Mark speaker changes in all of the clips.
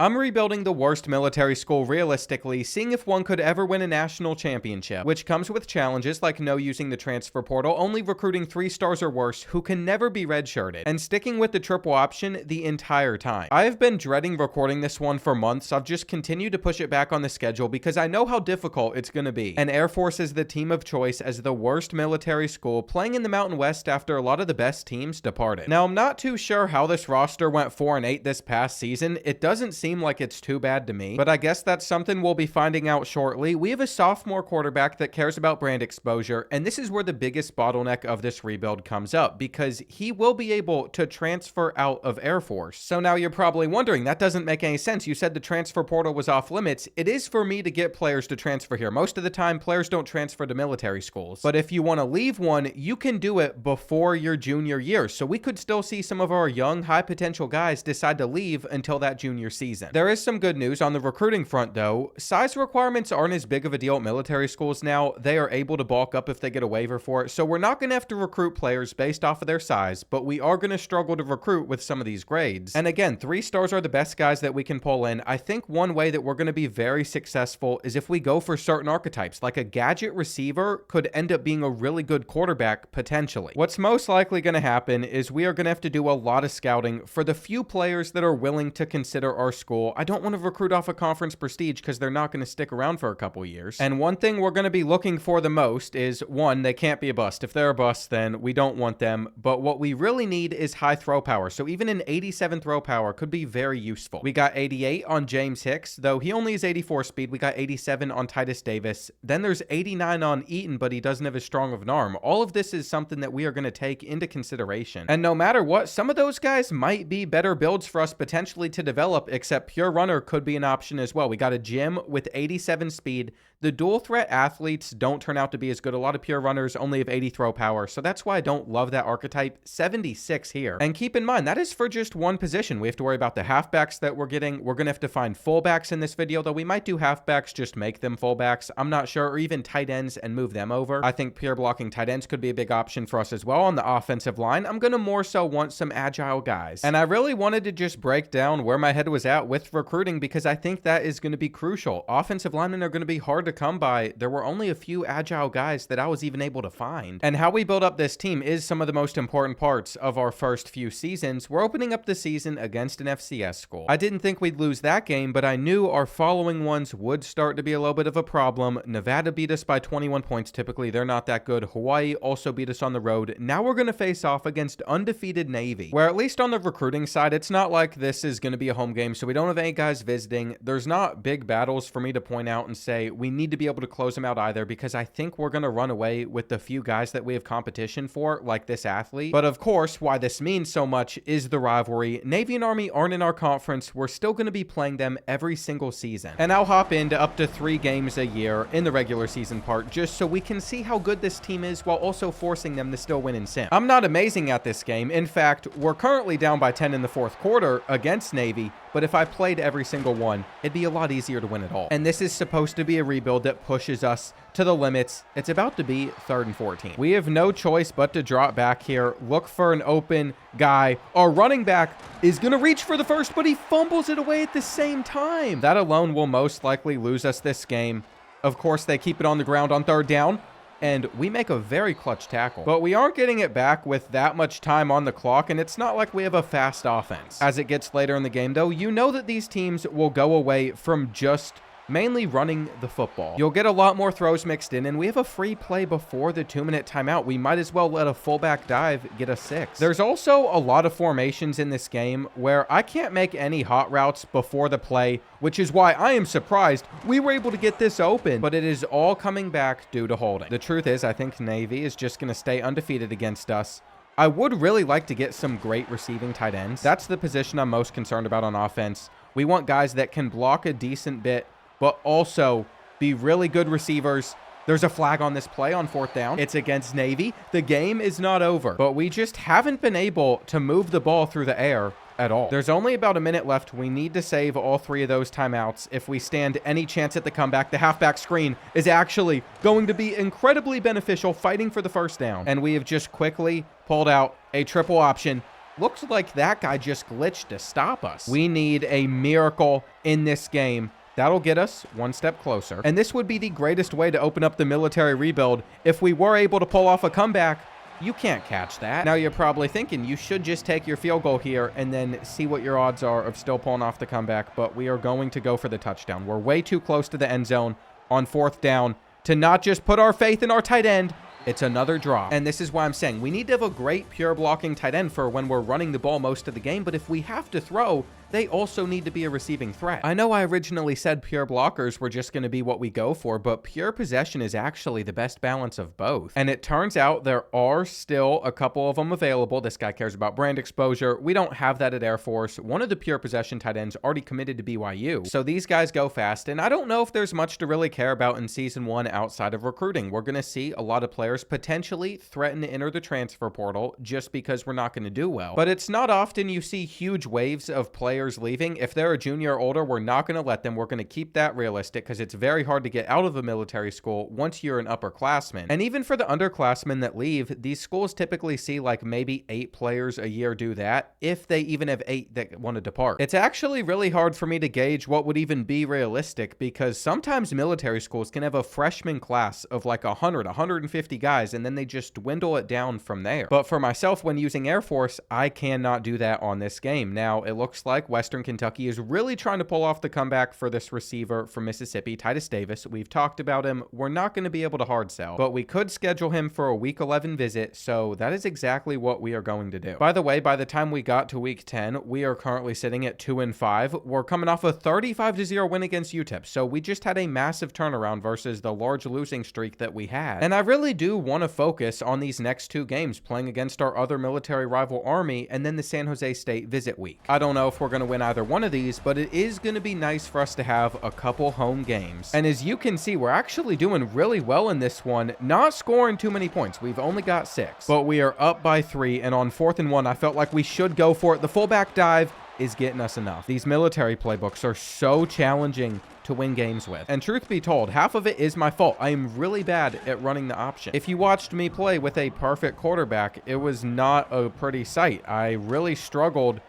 Speaker 1: I'm rebuilding the worst military school realistically, seeing if one could ever win a national championship, which comes with challenges like no using the transfer portal, only recruiting 3 stars or worse who can never be redshirted, and sticking with the triple option the entire time. I have been dreading recording this one for months. I've just continued to push it back on the schedule because I know how difficult it's going to be. And Air Force is the team of choice as the worst military school, playing in the Mountain West after a lot of the best teams departed. Now, I'm not too sure how this roster went 4-8 this past season. It doesn't seem like it's too bad to me, but I guess that's something we'll be finding out shortly. We have a sophomore quarterback that cares about brand exposure, and this is where the biggest bottleneck of this rebuild comes up, because he will be able to transfer out of Air Force. So now you're probably wondering, that doesn't make any sense. You said the transfer portal was off limits. It is for me to get players to transfer here. Most of the time, players don't transfer to military schools, but if you want to leave one, you can do it before your junior year. So we could still see some of our young, high potential guys decide to leave until that junior season. There is some good news on the recruiting front, though. Size requirements aren't as big of a deal at military schools now. They are able to bulk up if they get a waiver for it, so we're not going to have to recruit players based off of their size, but we are going to struggle to recruit with some of these grades. And again, 3 stars are the best guys that we can pull in. I think one way that we're going to be very successful is if we go for certain archetypes, like a gadget receiver could end up being a really good quarterback, potentially. What's most likely going to happen is we are going to have to do a lot of scouting for the few players that are willing to consider our school. I don't want to recruit off a conference prestige because they're not going to stick around for a couple years. And one thing we're going to be looking for the most is, one, they can't be a bust. If they're a bust, then we don't want them. But what we really need is high throw power. So even an 87 throw power could be very useful. We got 88 on James Hicks, though he only has 84 speed. We got 87 on Titus Davis. Then there's 89 on Eaton, but he doesn't have as strong of an arm. All of this is something that we are going to take into consideration. And no matter what, some of those guys might be better builds for us potentially to develop, except pure runner could be an option as well. We got a Jim with 87 speed. The dual threat athletes don't turn out to be as good. A lot of pure runners only have 80 throw power, so that's why I don't love that archetype. 76 here. And keep in mind, that is for just one position. We have to worry about the halfbacks that we're getting. We're going to have to find fullbacks in this video, though we might do halfbacks, just make them fullbacks. I'm not sure, or even tight ends and move them over. I think pure blocking tight ends could be a big option for us as well on the offensive line. I'm going to more so want some agile guys. And I really wanted to just break down where my head was at with recruiting, because I think that is going to be crucial. Offensive linemen are going to be hard to come by. There were only a few agile guys that I was even able to find. And how we build up this team is some of the most important parts of our first few seasons. We're opening up the season against an FCS school. I didn't think we'd lose that game, but I knew our following ones would start to be a little bit of a problem. Nevada beat us by 21 points. Typically, they're not that good. Hawaii also beat us on the road. Now we're going to face off against undefeated Navy, where at least on the recruiting side, it's not like this is going to be a home game, so we don't have any guys visiting. There's not big battles for me to point out and say we need to be able to close them out either, because I think we're going to run away with the few guys that we have competition for, like this athlete. But of course, why this means so much is the rivalry. Navy and Army aren't in our conference. We're still going to be playing them every single season. And I'll hop into up to 3 games a year in the regular season part, just so we can see how good this team is while also forcing them to still win in sim. I'm not amazing at this game. In fact, we're currently down by 10 in the 4th quarter against Navy, but if I played every single one, it'd be a lot easier to win it all. And this is supposed to be a rebuild that pushes us to the limits. It's about to be 3rd and 14. We have no choice but to drop back here, look for an open guy. Our running back is going to reach for the first, but he fumbles it away at the same time. That alone will most likely lose us this game. Of course, they keep it on the ground on 3rd down, and we make a very clutch tackle. But we aren't getting it back with that much time on the clock, and it's not like we have a fast offense. As it gets later in the game, though, you know that these teams will go away from just mainly running the football. You'll get a lot more throws mixed in, and we have a free play before the 2-minute timeout. We might as well let a fullback dive get a 6. There's also a lot of formations in this game where I can't make any hot routes before the play, which is why I am surprised we were able to get this open, but it is all coming back due to holding. The truth is, I think Navy is just going to stay undefeated against us. I would really like to get some great receiving tight ends. That's the position I'm most concerned about on offense. We want guys that can block a decent bit, but also be really good receivers. There's a flag on this play on 4th down. It's against Navy. The game is not over, but we just haven't been able to move the ball through the air at all. There's only about a minute left. We need to save all 3 of those timeouts if we stand any chance at the comeback. The halfback screen is actually going to be incredibly beneficial, fighting for the 1st down. And we have just quickly pulled out a triple option. looks like that guy just glitched to stop us. We need a miracle in this game. That'll get us one step closer. And this would be the greatest way to open up the military rebuild if we were able to pull off a comeback. You can't catch that. Now you're probably thinking you should just take your field goal here and then see what your odds are of still pulling off the comeback, but we are going to go for the touchdown. We're way too close to the end zone on 4th down to not just put our faith in our tight end. It's another drop. And this is why I'm saying we need to have a great pure blocking tight end for when we're running the ball most of the game, but if we have to throw, they also need to be a receiving threat. I know I originally said pure blockers were just going to be what we go for, but pure possession is actually the best balance of both. And it turns out there are still a couple of them available. This guy cares about brand exposure. We don't have that at Air Force. One of the pure possession tight ends already committed to BYU. So these guys go fast, and I don't know if there's much to really care about in Season 1 outside of recruiting. We're going to see a lot of players potentially threaten to enter the transfer portal just because we're not going to do well. But it's not often you see huge waves of players leaving. If they're a junior or older, we're not going to let them. We're going to keep that realistic because it's very hard to get out of a military school once you're an upperclassman. And even for the underclassmen that leave, these schools typically see like maybe 8 players a year do that, if they even have 8 that want to depart. It's actually really hard for me to gauge what would even be realistic because sometimes military schools can have a freshman class of like 100, 150 guys, and then they just dwindle it down from there. But for myself, when using Air Force, I cannot do that on this game. Now, it looks like Western Kentucky is really trying to pull off the comeback for this receiver from Mississippi, Titus Davis. We've talked about him. We're not going to be able to hard sell, but we could schedule him for a week 11 visit, so that is exactly what we are going to do. By the way, by the time we got to week 10, we are currently sitting at 2-5. We're coming off a 35-0 win against UTEP, so we just had a massive turnaround versus the large losing streak that we had. And I really do want to focus on these next 2 games, playing against our other military rival Army and then the San Jose State visit week. I don't know if we're going to win either one of these, but it is going to be nice for us to have a couple home games. And as you can see, we're actually doing really well in this one, not scoring too many points. We've only got 6, but we are up by 3, and on 4th and 1, I felt like we should go for it. The fullback dive is getting us enough. These military playbooks are so challenging to win games with. And truth be told, half of it is my fault. I am really bad at running the option. If you watched me play with a perfect quarterback, it was not a pretty sight. I really struggled,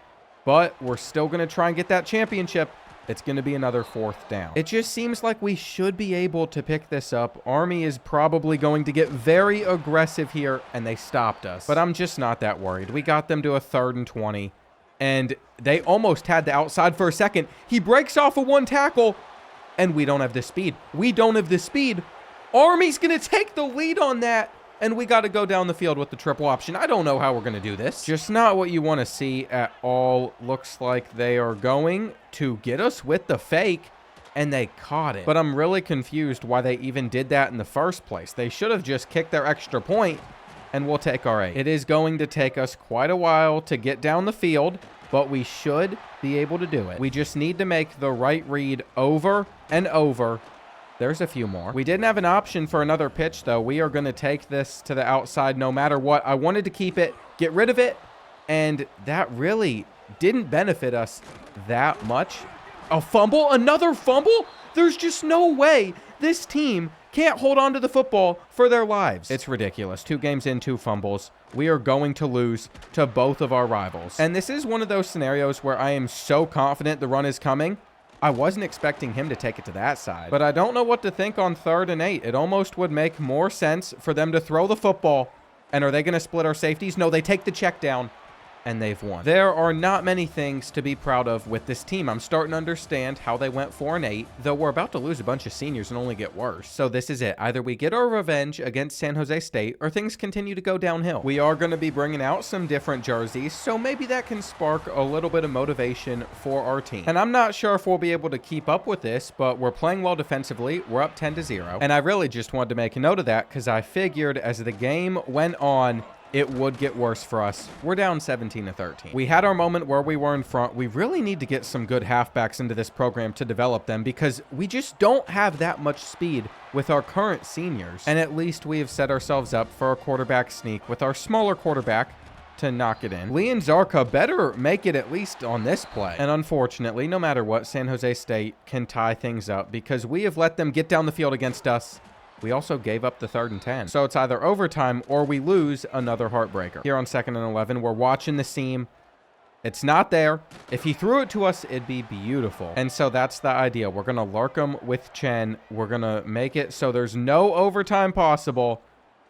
Speaker 1: but we're still going to try and get that championship. It's going to be another 4th down. It just seems like we should be able to pick this up. Army is probably going to get very aggressive here, and they stopped us. But I'm just not that worried. We got them to a 3rd and 20, and they almost had the outside for a second. He breaks off a 1 tackle, and we don't have the speed. We don't have the speed. Army's going to take the lead on that, and we got to go down the field with the triple option. I don't know how we're going to do this. Just not what you want to see at all. Looks like they are going to get us with the fake, and they caught it. But I'm really confused why they even did that in the first place. They should have just kicked their extra point, and we'll take our 8. It is going to take us quite a while to get down the field, but we should be able to do it. We just need to make the right read over and over. There's a few more. We didn't have an option for another pitch, though. We are going to take this to the outside no matter what. I wanted to keep it, get rid of it, and that really didn't benefit us that much. A fumble? Another fumble? There's just no way this team can't hold on to the football for their lives. It's ridiculous. 2 games in, 2 fumbles. We are going to lose to both of our rivals. And this is one of those scenarios where I am so confident the run is coming. I wasn't expecting him to take it to that side, but I don't know what to think on 3rd and 8. It almost would make more sense for them to throw the football. And are they going to split our safeties? No, they take the check down, and they've won. There are not many things to be proud of with this team. I'm starting to understand how they went 4-8, though we're about to lose a bunch of seniors and only get worse. So this is it. Either we get our revenge against San Jose State, or things continue to go downhill. We are going to be bringing out some different jerseys, so maybe that can spark a little bit of motivation for our team. And I'm not sure if we'll be able to keep up with this, but we're playing well defensively. We're up 10-0. And I really just wanted to make a note of that because I figured as the game went on, it would get worse for us. We're down 17-13. We had our moment where we were in front. We really need to get some good halfbacks into this program to develop them because we just don't have that much speed with our current seniors. And at least we have set ourselves up for a quarterback sneak with our smaller quarterback to knock it in. Lee and Zarka better make it at least on this play. And unfortunately, no matter what, San Jose State can tie things up because we have let them get down the field against us We also gave up the 3rd and 10. So it's either overtime or we lose another heartbreaker. Here on 2nd and 11, we're watching the seam. It's not there. If he threw it to us, it'd be beautiful. And so that's the idea. We're going to lurk him with Chen. We're going to make it so there's no overtime possible.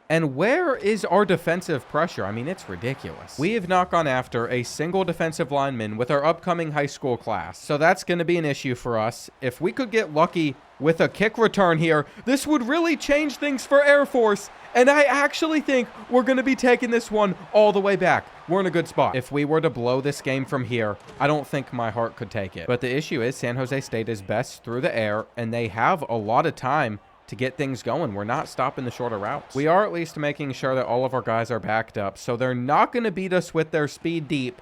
Speaker 1: And where is our defensive pressure? I mean, it's ridiculous. We have not gone after a single defensive lineman with our upcoming high school class. So that's going to be an issue for us. If we could get lucky with a kick return here, this would really change things for Air Force. And I actually think we're going to be taking this one all the way back. We're in a good spot. If we were to blow this game from here, I don't think my heart could take it. But the issue is San Jose State is best through the air, and they have a lot of time to get things going. We're not stopping the shorter routes. We are at least making sure that all of our guys are backed up, so they're not going to beat us with their speed deep,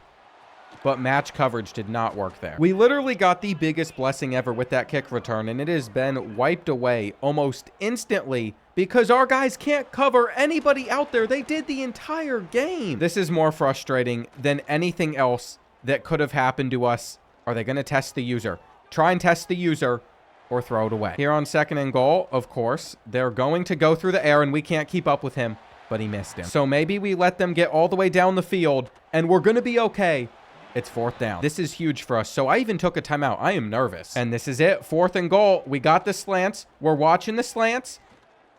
Speaker 1: but match coverage did not work there. We literally got the biggest blessing ever with that kick return, and it has been wiped away almost instantly because our guys can't cover anybody out there. They did the entire game. This is more frustrating than anything else that could have happened to us. Are they going to test the user? Try and test the user, or throw it away. Here on 2nd and goal, of course, they're going to go through the air, and we can't keep up with him, but he missed him. So maybe we let them get all the way down the field, and we're going to be okay. It's 4th down. This is huge for us, so I even took a timeout. I am nervous. And this is it. 4th and goal. We got the slants. We're watching the slants.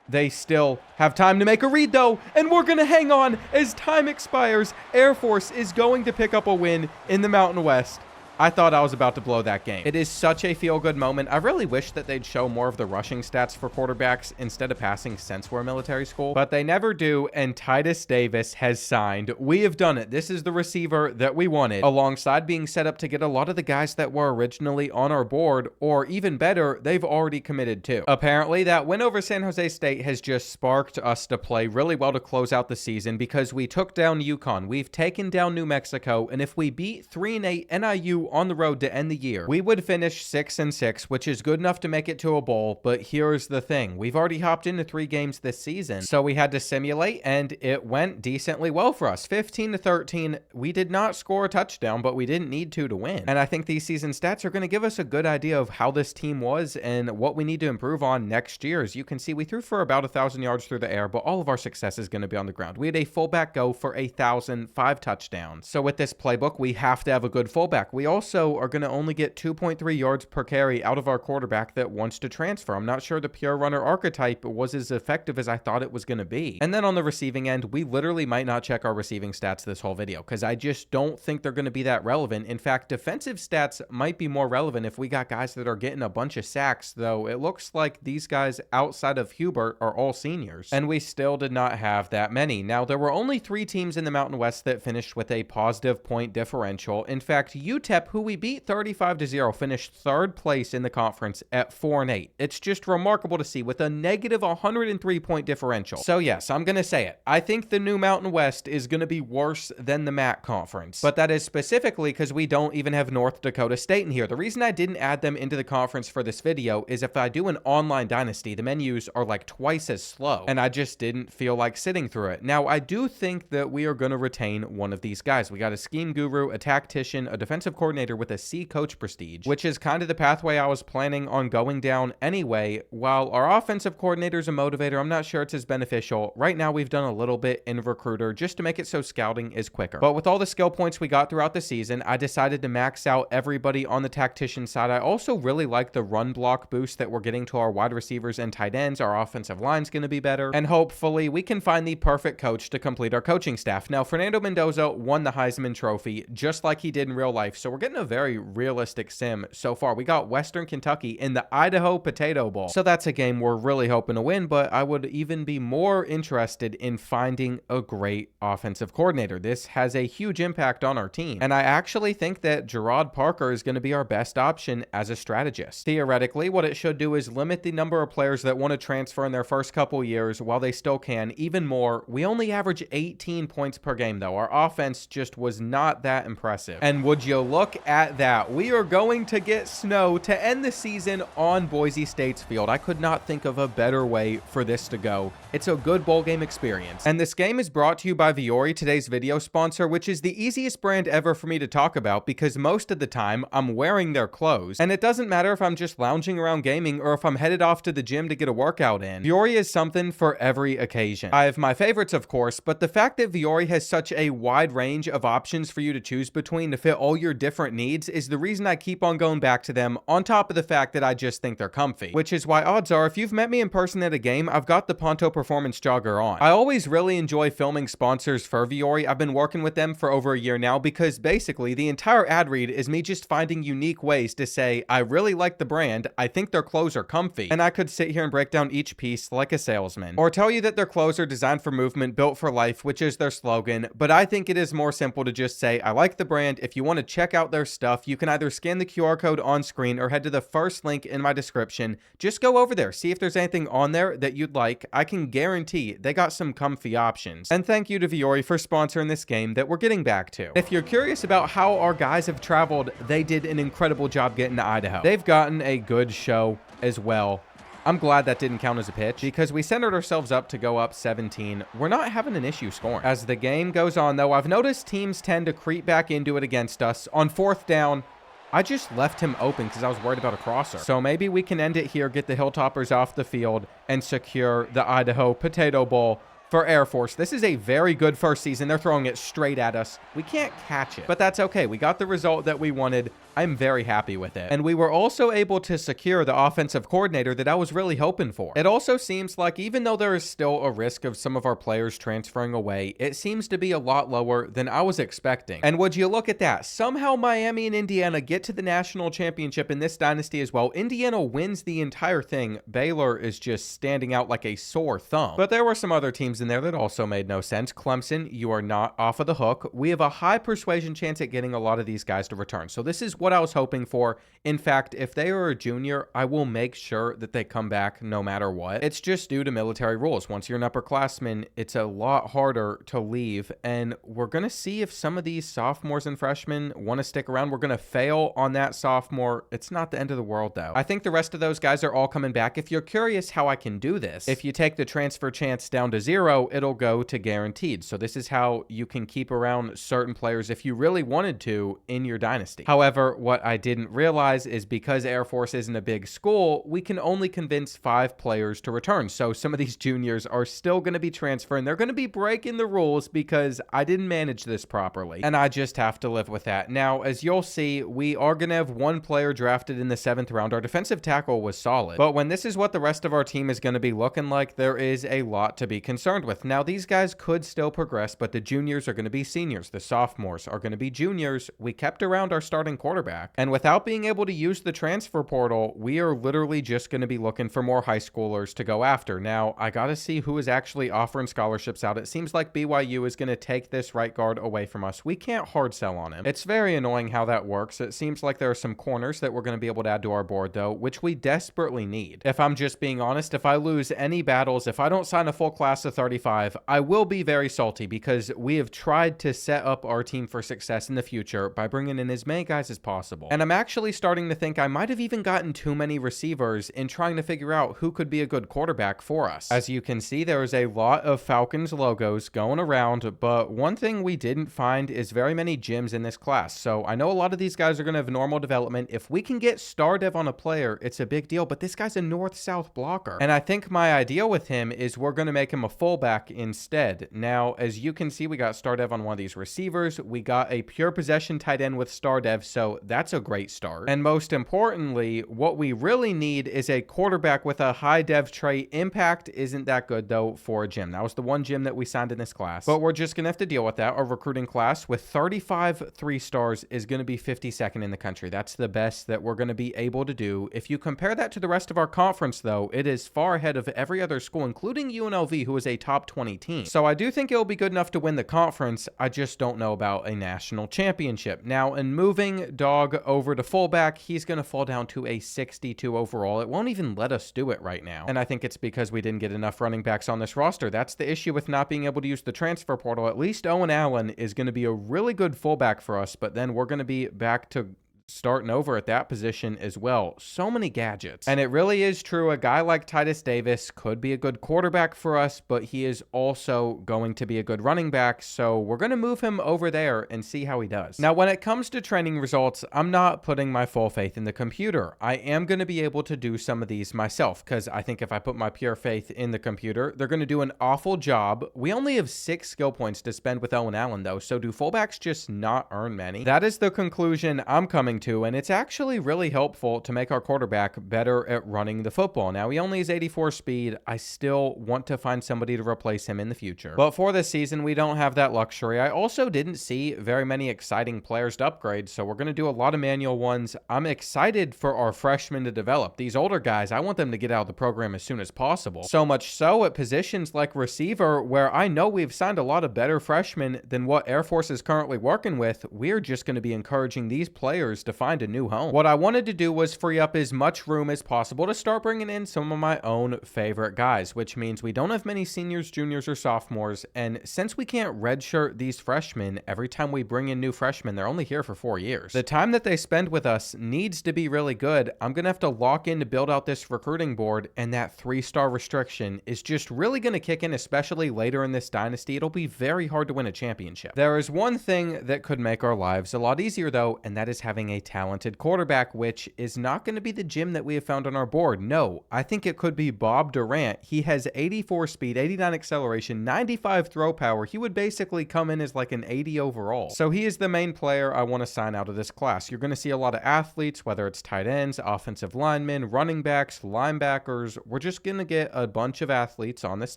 Speaker 1: They still have time to make a read, though, and we're going to hang on as time expires. Air Force is going to pick up a win in the Mountain West. I thought I was about to blow that game. It is such a feel-good moment. I really wish that they'd show more of the rushing stats for quarterbacks instead of passing since we're military school, but they never do, and Titus Davis has signed. We have done it. This is the receiver that we wanted, alongside being set up to get a lot of the guys that were originally on our board, or even better, they've already committed to. Apparently, that win over San Jose State has just sparked us to play really well to close out the season because we took down UConn, we've taken down New Mexico, and if we beat 3-8 NIU on the road to end the year, we would finish 6-6, which is good enough to make it to a bowl. But here's the thing. We've already hopped into 3 games this season, so we had to simulate, and it went decently well for us. 15-13. We did not score a touchdown, but we didn't need to win. And I think these season stats are going to give us a good idea of how this team was and what we need to improve on next year. As you can see, we threw for about 1,000 yards through the air, but all of our success is going to be on the ground. We had a fullback go for 1,005 touchdowns. So with this playbook, we have to have a good fullback. We also are going to only get 2.3 yards per carry out of our quarterback that wants to transfer. I'm not sure the pure runner archetype was as effective as I thought it was going to be. And then on the receiving end, we literally might not check our receiving stats this whole video because I just don't think they're going to be that relevant. In fact, defensive stats might be more relevant if we got guys that are getting a bunch of sacks, though it looks like these guys outside of Hubert are all seniors, and we still did not have that many. Now, there were only 3 teams in the Mountain West that finished with a positive point differential. In fact, UTEP, who we beat 35-0, finished 3rd place in the conference at 4-8. It's just remarkable to see with a negative 103 point differential. So yes, I'm going to say it. I think the new Mountain West is going to be worse than the MAC conference, but that is specifically because we don't even have North Dakota State in here. The reason I didn't add them into the conference for this video is if I do an online dynasty, the menus are like twice as slow, and I just didn't feel like sitting through it. Now, I do think that we are going to retain one of these guys. We got a scheme guru, a tactician, a defensive coordinator with a C coach prestige, which is kind of the pathway I was planning on going down anyway. While our offensive coordinator is a motivator, I'm not sure it's as beneficial. Right now, we've done a little bit in recruiter just to make it so scouting is quicker. But with all the skill points we got throughout the season, I decided to max out everybody on the tactician side. I also really like the run block boost that we're getting to our wide receivers and tight ends. Our offensive line's going to be better, and hopefully we can find the perfect coach to complete our coaching staff. Now, Fernando Mendoza won the Heisman Trophy just like he did in real life, so we're getting a very realistic sim so far. We got Western Kentucky in the Idaho Potato Bowl, so that's a game we're really hoping to win, but I would even be more interested in finding a great offensive coordinator. This has a huge impact on our team, and I actually think that Gerard Parker is going to be our best option as a strategist. Theoretically, what it should do is limit the number of players that want to transfer in their first couple years while they still can even more. We only average 18 points per game, though. Our offense just was not that impressive. And would you look look at that. We are going to get snow to end the season on Boise State's field. I could not think of a better way for this to go. It's a good bowl game experience. And this game is brought to you by Vuori, today's video sponsor, which is the easiest brand ever for me to talk about because most of the time I'm wearing their clothes. And it doesn't matter if I'm just lounging around gaming or if I'm headed off to the gym to get a workout in. Vuori is something for every occasion. I have my favorites, of course, but the fact that Vuori has such a wide range of options for you to choose between to fit all your different needs is the reason I keep on going back to them, on top of the fact that I just think they're comfy. Which is why odds are, if you've met me in person at a game, I've got the Ponto Performance Jogger on. I always really enjoy filming sponsors for Vuori. I've been working with them for over a year now because basically the entire ad read is me just finding unique ways to say, I really like the brand, I think their clothes are comfy, and I could sit here and break down each piece like a salesman. Or tell you that their clothes are designed for movement, built for life, which is their slogan, but I think it is more simple to just say, I like the brand. If you want to check out their stuff, you can either scan the QR code on screen or head to the first link in my description. Just go over there, see if there's anything on there that you'd like. I can guarantee they got some comfy options. And thank you to Vuori for sponsoring this game that we're getting back to. If you're curious about how our guys have traveled, they did an incredible job getting to Idaho. They've gotten a good show as well. I'm glad that didn't count as a pitch because we centered ourselves up to go up 17. We're not having an issue scoring. As the game goes on, though, I've noticed teams tend to creep back into it against us. On 4th down, I just left him open because I was worried about a crosser. So maybe we can end it here, get the Hilltoppers off the field, and secure the Idaho Potato Bowl for Air Force. This is a very good first season. They're throwing it straight at us. We can't catch it, but that's okay. We got the result that we wanted. I'm very happy with it. And we were also able to secure the offensive coordinator that I was really hoping for. It also seems like even though there is still a risk of some of our players transferring away, it seems to be a lot lower than I was expecting. And would you look at that? Somehow Miami and Indiana get to the national championship in this dynasty as well. Indiana wins the entire thing. Baylor is just standing out like a sore thumb. But there were some other teams in there that also made no sense. Clemson, you are not off of the hook. We have a high persuasion chance at getting a lot of these guys to return. So this is what I was hoping for. In fact, if they are a junior, I will make sure that they come back no matter what. It's just due to military rules. Once you're an upperclassman, it's a lot harder to leave. And we're going to see if some of these sophomores and freshmen want to stick around. We're going to fail on that sophomore. It's not the end of the world, though. I think the rest of those guys are all coming back. If you're curious how I can do this, if you take the transfer chance down to 0, it'll go to guaranteed. So this is how you can keep around certain players if you really wanted to in your dynasty. However, what I didn't realize is because Air Force isn't a big school, we can only convince 5 players to return. So some of these juniors are still going to be transferring. They're going to be breaking the rules because I didn't manage this properly. And I just have to live with that. Now, as you'll see, we are going to have 1 player drafted in the 7th round. Our defensive tackle was solid. But when this is what the rest of our team is going to be looking like, there is a lot to be concerned with. Now, these guys could still progress, but the juniors are going to be seniors. The sophomores are going to be juniors. We kept around our starting quarterback. And without being able to use the transfer portal, we are literally just going to be looking for more high schoolers to go after. Now, I got to see who is actually offering scholarships out. It seems like BYU is going to take this right guard away from us. We can't hard sell on him. It's very annoying how that works. It seems like there are some corners that we're going to be able to add to our board, though, which we desperately need. If I'm just being honest, if I lose any battles, if I don't sign a full class of 35, I will be very salty because we have tried to set up our team for success in the future by bringing in as many guys as possible. And I'm actually starting to think I might have even gotten too many receivers in trying to figure out who could be a good quarterback for us. As you can see, there is a lot of Falcons logos going around, but one thing we didn't find is very many gyms in this class. So I know a lot of these guys are going to have normal development. If we can get star dev on a player, it's a big deal, but this guy's a north-south blocker. And I think my idea with him is we're going to make him a fullback instead. Now, as you can see, we got star dev on one of these receivers. We got a pure possession tight end with star dev, so that's a great start. And most importantly, what we really need is a quarterback with a high dev trait. Impact isn't that good, though, for a gym. That was the one gym that we signed in this class, but we're just going to have to deal with that. Our recruiting class with 35 3-stars is going to be 52nd in the country. That's the best that we're going to be able to do. If you compare that to the rest of our conference, though, it is far ahead of every other school, including UNLV, who is a top 20 team. So I do think it'll be good enough to win the conference. I just don't know about a national championship. Now, in moving underdog over to fullback, he's going to fall down to a 62 overall. It won't even let us do it right now. And I think it's because we didn't get enough running backs on this roster. That's the issue with not being able to use the transfer portal. At least Owen Allen is going to be a really good fullback for us, but then we're going to be back to starting over at that position as well. So many gadgets. And it really is true. A guy like Titus Davis could be a good quarterback for us, but he is also going to be a good running back. So we're going to move him over there and see how he does. Now, when it comes to training results, I'm not putting my full faith in the computer. I am going to be able to do some of these myself, because I think if I put my pure faith in the computer, they're going to do an awful job. We only have 6 skill points to spend with Owen Allen, though. So do fullbacks just not earn many? That is the conclusion I'm coming to, and it's actually really helpful to make our quarterback better at running the football. Now, he only has 84 speed. I still want to find somebody to replace him in the future. But for this season, we don't have that luxury. I also didn't see very many exciting players to upgrade, so we're going to do a lot of manual ones. I'm excited for our freshmen to develop. These older guys, I want them to get out of the program as soon as possible. So much so at positions like receiver, where I know we've signed a lot of better freshmen than what Air Force is currently working with. We're just going to be encouraging these players to find a new home. What I wanted to do was free up as much room as possible to start bringing in some of my own favorite guys, which means we don't have many seniors, juniors, or sophomores. And since we can't redshirt these freshmen, every time we bring in new freshmen, they're only here for 4 years. The time that they spend with us needs to be really good. I'm going to have to lock in to build out this recruiting board, and that 3-star restriction is just really going to kick in, especially later in this dynasty. It'll be very hard to win a championship. There is one thing that could make our lives a lot easier, though, and that is having a talented quarterback, which is not going to be the Jim that we have found on our board. No, I think it could be Bob Durant. He has 84 speed, 89 acceleration, 95 throw power. He would basically come in as like an 80 overall. So he is the main player I want to sign out of this class. You're going to see a lot of athletes, whether it's tight ends, offensive linemen, running backs, linebackers. We're just going to get a bunch of athletes on this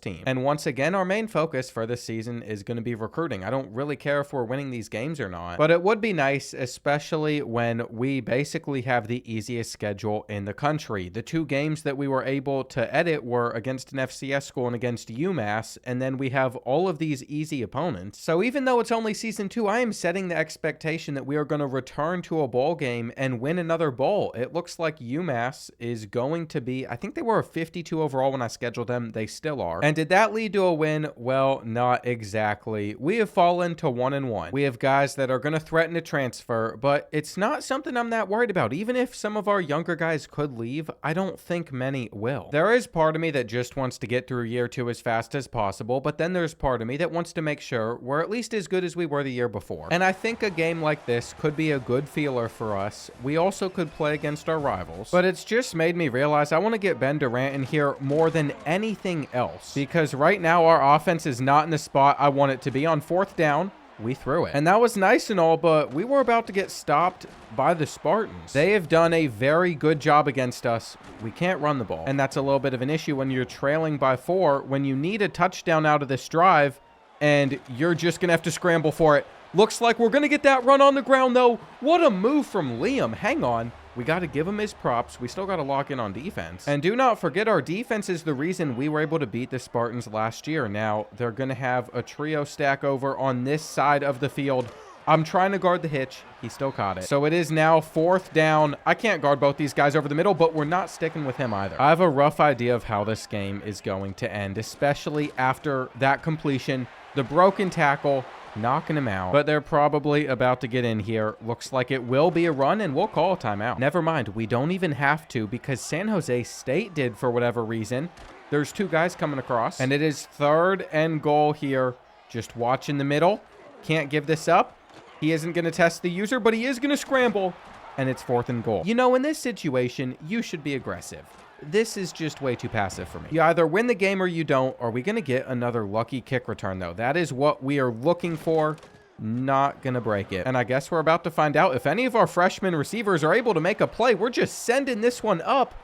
Speaker 1: team. And once again, our main focus for this season is going to be recruiting. I don't really care if we're winning these games or not, but it would be nice, especially when we basically have the easiest schedule in the country. The 2 games that we were able to edit were against an FCS school and against UMass, and then we have all of these easy opponents. So even though it's only season 2, I am setting the expectation that we are going to return to a bowl game and win another bowl. It looks like UMass is going to be, I think they were a 52 overall when I scheduled them. They still are. And did that lead to a win? Well, not exactly. We have fallen to 1-1. We have guys that are going to threaten to transfer, but it's not something I'm that worried about. Even if some of our younger guys could leave, I don't think many will. There is part of me that just wants to get through year 2 as fast as possible, but then there's part of me that wants to make sure we're at least as good as we were the year before. And I think a game like this could be a good feeler for us. We also could play against our rivals, but it's just made me realize I want to get Ben Durant in here more than anything else, because right now our offense is not in the spot I want it to be. On 4th down, we threw it. And that was nice and all, but we were about to get stopped by the Spartans. They have done a very good job against us. We can't run the ball. And that's a little bit of an issue when you're trailing by 4, when you need a touchdown out of this drive, and you're just going to have to scramble for it. Looks like we're going to get that run on the ground, though. What a move from Liam. Hang on. We got to give him his props. We still got to lock in on defense. And do not forget, our defense is the reason we were able to beat the Spartans last year. Now, they're going to have a trio stack over on this side of the field. I'm trying to guard the hitch. He still caught it. So it is now 4th down. I can't guard both these guys over the middle, but we're not sticking with him either. I have a rough idea of how this game is going to end, especially after that completion, the broken tackle, knocking him out. But they're probably about to get in here. Looks like it will be a run, and we'll call a timeout. Never mind. We don't even have to, because San Jose State did for whatever reason. There's 2 guys coming across, and it is 3rd and goal here. Just watch in the middle. Can't give this up. He isn't going to test the user, but he is going to scramble, and it's 4th and goal. You know, in this situation, you should be aggressive. This is just way too passive for me. You either win the game or you don't. Are we going to get another lucky kick return, though? That is what we are looking for. Not going to break it. And I guess we're about to find out if any of our freshman receivers are able to make a play. We're just sending this one up,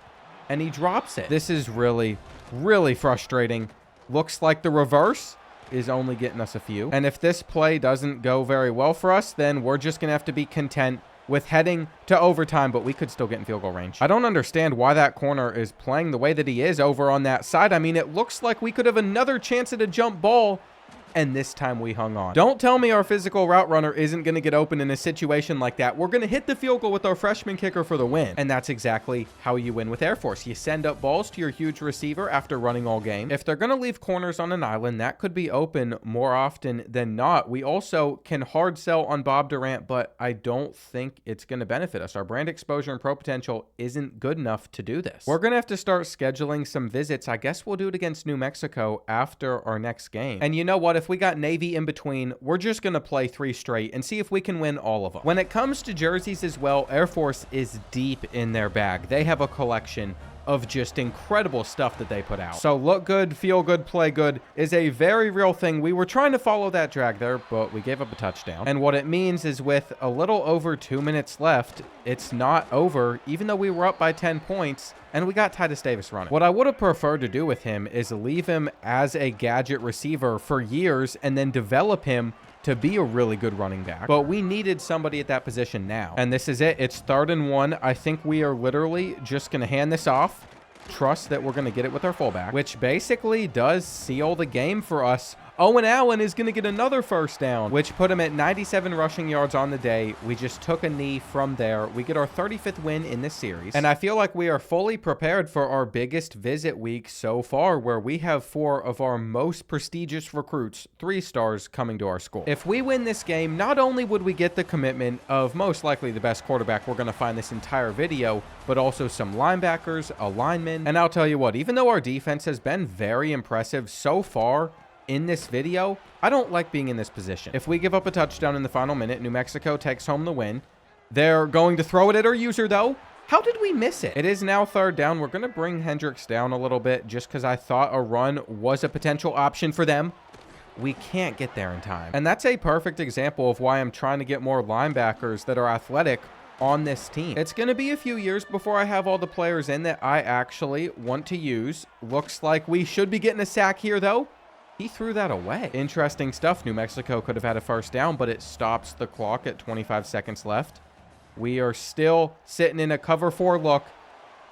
Speaker 1: and he drops it. This is really, really frustrating. Looks like the reverse is only getting us a few. And if this play doesn't go very well for us, then we're just going to have to be content with heading to overtime, but we could still get in field goal range. I don't understand why that corner is playing the way that he is over on that side. I mean, it looks like we could have another chance at a jump ball, and this time we hung on. Don't tell me our physical route runner isn't going to get open in a situation like that. We're going to hit the field goal with our freshman kicker for the win. And that's exactly how you win with Air Force. You send up balls to your huge receiver after running all game. If they're going to leave corners on an island, that could be open more often than not. We also can hard sell on Bob Durant, but I don't think it's going to benefit us. Our brand exposure and pro potential isn't good enough to do this. We're going to have to start scheduling some visits. I guess we'll do it against New Mexico after our next game. And you know what? If we got Navy in between, we're just going to play 3 straight and see if we can win all of them. When it comes to jerseys as well, Air Force is deep in their bag. They have a collection of just incredible stuff that they put out. So look good, feel good, play good is a very real thing. We were trying to follow that drag there, but we gave up a touchdown. And what it means is with a little over 2 minutes left, it's not over, even though we were up by 10 points and we got Titus Davis running. What I would have preferred to do with him is leave him as a gadget receiver for years and then develop him to be a really good running back. But we needed somebody at that position now. And this is it. It's 3rd and 1. I think we are literally just going to hand this off, trust that we're going to get it with our fullback, which basically does seal the game for us. Owen Allen is going to get another first down, which put him at 97 rushing yards on the day. We just took a knee from there. We get our 35th win in this series. And I feel like we are fully prepared for our biggest visit week so far, where we have 4 of our most prestigious recruits, 3 stars, coming to our school. If we win this game, not only would we get the commitment of most likely the best quarterback we're going to find this entire video, but also some linebackers, a lineman. And I'll tell you what, even though our defense has been very impressive so far in this video, I don't like being in this position. If we give up a touchdown in the final minute, New Mexico takes home the win. They're going to throw it at our user though. How did we miss it? It is now 3rd down. We're going to bring Hendricks down a little bit just because I thought a run was a potential option for them. We can't get there in time. And that's a perfect example of why I'm trying to get more linebackers that are athletic on this team. It's going to be a few years before I have all the players in that I actually want to use. Looks like we should be getting a sack here though. He threw that away. Interesting stuff. New Mexico could have had a first down, but it stops the clock at 25 seconds left. We are still sitting in a cover 4 look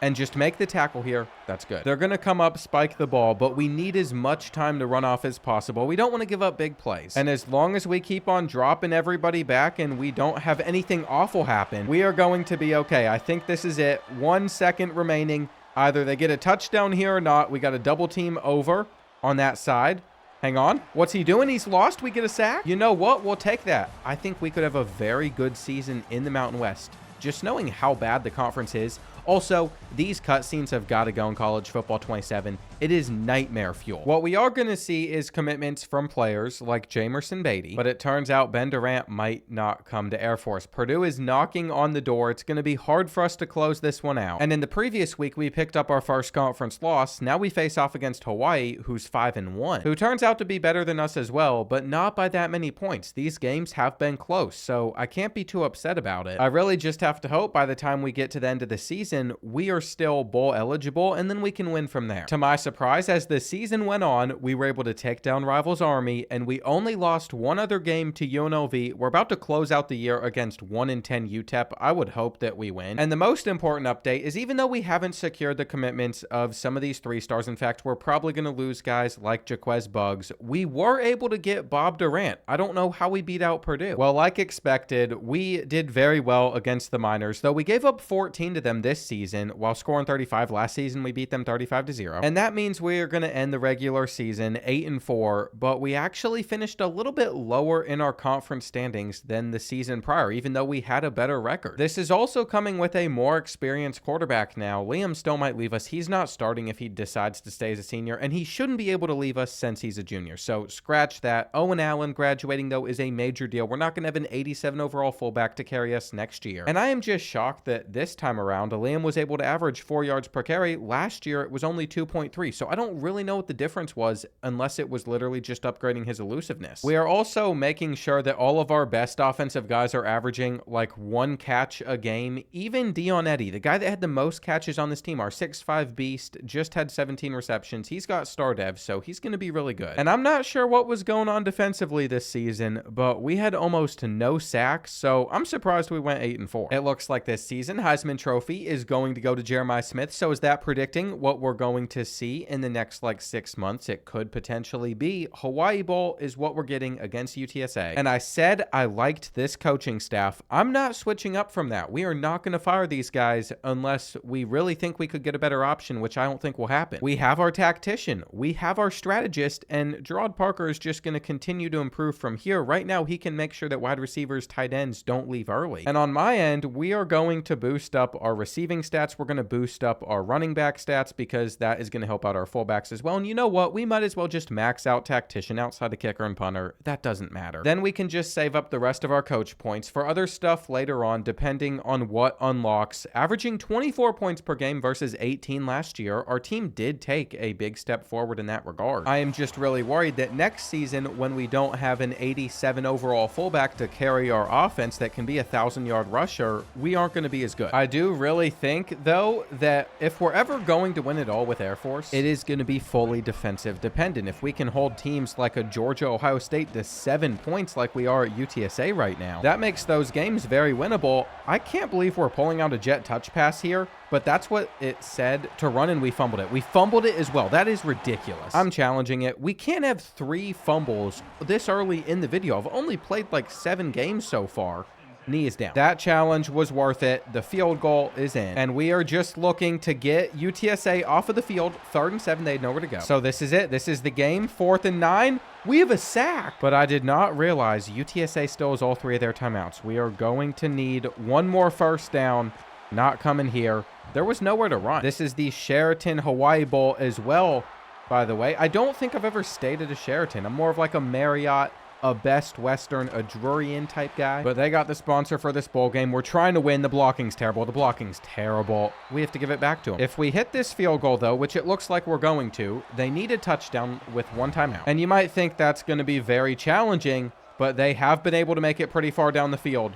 Speaker 1: and just make the tackle here. That's good. They're going to come up, spike the ball, but we need as much time to run off as possible. We don't want to give up big plays. And as long as we keep on dropping everybody back and we don't have anything awful happen, we are going to be okay. I think this is it. 1 second remaining. Either they get a touchdown here or not. We got a double team over on that side. Hang on. What's he doing? He's lost. We get a sack. You know what? We'll take that. I think we could have a very good season in the Mountain West. Just knowing how bad the conference is. Also, these cutscenes have got to go in College Football 27. It is nightmare fuel. What we are going to see is commitments from players like Jamerson Beatty, but it turns out Ben Durant might not come to Air Force. Purdue is knocking on the door. It's going to be hard for us to close this one out. And in the previous week, we picked up our first conference loss. Now we face off against Hawaii, who's 5-1, who turns out to be better than us as well, but not by that many points. These games have been close, so I can't be too upset about it. I really just have to hope by the time we get to the end of the season, we are still bowl eligible, and then we can win from there. To my surprise, as the season went on, we were able to take down rivals Army, and we only lost one other game to UNLV. We're about to close out the year against 1-10 UTEP. I would hope that we win. And the most important update is, even though we haven't secured the commitments of some of these 3 stars, in fact, we're probably going to lose guys like Jaquez Buggs, we were able to get Bob Durant. I don't know how we beat out Purdue. Well, like expected, we did very well against the Miners, though we gave up 14 to them this season, while scoring 35 last season. We beat them 35-0. And that means we are going to end the regular season 8-4, but we actually finished a little bit lower in our conference standings than the season prior, even though we had a better record. This is also coming with a more experienced quarterback now. Liam still might leave us. He's not starting if he decides to stay as a senior, and he shouldn't be able to leave us since he's a junior. So scratch that. Owen Allen graduating, though, is a major deal. We're not going to have an 87 overall fullback to carry us next year. And I am just shocked that this time around, Liam was able to average 4 yards per carry. Last year, it was only 2.3. So I don't really know what the difference was, unless it was literally just upgrading his elusiveness. We are also making sure that all of our best offensive guys are averaging like 1 catch a game. Even Dion Eddy, the guy that had the most catches on this team, our 6'5 beast, just had 17 receptions. He's got star dev, so he's going to be really good. And I'm not sure what was going on defensively this season, but we had almost no sacks, so I'm surprised we went 8-4. It looks like this season, Heisman Trophy is is going to go to Jeremiah Smith. So is that predicting what we're going to see in the next like 6 months? It could potentially be. Hawaii Bowl is what we're getting against UTSA. And I said I liked this coaching staff. I'm not switching up from that. We are not going to fire these guys unless we really think we could get a better option, which I don't think will happen. We have our tactician, we have our strategist, and Gerard Parker is just going to continue to improve from here. Right now, he can make sure that wide receivers, tight ends don't leave early. And on my end, we are going to boost up our receiving stats. We're going to boost up our running back stats because that is going to help out our fullbacks as well. And you know what? We might as well just max out tactician outside of kicker and punter. That doesn't matter. Then we can just save up the rest of our coach points for other stuff later on, depending on what unlocks. Averaging 24 points per game versus 18 last year, our team did take a big step forward in that regard. I am just really worried that next season, when we don't have an 87 overall fullback to carry our offense that can be a 1,000-yard rusher, we aren't going to be as good. I do really think, though, that if we're ever going to win it all with Air Force, it is going to be fully defensive dependent. If we can hold teams like a Georgia, Ohio State to 7 points like we are at UTSA right now, that makes those games very winnable. I can't believe we're pulling out a jet touch pass here, but that's what it said to run, and we fumbled it. We fumbled it as well. That is ridiculous. I'm challenging it. We can't have 3 fumbles this early in the video. I've only played like 7 games so far. Knee is down. That challenge was worth it. The field goal is in. And we are just looking to get UTSA off of the field. 3rd and 7. They had nowhere to go. So this is it. This is the game. 4th and 9. We have a sack. But I did not realize UTSA still has all 3 of their timeouts. We are going to need one more first down. Not coming here. There was nowhere to run. This is the Sheraton Hawaii Bowl as well, by the way. I don't think I've ever stayed at a Sheraton. I'm more of like a Marriott, a Best Western, a Drury Inn type guy. But they got the sponsor for this bowl game. We're trying to win. The blocking's terrible. The blocking's terrible. We have to give it back to them. If we hit this field goal, though, which it looks like we're going to, they need a touchdown with 1 timeout. And you might think that's going to be very challenging, but they have been able to make it pretty far down the field.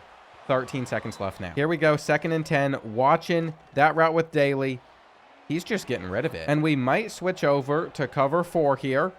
Speaker 1: 13 seconds left now. Here we go, 2nd and 10. Watching that route with Daly. He's just getting rid of it. And we might switch over to cover 4 here.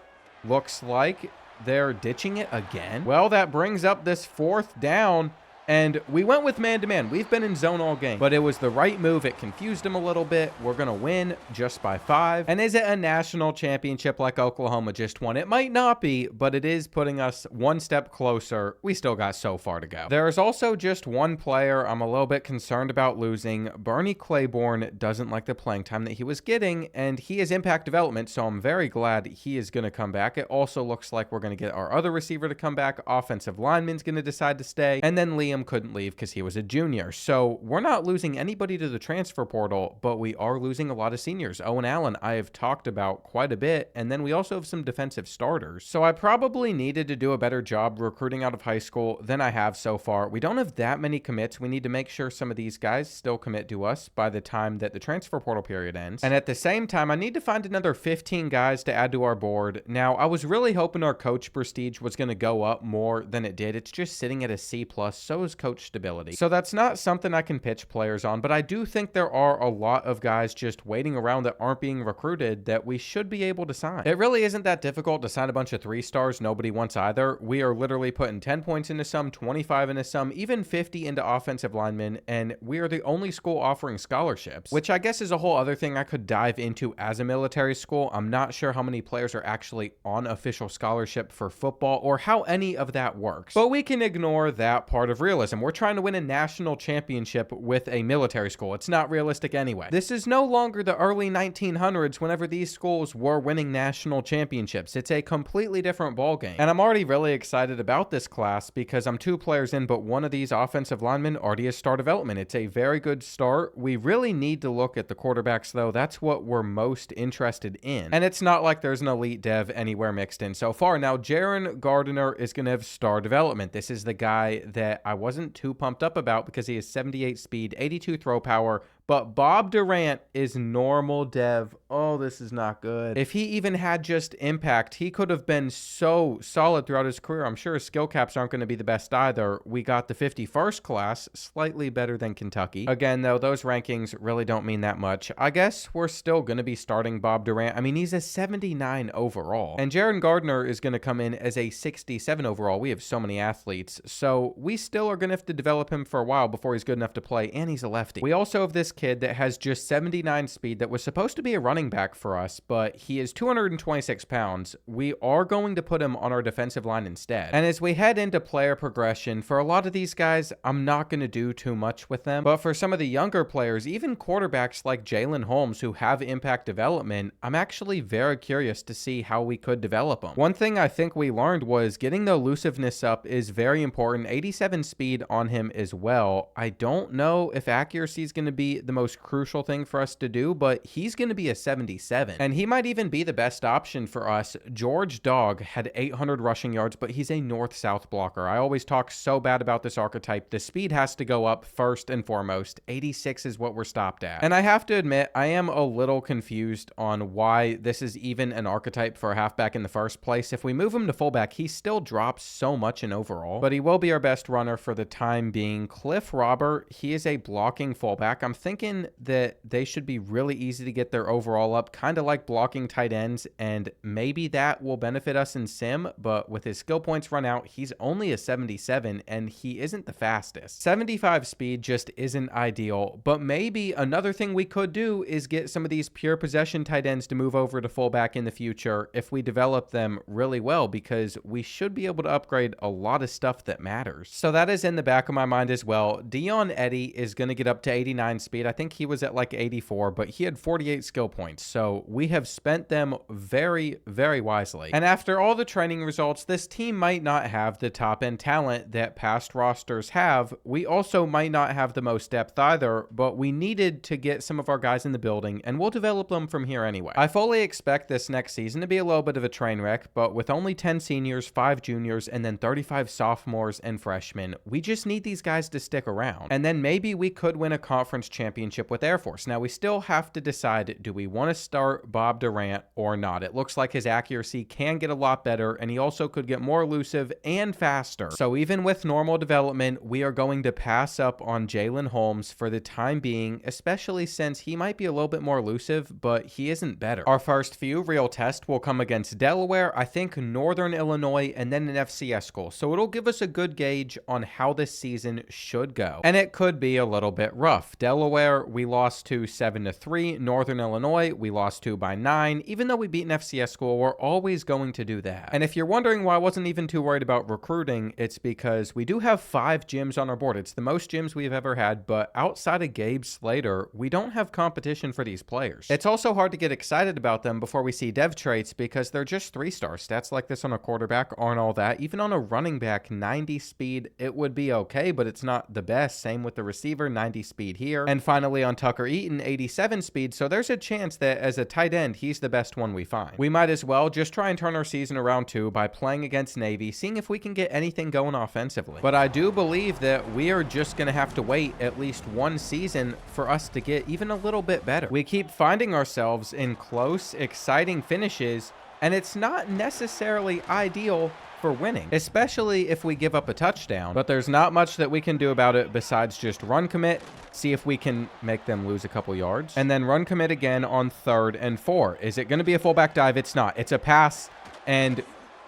Speaker 1: Looks like they're ditching it again. Well, that brings up this 4th down. And we went with man-to-man. We've been in zone all game, but it was the right move. It confused him a little bit. We're going to win just by 5. And is it a national championship like Oklahoma just won? It might not be, but it is putting us 1 step closer. We still got so far to go. There is also just one player I'm a little bit concerned about losing. Bernie Claiborne doesn't like the playing time that he was getting, and he is impact development, so I'm very glad he is going to come back. It also looks like we're going to get our other receiver to come back. Offensive lineman's going to decide to stay, and then Liam couldn't leave because he was a junior. So we're not losing anybody to the transfer portal, but we are losing a lot of seniors. Owen Allen, I have talked about quite a bit, and then we also have some defensive starters. So I probably needed to do a better job recruiting out of high school than I have so far. We don't have that many commits. We need to make sure some of these guys still commit to us by the time that the transfer portal period ends. And at the same time, I need to find another 15 guys to add to our board. Now, I was really hoping our coach prestige was going to go up more than it did. It's just sitting at a C+, so is coach stability. So that's not something I can pitch players on, but I do think there are a lot of guys just waiting around that aren't being recruited that we should be able to sign. It really isn't that difficult to sign a bunch of 3-stars nobody wants either. We are literally putting 10 points into some, 25 into some, even 50 into offensive linemen, and we are the only school offering scholarships, which I guess is a whole other thing I could dive into as a military school. I'm not sure how many players are actually on official scholarship for football or how any of that works, but we can ignore that part of realism. We're trying to win a national championship with a military school. It's not realistic anyway. This is no longer the early 1900s whenever these schools were winning national championships. It's a completely different ballgame. And I'm already really excited about this class because I'm 2 players in, but one of these offensive linemen already has star development. It's a very good start. We really need to look at the quarterbacks, though. That's what we're most interested in. And it's not like there's an elite dev anywhere mixed in so far. Now, Jaron Gardner is going to have star development. This is the guy that I wasn't too pumped up about because he has 78 speed, 82 throw power, but Bob Durant is normal dev. Oh, this is not good. If he even had just impact, he could have been so solid throughout his career. I'm sure his skill caps aren't going to be the best either. We got the 51st class, slightly better than Kentucky. Again, though, those rankings really don't mean that much. I guess we're still going to be starting Bob Durant. I mean, he's a 79 overall. And Jaron Gardner is going to come in as a 67 overall. We have so many athletes. So we still are going to have to develop him for a while before he's good enough to play, and he's a lefty. We also have this kid that has just 79 speed that was supposed to be a running back for us, but he is 226 pounds. We are going to put him on our defensive line instead. And as we head into player progression, for a lot of these guys, I'm not going to do too much with them. But for some of the younger players, even quarterbacks like Jalen Holmes who have impact development, I'm actually very curious to see how we could develop them. One thing I think we learned was getting the elusiveness up is very important. 87 speed on him as well. I don't know if accuracy is going to be the most crucial thing for us to do, but he's going to be a 77. And he might even be the best option for us. George Dog had 800 rushing yards, but he's a north-south blocker. I always talk so bad about this archetype. The speed has to go up first and foremost. 86 is what we're stopped at. And I have to admit, I am a little confused on why this is even an archetype for a halfback in the first place. If we move him to fullback, he still drops so much in overall, but he will be our best runner for the time being. Cliff Robert, he is a blocking fullback. I'm thinking that they should be really easy to get their overall up, kind of like blocking tight ends, and maybe that will benefit us in sim, but with his skill points run out, he's only a 77, and he isn't the fastest. 75 speed just isn't ideal, but maybe another thing we could do is get some of these pure possession tight ends to move over to fullback in the future if we develop them really well, because we should be able to upgrade a lot of stuff that matters. So that is in the back of my mind as well. Dion Eddy is going to get up to 89 speed. I think he was at like 84, but he had 48 skill points. So we have spent them very, very wisely. And after all the training results, this team might not have the top end talent that past rosters have. We also might not have the most depth either, but we needed to get some of our guys in the building, and we'll develop them from here anyway. I fully expect this next season to be a little bit of a train wreck, but with only 10 seniors, 5 juniors, and then 35 sophomores and freshmen, we just need these guys to stick around. And then maybe we could win a conference championship with Air Force. Now, we still have to decide, do we want to start Bob Durant or not? It looks like his accuracy can get a lot better, and he also could get more elusive and faster. So even with normal development, we are going to pass up on Jalen Holmes for the time being, especially since he might be a little bit more elusive, but he isn't better. Our first few real tests will come against Delaware, I think Northern Illinois, and then an FCS school. So it'll give us a good gauge on how this season should go. And it could be a little bit rough. Delaware, we lost to 7-3. Northern Illinois, we lost to by 9. Even though we beat an FCS school, we're always going to do that. And if you're wondering why I wasn't even too worried about recruiting, it's because we do have 5 gyms on our board. It's the most gyms we've ever had, but outside of Gabe Slater, we don't have competition for these players. It's also hard to get excited about them before we see dev traits because they're just 3-star. Stats like this on a quarterback aren't all that. Even on a running back, 90 speed, it would be okay, but it's not the best. Same with the receiver, 90 speed here. And finally on Tucker Eaton, 87 speed, so there's a chance that as a tight end, he's the best one we find. We might as well just try and turn our season around too by playing against Navy, seeing if we can get anything going offensively. But I do believe that we are just going to have to wait at least one season for us to get even a little bit better. We keep finding ourselves in close, exciting finishes, and it's not necessarily ideal for winning, especially if we give up a touchdown. But there's not much that we can do about it besides just run commit, see if we can make them lose a couple yards, and then run commit again on 3rd and 4. Is it going to be a fullback dive? It's not. It's a pass, and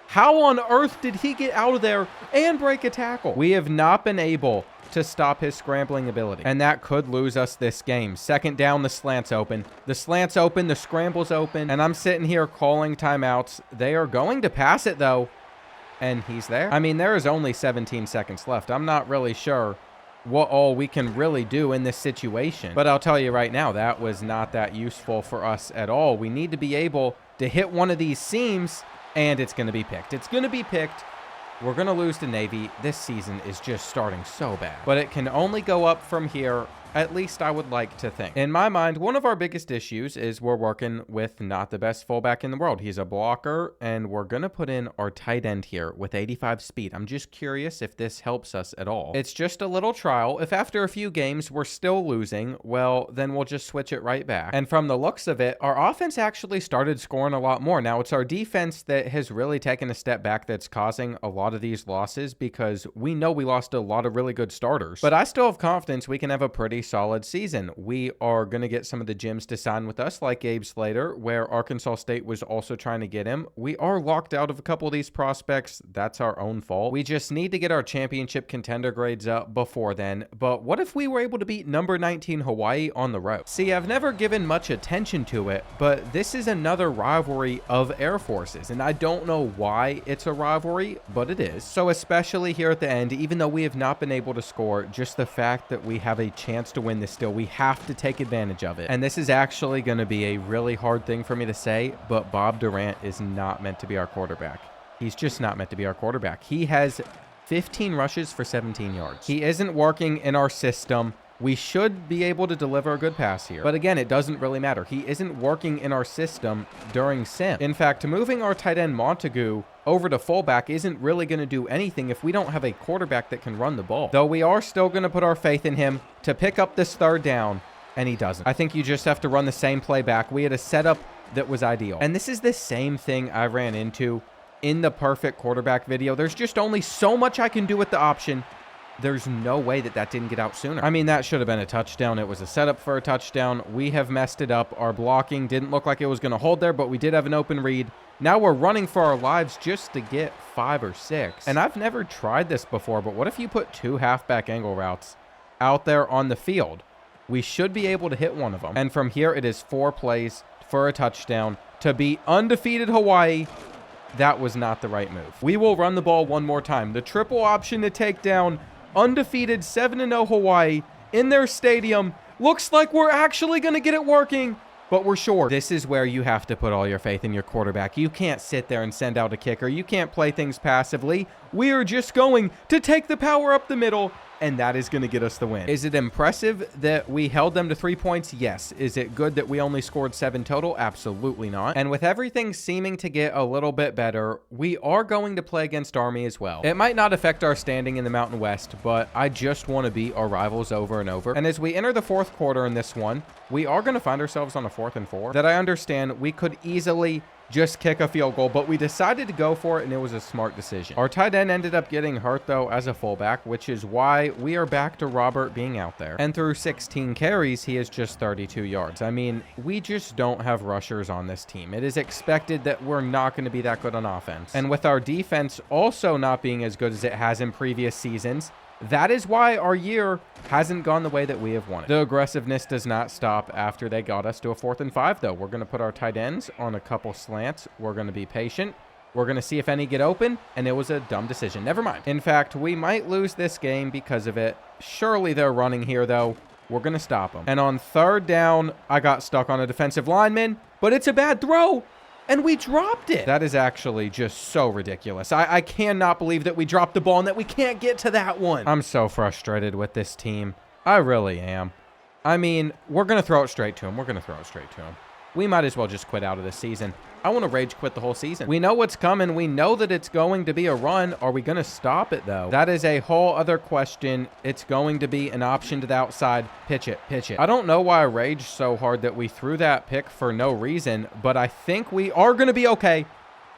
Speaker 1: how on earth did he get out of there and break a tackle? We have not been able to stop his scrambling ability, and that could lose us this game. 2nd down, the slant's open. The slant's open, the scramble's open, and I'm sitting here calling timeouts. They are going to pass it, though, and he's there. I mean, there is only 17 seconds left. I'm not really sure what all we can really do in this situation, but I'll tell you right now, that was not that useful for us at all. We need to be able to hit one of these seams, and it's going to be picked. It's going to be picked. We're going to lose to Navy. This season is just starting so bad. But it can only go up from here. At least I would like to think. In my mind, one of our biggest issues is we're working with not the best fullback in the world. He's a blocker, and we're going to put in our tight end here with 85 speed. I'm just curious if this helps us at all. It's just a little trial. If after a few games we're still losing, well, then we'll just switch it right back. And from the looks of it, our offense actually started scoring a lot more. Now, it's our defense that has really taken a step back that's causing a lot of these losses because we know we lost a lot of really good starters. But I still have confidence we can have a pretty solid season. We are going to get some of the gyms to sign with us, like Gabe Slater, where Arkansas State was also trying to get him. We are locked out of a couple of these prospects. That's our own fault. We just need to get our championship contender grades up before then. But what if we were able to beat number 19 Hawaii on the road? See, I've never given much attention to it, but this is another rivalry of Air Forces, and I don't know why it's a rivalry, but it is. So especially here at the end, even though we have not been able to score, just the fact that we have a chance to win this still, we have to take advantage of it. And this is actually going to be a really hard thing for me to say, but Bob Durant is not meant to be our quarterback. He's just not meant to be our quarterback. He has 15 rushes for 17 yards. He isn't working in our system. We should be able to deliver a good pass here. But again, it doesn't really matter. He isn't working in our system during sim. In fact, moving our tight end Montague over to fullback isn't really going to do anything if we don't have a quarterback that can run the ball. Though we are still going to put our faith in him to pick up this third down, and he doesn't. I think you just have to run the same play back. We had a setup that was ideal. And this is the same thing I ran into in the perfect quarterback video. There's just only so much I can do with the option. There's no way that that didn't get out sooner. I mean, that should have been a touchdown. It was a setup for a touchdown. We have messed it up. Our blocking didn't look like it was going to hold there, but we did have an open read. Now we're running for our lives just to get 5 or 6. And I've never tried this before, but what if you put 2 halfback angle routes out there on the field? We should be able to hit one of them. And from here, it is 4 plays for a touchdown to beat undefeated Hawaii. That was not the right move. We will run the ball one more time. The triple option to take down undefeated 7-0 Hawaii in their stadium. Looks like we're actually going to get it working, but we're short. This is where you have to put all your faith in your quarterback. You can't sit there and send out a kicker. You can't play things passively. We are just going to take the power up the middle, and that is going to get us the win. Is it impressive that we held them to 3 points? Yes. Is it good that we only scored 7 total? Absolutely not. And with everything seeming to get a little bit better, we are going to play against Army as well. It might not affect our standing in the Mountain West, but I just want to beat our rivals over and over. And as we enter the 4th quarter in this one, we are going to find ourselves on a 4th and 4 that I understand we could easily just kick a field goal, but we decided to go for it, and it was a smart decision. Our tight end ended up getting hurt, though, as a fullback, which is why we are back to Robert being out there. And through 16 carries, he is just 32 yards. I mean, we just don't have rushers on this team. It is expected that we're not going to be that good on offense. And with our defense also not being as good as it has in previous seasons, that is why our year hasn't gone the way that we have wanted. The aggressiveness does not stop after they got us to a 4th and 5, though. We're going to put our tight ends on a couple slants. We're going to be patient. We're going to see if any get open, and it was a dumb decision. Never mind. In fact, we might lose this game because of it. Surely they're running here, though. We're going to stop them. And on 3rd down, I got stuck on a defensive lineman, but it's a bad throw. And we dropped it. That is actually just so ridiculous. I cannot believe that we dropped the ball and that we can't get to that one. I'm so frustrated with this team. I really am. I mean, we're going to throw it straight to him. We're going to throw it straight to him. We might as well just quit out of this season. I want to rage quit the whole season. We know what's coming. We know that it's going to be a run. Are we going to stop it, though? That is a whole other question. It's going to be an option to the outside. Pitch it. Pitch it. I don't know why I raged so hard that we threw that pick for no reason, but I think we are going to be okay.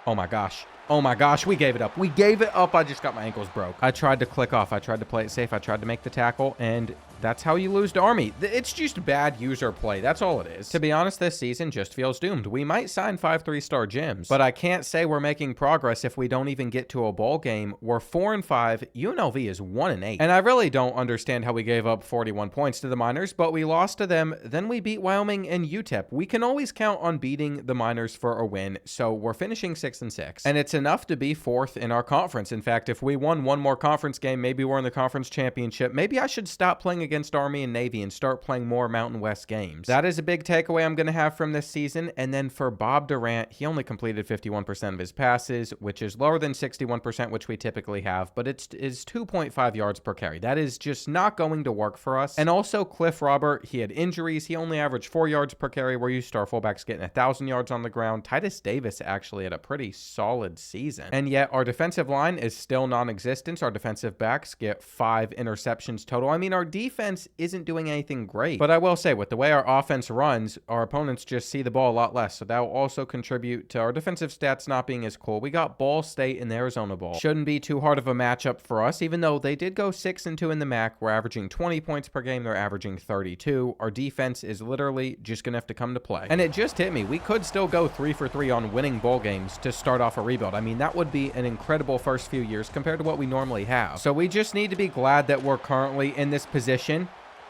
Speaker 1: Oh, my gosh. Oh, my gosh. We gave it up. We gave it up. I just got my ankles broke. I tried to click off. I tried to play it safe. I tried to make the tackle, and that's how you lose to Army. It's just bad user play. That's all it is. To be honest, this season just feels doomed. We might sign 5 3-star gyms, but I can't say we're making progress if we don't even get to a bowl game. We're 4 and 5. UNLV is 1 and 8. And I really don't understand how we gave up 41 points to the Miners, but we lost to them. Then we beat Wyoming and UTEP. We can always count on beating the Miners for a win, so we're finishing 6 and 6. And it's enough to be 4th in our conference. In fact, if we won one more conference game, maybe we're in the conference championship. Maybe I should stop playing against Army and Navy and start playing more Mountain West games. That is a big takeaway I'm going to have from this season. And then for Bob Durant, he only completed 51% of his passes, which is lower than 61%, which we typically have, but it's 2.5 yards per carry. That is just not going to work for us. And also Cliff Robert, he had injuries. He only averaged 4 yards per carry. We're used to our fullbacks getting 1,000 yards on the ground. Titus Davis actually had a pretty solid season. And yet our defensive line is still non-existent. Our defensive backs get 5 interceptions total. I mean, our defense defense isn't doing anything great. But I will say, with the way our offense runs, our opponents just see the ball a lot less. So that will also contribute to our defensive stats not being as cool. We got Ball State and the Arizona Bowl. Shouldn't be too hard of a matchup for us, even though they did go 6-2 in the MAC. We're averaging 20 points per game. They're averaging 32. Our defense is literally just going to have to come to play. And it just hit me. We could still go 3 for 3 on winning bowl games to start off a rebuild. I mean, that would be an incredible first few years compared to what we normally have. So we just need to be glad that we're currently in this position.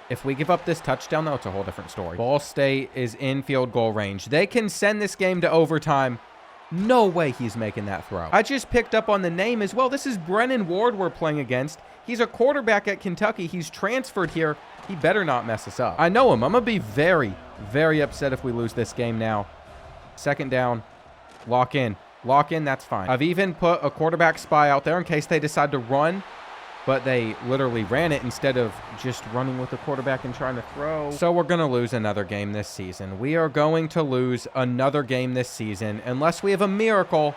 Speaker 1: If we give up this touchdown, though, it's a whole different story. Ball State is in field goal range. They can send this game to overtime. No way he's making that throw. I just picked up on the name as well. This is Brennan Ward we're playing against. He's a quarterback at Kentucky. He's transferred here. He better not mess us up. I know him. I'm going to be very, very upset if we lose this game now. Second down. Lock in. Lock in. That's fine. I've even put a quarterback spy out there in case they decide to run. But they literally ran it instead of just running with the quarterback and trying to throw. So we're going to lose another game this season. We are going to lose another game this season unless we have a miracle.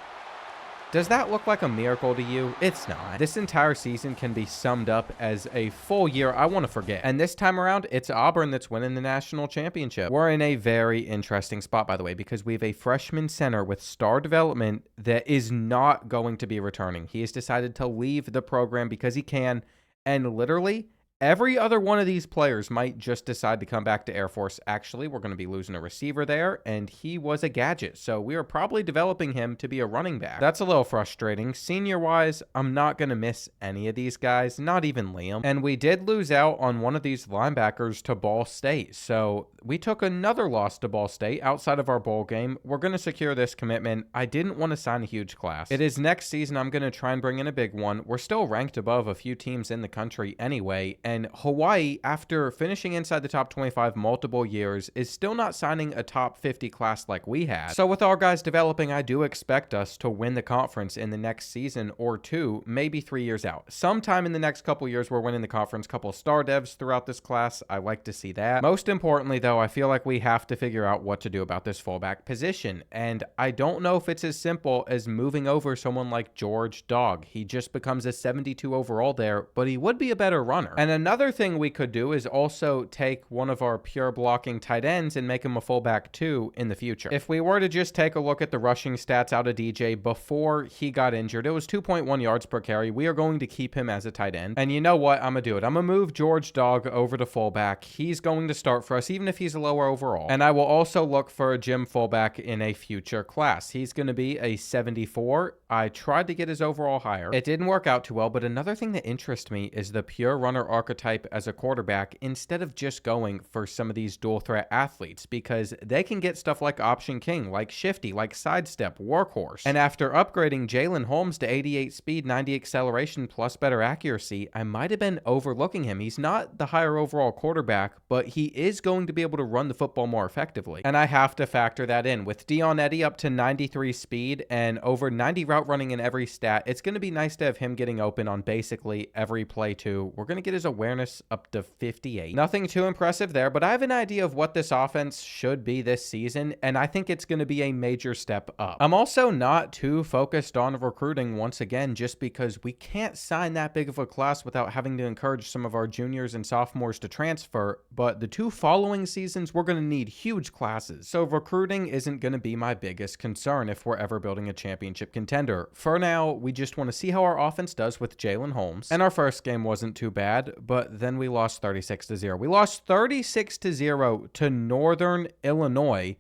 Speaker 1: Does that look like a miracle to you? It's not. This entire season can be summed up as a full year I want to forget. And this time around, it's Auburn that's winning the national championship. We're in a very interesting spot, by the way, because we have a freshman center with star development that is not going to be returning. He has decided to leave the program because he can, and literally every other one of these players might just decide to come back to Air Force. Actually, we're going to be losing a receiver there, and he was a gadget, so we are probably developing him to be a running back. That's a little frustrating. Senior-wise, I'm not going to miss any of these guys, not even Liam. And we did lose out on one of these linebackers to Ball State, so we took another loss to Ball State outside of our bowl game. We're going to secure this commitment. I didn't want to sign a huge class. It is next season I'm going to try and bring in a big one. We're still ranked above a few teams in the country anyway, and Hawaii, after finishing inside the top 25 multiple years, is still not signing a top 50 class like we had. So with our guys developing, I do expect us to win the conference in the next season or two, maybe 3 years out. Sometime in the next couple years, we're winning the conference. Couple star devs throughout this class. I like to see that. Most importantly, though, I feel like we have to figure out what to do about this fullback position. And I don't know if it's as simple as moving over someone like George Dog. He just becomes a 72 overall there, but he would be a better runner. And another thing we could do is also take one of our pure blocking tight ends and make him a fullback too in the future. If we were to just take a look at the rushing stats out of DJ before he got injured, it was 2.1 yards per carry. We are going to keep him as a tight end. And you know what? I'm going to do it. I'm going to move George Dog over to fullback. He's going to start for us, even if he's a lower overall. And I will also look for a Jim fullback in a future class. He's going to be a 74. I tried to get his overall higher. It didn't work out too well, but another thing that interests me is the pure runner archetype as a quarterback instead of just going for some of these dual threat athletes, because they can get stuff like option king, like shifty, like sidestep, workhorse. And after upgrading Jalen Holmes to 88 speed, 90 acceleration plus better accuracy, I might have been overlooking him. He's not the higher overall quarterback, but he is going to be able to run the football more effectively. And I have to factor that in. With Dion Eddy up to 93 speed and over 90 route running in every stat, it's going to be nice to have him getting open on basically every play too. We're going to get his awareness up to 58. Nothing too impressive there, but I have an idea of what this offense should be this season, and I think it's going to be a major step up. I'm also not too focused on recruiting once again, just because we can't sign that big of a class without having to encourage some of our juniors and sophomores to transfer, but the 2 following seasons, we're going to need huge classes. So recruiting isn't going to be my biggest concern if we're ever building a championship contender. For now, we just want to see how our offense does with Jalen Holmes. And our first game wasn't too bad, but then we lost 36-0. We lost 36-0 to Northern Illinois.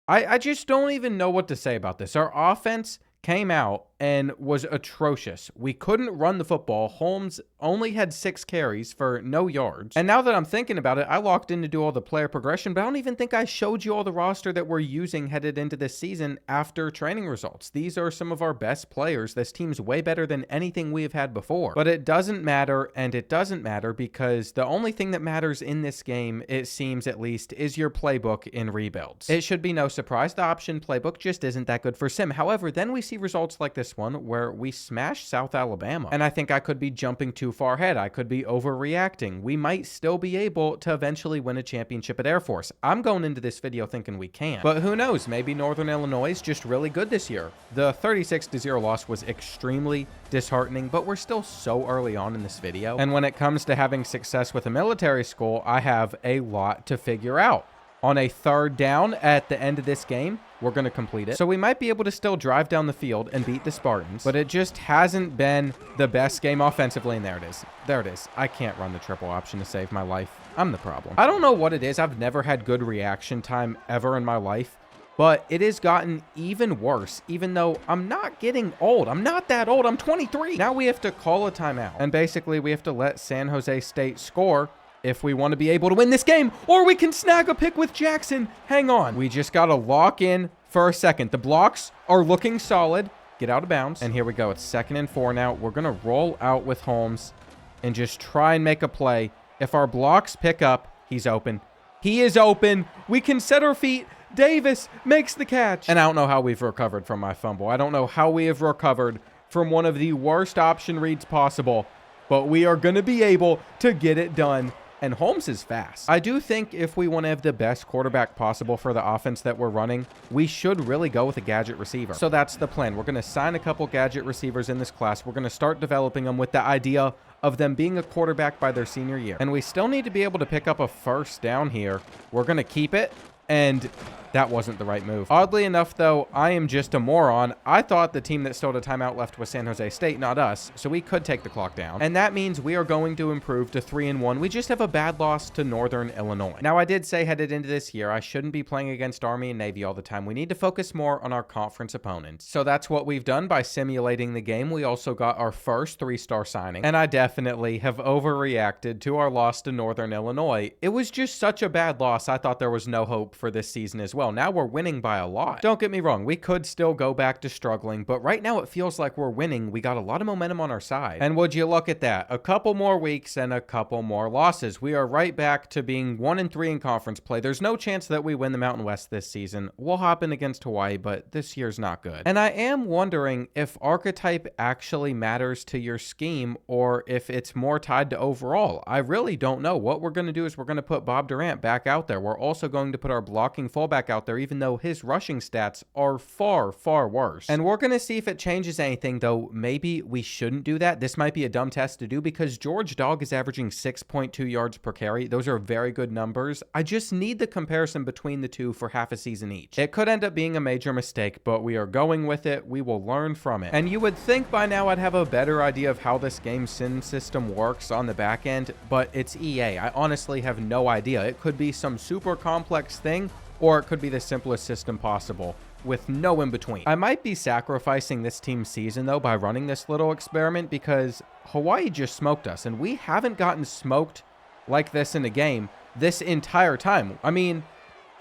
Speaker 1: I just don't even know what to say about this. Our offense came out and was atrocious. We couldn't run the football. Holmes only had 6 carries for no yards. And now that I'm thinking about it, I locked in to do all the player progression, but I don't even think I showed you all the roster that we're using headed into this season after training results. These are some of our best players. This team's way better than anything we have had before. But it doesn't matter, and it doesn't matter because the only thing that matters in this game, it seems at least, is your playbook in rebuilds. It should be no surprise the option playbook just isn't that good for Sim. However, then we see results like this this one where we smash South Alabama. And I think I could be jumping too far ahead. I could be overreacting. We might still be able to eventually win a championship at Air Force. I'm going into this video thinking we can. But who knows? Maybe Northern Illinois is just really good this year. The 36-0 loss was extremely disheartening, but we're still so early on in this video. And when it comes to having success with a military school, I have a lot to figure out. On a third down at the end of this game, we're going to complete it. So we might be able to still drive down the field and beat the Spartans, but it just hasn't been the best game offensively. And there it is. There it is. I can't run the triple option to save my life. I'm the problem. I don't know what it is. I've never had good reaction time ever in my life, but it has gotten even worse, even though I'm not getting old. I'm not that old. I'm 23. Now we have to call a timeout. And basically we have to let San Jose State score if we want to be able to win this game, or we can snag a pick with Jackson. Hang on. We just got to lock in for a second. The blocks are looking solid. Get out of bounds. And here we go. It's 2nd and 4 now. We're going to roll out with Holmes and just try and make a play. If our blocks pick up, he's open. He is open. We can set our feet. Davis makes the catch. And I don't know how we've recovered from my fumble. I don't know how we have recovered from one of the worst option reads possible, but we are going to be able to get it done. And Holmes is fast. I do think if we want to have the best quarterback possible for the offense that we're running, we should really go with a gadget receiver. So that's the plan. We're going to sign a couple gadget receivers in this class. We're going to start developing them with the idea of them being a quarterback by their senior year. And we still need to be able to pick up a first down here. We're going to keep it. And that wasn't the right move. Oddly enough, though, I am just a moron. I thought the team that still had a timeout left was San Jose State, not us, so we could take the clock down. And that means we are going to improve to 3-1. We just have a bad loss to Northern Illinois. Now, I did say headed into this year, I shouldn't be playing against Army and Navy all the time. We need to focus more on our conference opponents. So that's what we've done by simulating the game. We also got our first 3-star signing. And I definitely have overreacted to our loss to Northern Illinois. It was just such a bad loss. I thought there was no hope for this season as well. Now we're winning by a lot. Don't get me wrong, we could still go back to struggling, but right now it feels like we're winning. We got a lot of momentum on our side. And would you look at that? A couple more weeks and a couple more losses. We are right back to being 1-3 in conference play. There's no chance that we win the Mountain West this season. We'll hop in against Hawaii, but this year's not good. And I am wondering if archetype actually matters to your scheme or if it's more tied to overall. I really don't know. What we're going to do is we're going to put Bob Durant back out there. We're also going to put our blocking fullback out there, even though his rushing stats are far, far worse. And we're going to see if it changes anything, though maybe we shouldn't do that. This might be a dumb test to do because George Dog is averaging 6.2 yards per carry. Those are very good numbers. I just need the comparison between the two for half a season each. It could end up being a major mistake, but we are going with it. We will learn from it. And you would think by now I'd have a better idea of how this game sim system works on the back end, but it's EA. I honestly have no idea. It could be some super complex thing, or it could be the simplest system possible with no in between. I might be sacrificing this team's season, though, by running this little experiment because Hawaii just smoked us, and we haven't gotten smoked like this in a game this entire time. I mean,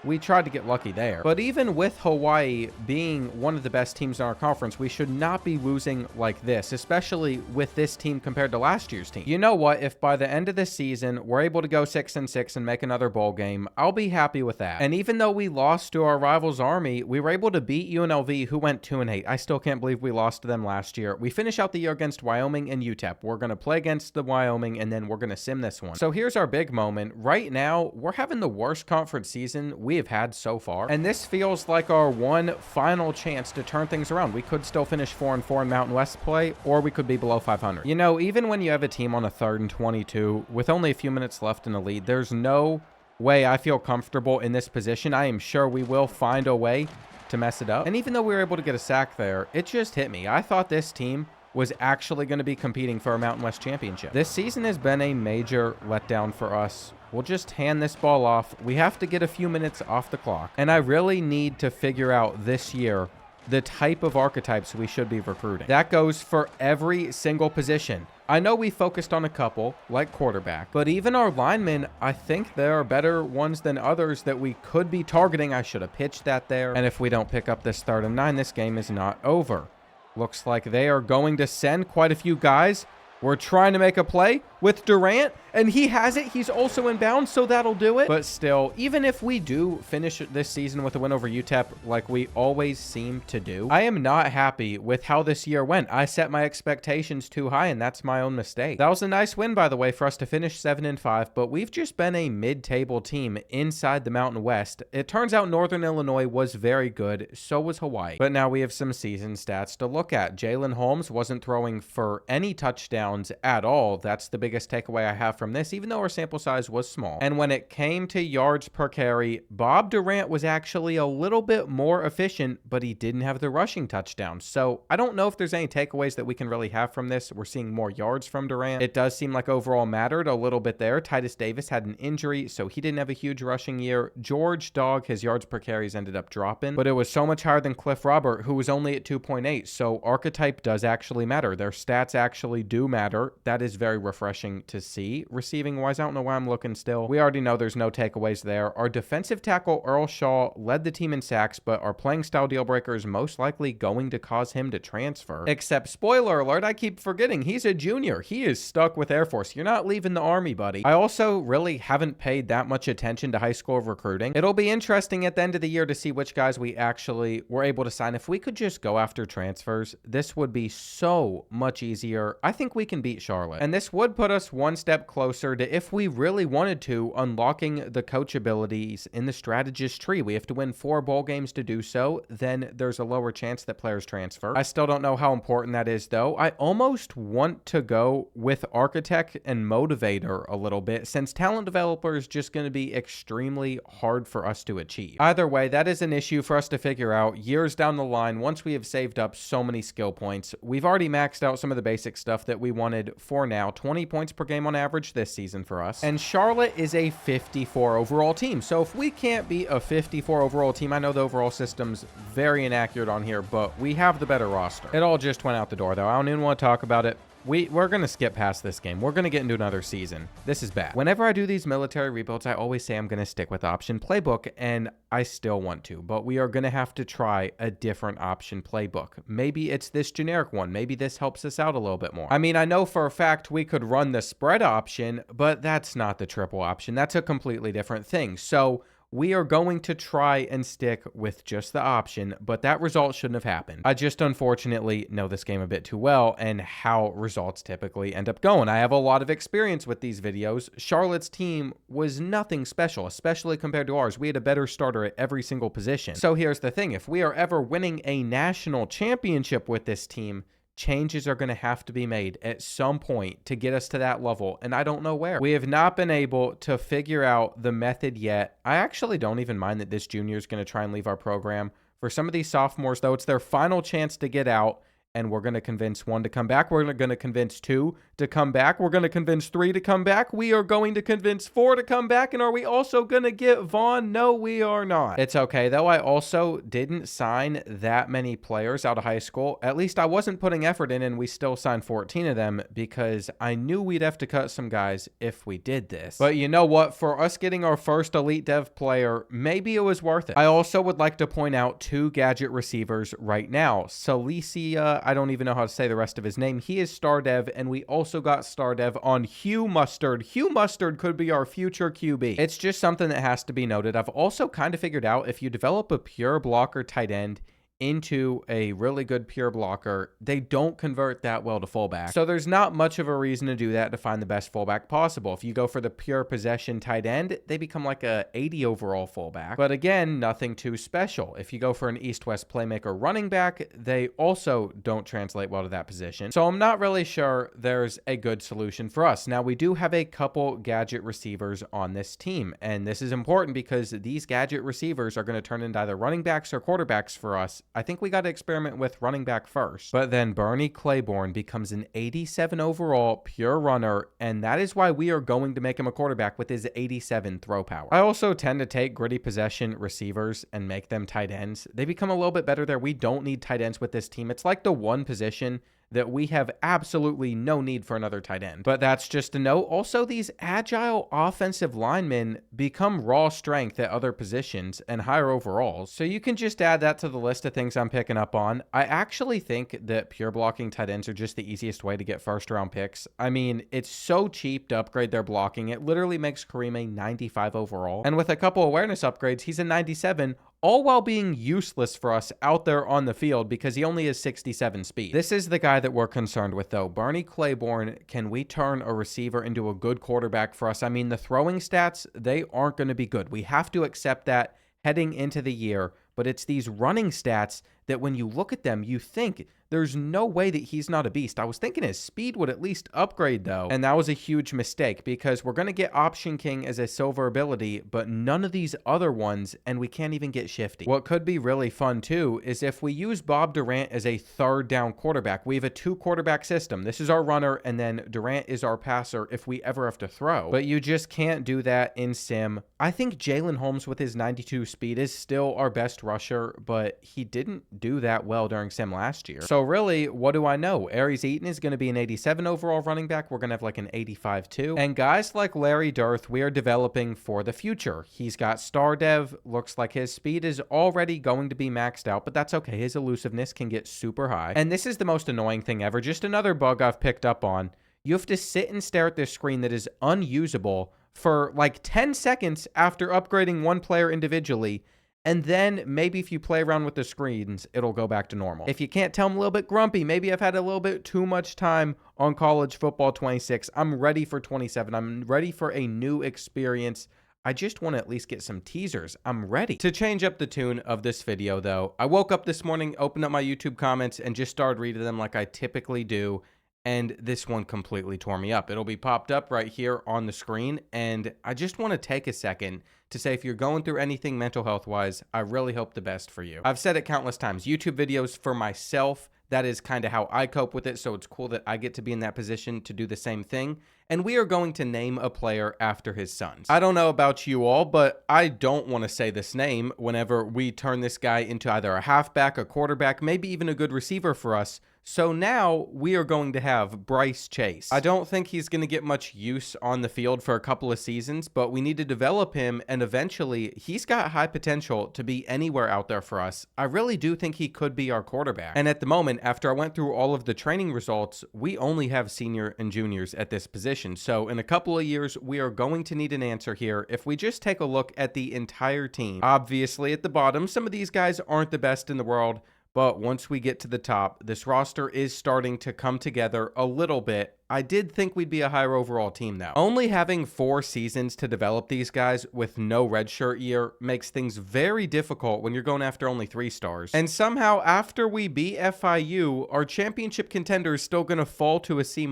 Speaker 1: we tried to get lucky there. But even with Hawaii being one of the best teams in our conference, we should not be losing like this, especially with this team compared to last year's team. You know what? If by the end of the season, we're able to go 6-6 and make another bowl game, I'll be happy with that. And even though we lost to our rivals Army, we were able to beat UNLV, who went 2-8. I still can't believe we lost to them last year. We finish out the year against Wyoming and UTEP. We're going to play against the Wyoming, and then we're going to sim this one. So here's our big moment. Right now, we're having the worst conference season we have had so far, and this feels like our one final chance to turn things around. We could still finish 4-4 in Mountain West play, or we could be below 500. You know, even when you have a team on a 3rd and 22 with only a few minutes left in the lead, there's no way I feel comfortable in this position. I am sure we will find a way to mess it up. And even though we were able to get a sack there, it just hit me. I thought this team was actually going to be competing for a Mountain West championship. This season has been a major letdown for us. We'll just hand this ball off. We have to get a few minutes off the clock. And I really need to figure out this year the type of archetypes we should be recruiting. That goes for every single position. I know we focused on a couple, like quarterback, but even our linemen, I think there are better ones than others that we could be targeting. I should have pitched that there. And if we don't pick up this 3rd and 9, this game is not over. Looks like they are going to send quite a few guys. We're trying to make a play with Durant, and he has it. He's also in bounds, so that'll do it. But still, even if we do finish this season with a win over UTEP like we always seem to do, I am not happy with how this year went. I set my expectations too high, and that's my own mistake. That was a nice win, by the way, for us to finish 7-5, but we've just been a mid-table team inside the Mountain West. It turns out Northern Illinois was very good, so was Hawaii. But now we have some season stats to look at. Jalen Holmes wasn't throwing for any touchdowns at all. That's the biggest takeaway I have from this, even though our sample size was small. And when it came to yards per carry, Bob Durant was actually a little bit more efficient, but he didn't have the rushing touchdowns. So I don't know if there's any takeaways that we can really have from this. We're seeing more yards from Durant. It does seem like overall mattered a little bit there. Titus Davis had an injury, so he didn't have a huge rushing year. George Dog, his yards per carries ended up dropping, but it was so much higher than Cliff Robert, who was only at 2.8. So archetype does actually matter. Their stats actually do matter. That is very refreshing to see. Receiving wise, I don't know why I'm looking still. We already know there's no takeaways there. Our defensive tackle, Earl Shaw, led the team in sacks, but our playing style deal breaker is most likely going to cause him to transfer. Except, spoiler alert, I keep forgetting, he's a junior. He is stuck with Air Force. You're not leaving the Army, buddy. I also really haven't paid that much attention to high school recruiting. It'll be interesting at the end of the year to see which guys we actually were able to sign. If we could just go after transfers, this would be so much easier. I think we can beat Charlotte. And this would put us one step closer to, if we really wanted to, unlocking the coach abilities in the strategist tree. We have to win 4 bowl games to do so. Then there's a lower chance that players transfer. I still don't know how important that is, though. I almost want to go with architect and motivator a little bit, since talent developer is just going to be extremely hard for us to achieve. Either way, that is an issue for us to figure out years down the line once we have saved up so many skill points. We've already maxed out some of the basic stuff that we wanted for now. 20 points per game on average this season for us. And Charlotte is a 54 overall team. So if we can't be a 54 overall team, I know the overall system's very inaccurate on here, but we have the better roster. It all just went out the door, though. I don't even want to talk about it. We're going to skip past this game. We're going to get into another season. This is bad. Whenever I do these military rebuilds, I always say I'm going to stick with option playbook, and I still want to, but we are going to have to try a different option playbook. Maybe it's this generic one. Maybe this helps us out a little bit more. I mean, I know for a fact we could run the spread option, but that's not the triple option. That's a completely different thing. So we are going to try and stick with just the option, but that result shouldn't have happened. I just unfortunately know this game a bit too well and how results typically end up going. I have a lot of experience with these videos. Charlotte's team was nothing special, especially compared to ours. We had a better starter at every single position. So here's the thing. If we are ever winning a national championship with this team, changes are going to have to be made at some point to get us to that level, and I don't know where. We have not been able to figure out the method yet. I actually don't even mind that this junior is going to try and leave our program. For some of these sophomores, though, it's their final chance to get out, and we're going to convince 1 to come back. We're going to convince 2 to come back. We're going to convince 3 to come back. We are going to convince 4 to come back. And are we also going to get Vaughn? No, we are not. It's okay, though. I also didn't sign that many players out of high school. At least I wasn't putting effort in, and we still signed 14 of them because I knew we'd have to cut some guys if we did this. But you know what? For us getting our first elite dev player, maybe it was worth it. I also would like to point out 2 gadget receivers right now. Celicia, I don't even know how to say the rest of his name. He is star dev, and we also got star dev on Hugh Mustard. Hugh Mustard could be our future QB. It's just something that has to be noted. I've also kind of figured out if you develop a pure blocker tight end into a really good pure blocker, they don't convert that well to fullback. So there's not much of a reason to do that to find the best fullback possible. If you go for the pure possession tight end, they become like a 80 overall fullback. But again, nothing too special. If you go for an east-west playmaker running back, they also don't translate well to that position. So I'm not really sure there's a good solution for us. Now, we do have a couple gadget receivers on this team, and this is important because these gadget receivers are going to turn into either running backs or quarterbacks for us. I think we got to experiment with running back first. But then Bernie Claiborne becomes an 87 overall pure runner, and that is why we are going to make him a quarterback with his 87 throw power. I also tend to take gritty possession receivers and make them tight ends. They become a little bit better there. We don't need tight ends with this team. It's like the one position that we have absolutely no need for another tight end. But that's just a note. Also, these agile offensive linemen become raw strength at other positions and higher overalls. So you can just add that to the list of things I'm picking up on. I actually think that pure blocking tight ends are just the easiest way to get first round picks. I mean, it's so cheap to upgrade their blocking. It literally makes Kareem a 95 overall. And with a couple awareness upgrades, he's a 97, all while being useless for us out there on the field because he only has 67 speed. This is the guy that we're concerned with, though. Bernie Claiborne, can we turn a receiver into a good quarterback for us? I mean, the throwing stats, they aren't going to be good. We have to accept that heading into the year, but it's these running stats that when you look at them, you think there's no way that he's not a beast. I was thinking his speed would at least upgrade, though, and that was a huge mistake because we're going to get Option King as a silver ability, but none of these other ones, and we can't even get Shifty. What could be really fun, too, is if we use Bob Durant as a third down quarterback. We have a 2-quarterback system. This is our runner, and then Durant is our passer if we ever have to throw, but you just can't do that in Sim. I think Jalen Holmes with his 92 speed is still our best rusher, but he didn't do that well during Sim last year. So really, what do I know? Aries Eaton is going to be an 87 overall running back. We're going to have like an 85 too. And guys like Larry Dirth, we are developing for the future. He's got star dev. Looks like his speed is already going to be maxed out, but that's okay. His elusiveness can get super high. And this is the most annoying thing ever. Just another bug I've picked up on. You have to sit and stare at this screen that is unusable for like 10 seconds after upgrading one player individually. And then maybe if you play around with the screens, it'll go back to normal. If you can't tell, I'm a little bit grumpy. Maybe I've had a little bit too much time on College Football 26. I'm ready for 27. I'm ready for a new experience. I just want to at least get some teasers. I'm ready. To change up the tune of this video, though, I woke up this morning, opened up my YouTube comments, and just started reading them like I typically do. And this one completely tore me up. It'll be popped up right here on the screen. And I just want to take a second to say if you're going through anything mental health wise, I really hope the best for you. I've said it countless times. YouTube videos for myself, that is kind of how I cope with it. So it's cool that I get to be in that position to do the same thing. And we are going to name a player after his sons. I don't know about you all, but I don't want to say this name whenever we turn this guy into either a halfback, a quarterback, maybe even a good receiver for us. So now we are going to have Bryce Chase. I don't think he's going to get much use on the field for a couple of seasons, but we need to develop him, and eventually he's got high potential to be anywhere out there for us. I really do think he could be our quarterback. And at the moment, after I went through all of the training results, we only have senior and juniors at this position. So in a couple of years, we are going to need an answer here. If we just take a look at the entire team, obviously at the bottom, some of these guys aren't the best in the world. But once we get to the top, this roster is starting to come together a little bit. I did think we'd be a higher overall team, though. Only having 4 seasons to develop these guys with no redshirt year makes things very difficult when you're going after only 3 stars. And somehow, after we beat FIU, our championship contender is still going to fall to a C-.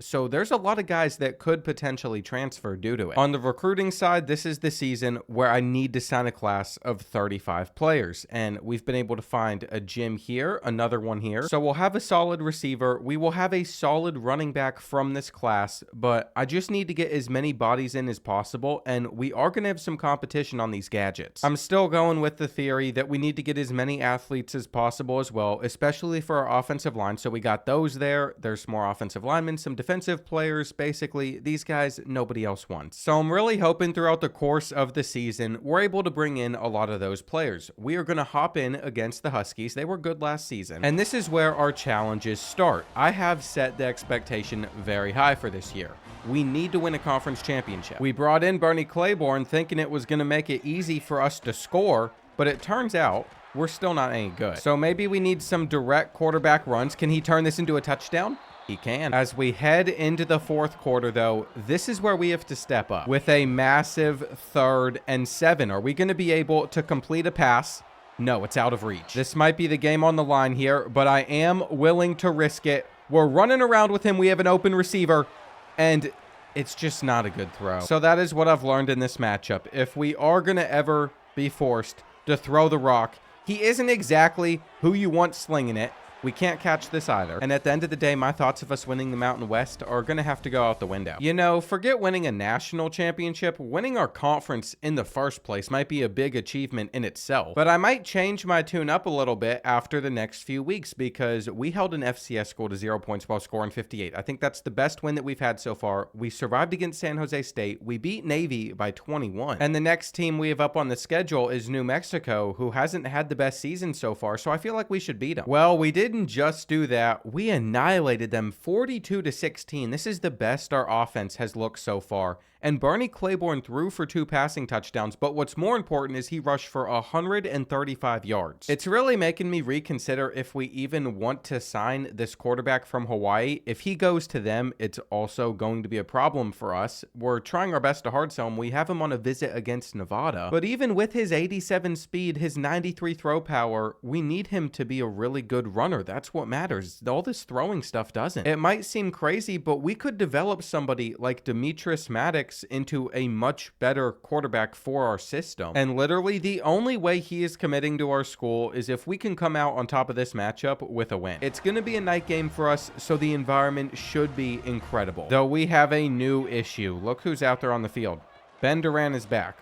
Speaker 1: So there's a lot of guys that could potentially transfer due to it. On the recruiting side, this is the season where I need to sign a class of 35 players. And we've been able to find a Jim here, another one here. So we'll have a solid receiver. We will have a solid running back from this class, but I just need to get as many bodies in as possible, and we are going to have some competition on these gadgets. I'm still going with the theory that we need to get as many athletes as possible as well, especially for our offensive line. So we got those there. There's more offensive linemen, some defensive players. Basically, these guys nobody else wants. So I'm really hoping throughout the course of the season, we're able to bring in a lot of those players. We are going to hop in against the Huskies. They were good last season, and this is where our challenges start. I have set the expectation very high for this year. We need to win a conference championship. We brought in Bernie Claiborne thinking it was going to make it easy for us to score, but it turns out we're still not any good. So maybe we need some direct quarterback runs. Can he turn this into a touchdown? He can. As we head into the 4th quarter, though, this is where we have to step up with a massive 3rd and 7. Are we going to be able to complete a pass? No, it's out of reach. This might be the game on the line here, but I am willing to risk it. We're running around with him. We have an open receiver, and it's just not a good throw. So that is what I've learned in this matchup. If we are going to ever be forced to throw the rock, he isn't exactly who you want slinging it. We can't catch this either. And at the end of the day, my thoughts of us winning the Mountain West are going to have to go out the window. You know, forget winning a national championship. Winning our conference in the first place might be a big achievement in itself. But I might change my tune up a little bit after the next few weeks because we held an FCS school to 0 points while scoring 58. I think that's the best win that we've had so far. We survived against San Jose State. We beat Navy by 21. And the next team we have up on the schedule is New Mexico, who hasn't had the best season so far, so I feel like we should beat them. Well, we didn't just do that. We annihilated them 42-16. This is the best our offense has looked so far. And Bernie Claiborne threw for 2 passing touchdowns, but what's more important is he rushed for 135 yards. It's really making me reconsider if we even want to sign this quarterback from Hawaii. If he goes to them, it's also going to be a problem for us. We're trying our best to hard sell him. We have him on a visit against Nevada. But even with his 87 speed, his 93 throw power, we need him to be a really good runner. That's what matters. All this throwing stuff doesn't. It might seem crazy, but we could develop somebody like Demetrius Maddox into a much better quarterback for our system. And literally the only way he is committing to our school is if we can come out on top of this matchup with a win. It's going to be a night game for us, so the environment should be incredible. Though we have a new issue. Look who's out there on the field. Ben Durant is back.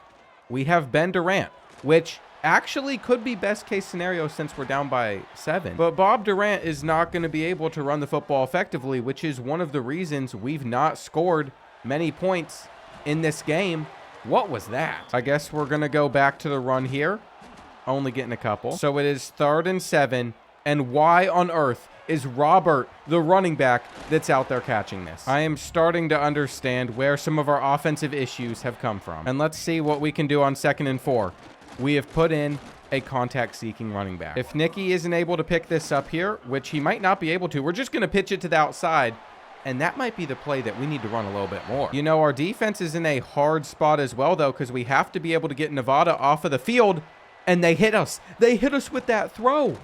Speaker 1: We have Ben Durant, which actually could be best case scenario since we're down by 7. But Bob Durant is not going to be able to run the football effectively, which is one of the reasons we've not scored many points in this game. What was that? I guess we're going to go back to the run here. Only getting a couple. So it is 3rd and 7. And why on earth is Robert, the running back, that's out there catching this? I am starting to understand where some of our offensive issues have come from. And let's see what we can do on 2nd and 4. We have put in a contact-seeking running back. If Nicky isn't able to pick this up here, which he might not be able to, we're just going to pitch it to the outside. And that might be the play that we need to run a little bit more. You know, our defense is in a hard spot as well, though, because we have to be able to get Nevada off of the field. And they hit us. They hit us with that throw.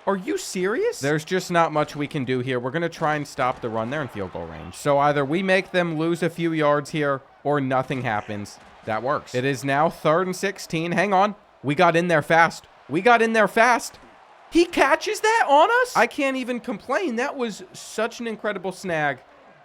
Speaker 1: Are you serious? There's just not much we can do here. We're going to try and stop the run there in field goal range. So either we make them lose a few yards here or nothing happens. That works. It is now 3rd and 16. Hang on. We got in there fast. We got in there fast. He catches that on us? I can't even complain. That was such an incredible snag.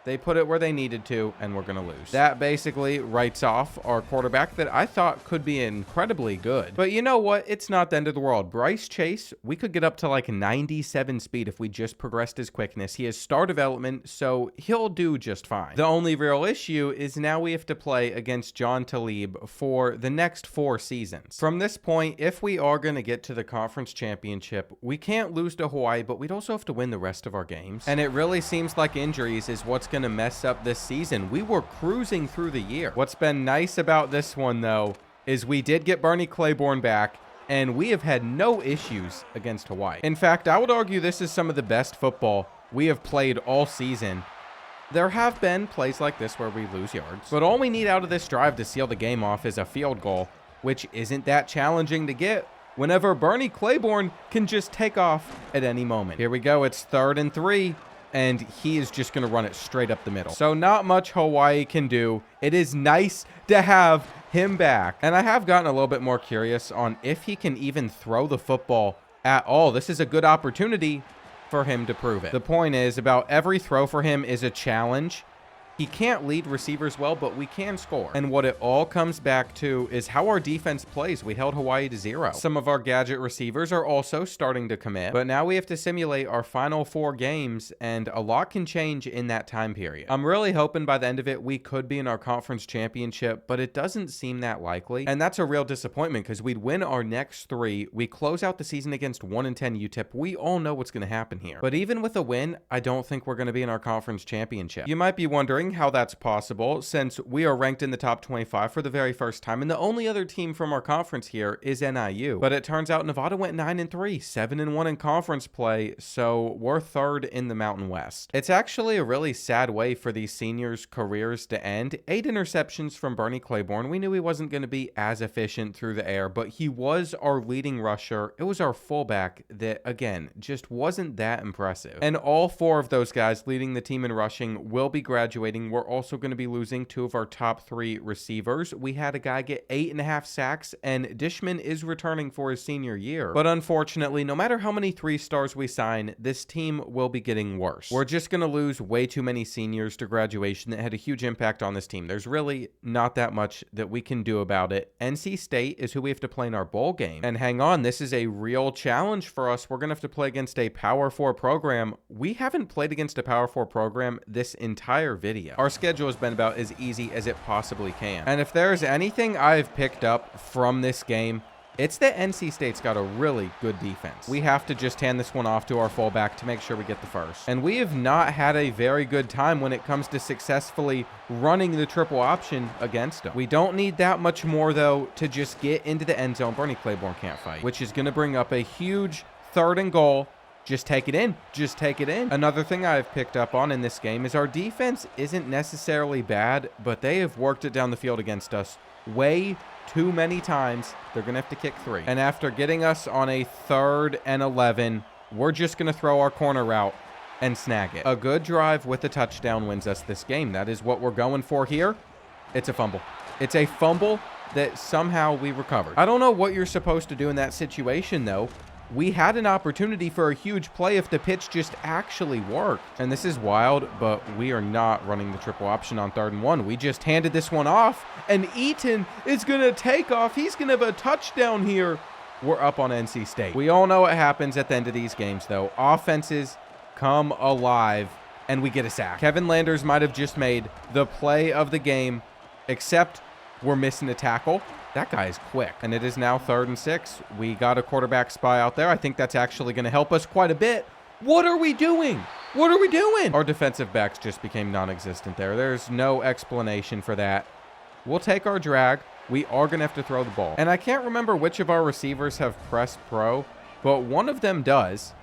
Speaker 1: They put it where they needed to, and we're going to lose. That basically writes off our quarterback that I thought could be incredibly good. But you know what? It's not the end of the world. Bryce Chase, we could get up to like 97 speed if we just progressed his quickness. He has star development, so he'll do just fine. The only real issue is now we have to play against John Talib for the next 4 seasons. From this point, if we are going to get to the conference championship, we can't lose to Hawaii, but we'd also have to win the rest of our games. And it really seems like injuries is what's going to mess up this season. We were cruising through the year. What's been nice about this one, though, is we did get Bernie Claiborne back, and we have had no issues against Hawaii. In fact, I would argue this is some of the best football we have played all season. There have been plays like this where we lose yards, but all we need out of this drive to seal the game off is a field goal, which isn't that challenging to get whenever Bernie Claiborne can just take off at any moment. Here we go. It's 3rd and 3. And he is just going to run it straight up the middle. So not much Hawaii can do. It is nice to have him back. And I have gotten a little bit more curious on if he can even throw the football at all. This is a good opportunity for him to prove it. The point is, about every throw for him is a challenge. He can't lead receivers well, but we can score. And what it all comes back to is how our defense plays. We held Hawaii to 0. Some of our gadget receivers are also starting to commit, but now we have to simulate our final 4 games, and a lot can change in that time period. I'm really hoping by the end of it, we could be in our conference championship, but it doesn't seem that likely. And that's a real disappointment because we'd win our next 3. We close out the season against 1-10 UTEP. We all know what's going to happen here. But even with a win, I don't think we're going to be in our conference championship. You might be wondering how that's possible, since we are ranked in the top 25 for the very first time, and the only other team from our conference here is NIU. But it turns out Nevada went 9-3, 7-1 in conference play, so we're 3rd in the Mountain West. It's actually a really sad way for these seniors' careers to end. 8 interceptions from Bernie Claiborne. We knew he wasn't going to be as efficient through the air, but he was our leading rusher. It was our fullback that, again, just wasn't that impressive. And all 4 of those guys leading the team in rushing will be graduating devastating. We're also going to be losing 2 of our top 3 receivers. We had a guy get 8.5 sacks, and Dishman is returning for his senior year. But unfortunately, no matter how many 3 stars we sign, this team will be getting worse. We're just going to lose way too many seniors to graduation that had a huge impact on this team. There's really not that much that we can do about it. NC State is who we have to play in our bowl game. And hang on, this is a real challenge for us. We're going to have to play against a Power 4 program. We haven't played against a Power 4 program this entire video. Our schedule has been about as easy as it possibly can. And if there's anything I've picked up from this game, it's that NC State's got a really good defense. We have to just hand this one off to our fullback to make sure we get the first. And we have not had a very good time when it comes to successfully running the triple option against them. We don't need that much more, though, to just get into the end zone. Bernie Claiborne can't fight, which is going to bring up a huge 3rd and goal. Just take it in. Just take it in. Another thing I've picked up on in this game is our defense isn't necessarily bad, but they have worked it down the field against us way too many times. They're going to have to kick 3. And after getting us on a 3rd and 11, we're just going to throw our corner route and snag it. A good drive with a touchdown wins us this game. That is what we're going for here. It's a fumble. It's a fumble that somehow we recovered. I don't know what you're supposed to do in that situation, though. We had an opportunity for a huge play if the pitch just actually worked. And this is wild, but we are not running the triple option on 3rd and 1. We just handed this one off, and Eaton is going to take off. He's going to have a touchdown here. We're up on NC State. We all know what happens at the end of these games, though. Offenses come alive, and we get a sack. Kevin Landers might have just made the play of the game, except we're missing a tackle. That guy is quick. And it is now 3rd and 6. We got a quarterback spy out there. I think that's actually going to help us quite a bit. What are we doing? What are we doing? Our defensive backs just became non-existent there. There's no explanation for that. We'll take our drag. We are going to have to throw the ball. And I can't remember which of our receivers have pressed pro, but one of them does.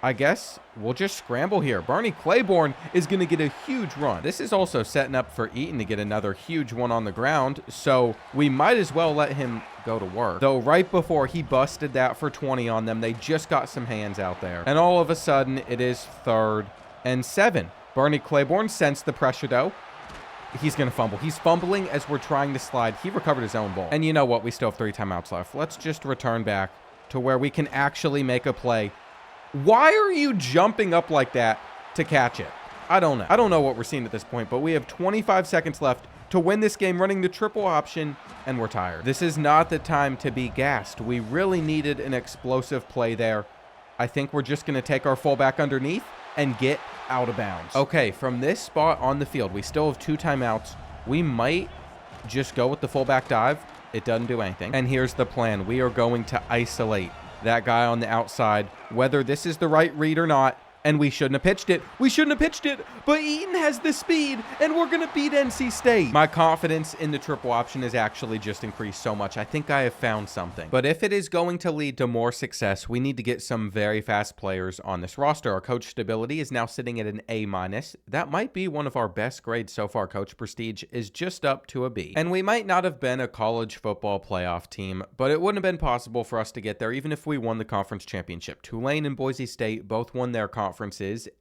Speaker 1: I guess we'll just scramble here. Bernie Claiborne is going to get a huge run. This is also setting up for Eaton to get another huge one on the ground, so we might as well let him go to work. Though right before he busted that for 20 on them, they just got some hands out there. And all of a sudden, it is 3rd and 7. Bernie Claiborne sensed the pressure, though. He's going to fumble. He's fumbling as we're trying to slide. He recovered his own ball. And you know what? We still have 3 timeouts left. Let's just return back to where we can actually make a play. Why are you jumping up like that to catch it? I don't know. I don't know what we're seeing at this point, but we have 25 seconds left to win this game running the triple option, and we're tired. This is not the time to be gassed. We really needed an explosive play there. I think we're just going to take our fullback underneath and get out of bounds. Okay, from this spot on the field, we still have 2 timeouts. We might just go with the fullback dive. It doesn't do anything. And here's the plan. We are going to isolate that guy on the outside, whether this is the right read or not. And we shouldn't have pitched it. We shouldn't have pitched it. But Eaton has the speed, and we're going to beat NC State. My confidence in the triple option has actually just increased so much. I think I have found something. But if it is going to lead to more success, we need to get some very fast players on this roster. Our coach stability is now sitting at an A-. That might be one of our best grades so far. Coach prestige is just up to a B. And we might not have been a college football playoff team, but it wouldn't have been possible for us to get there even if we won the conference championship. Tulane and Boise State both won their conferences,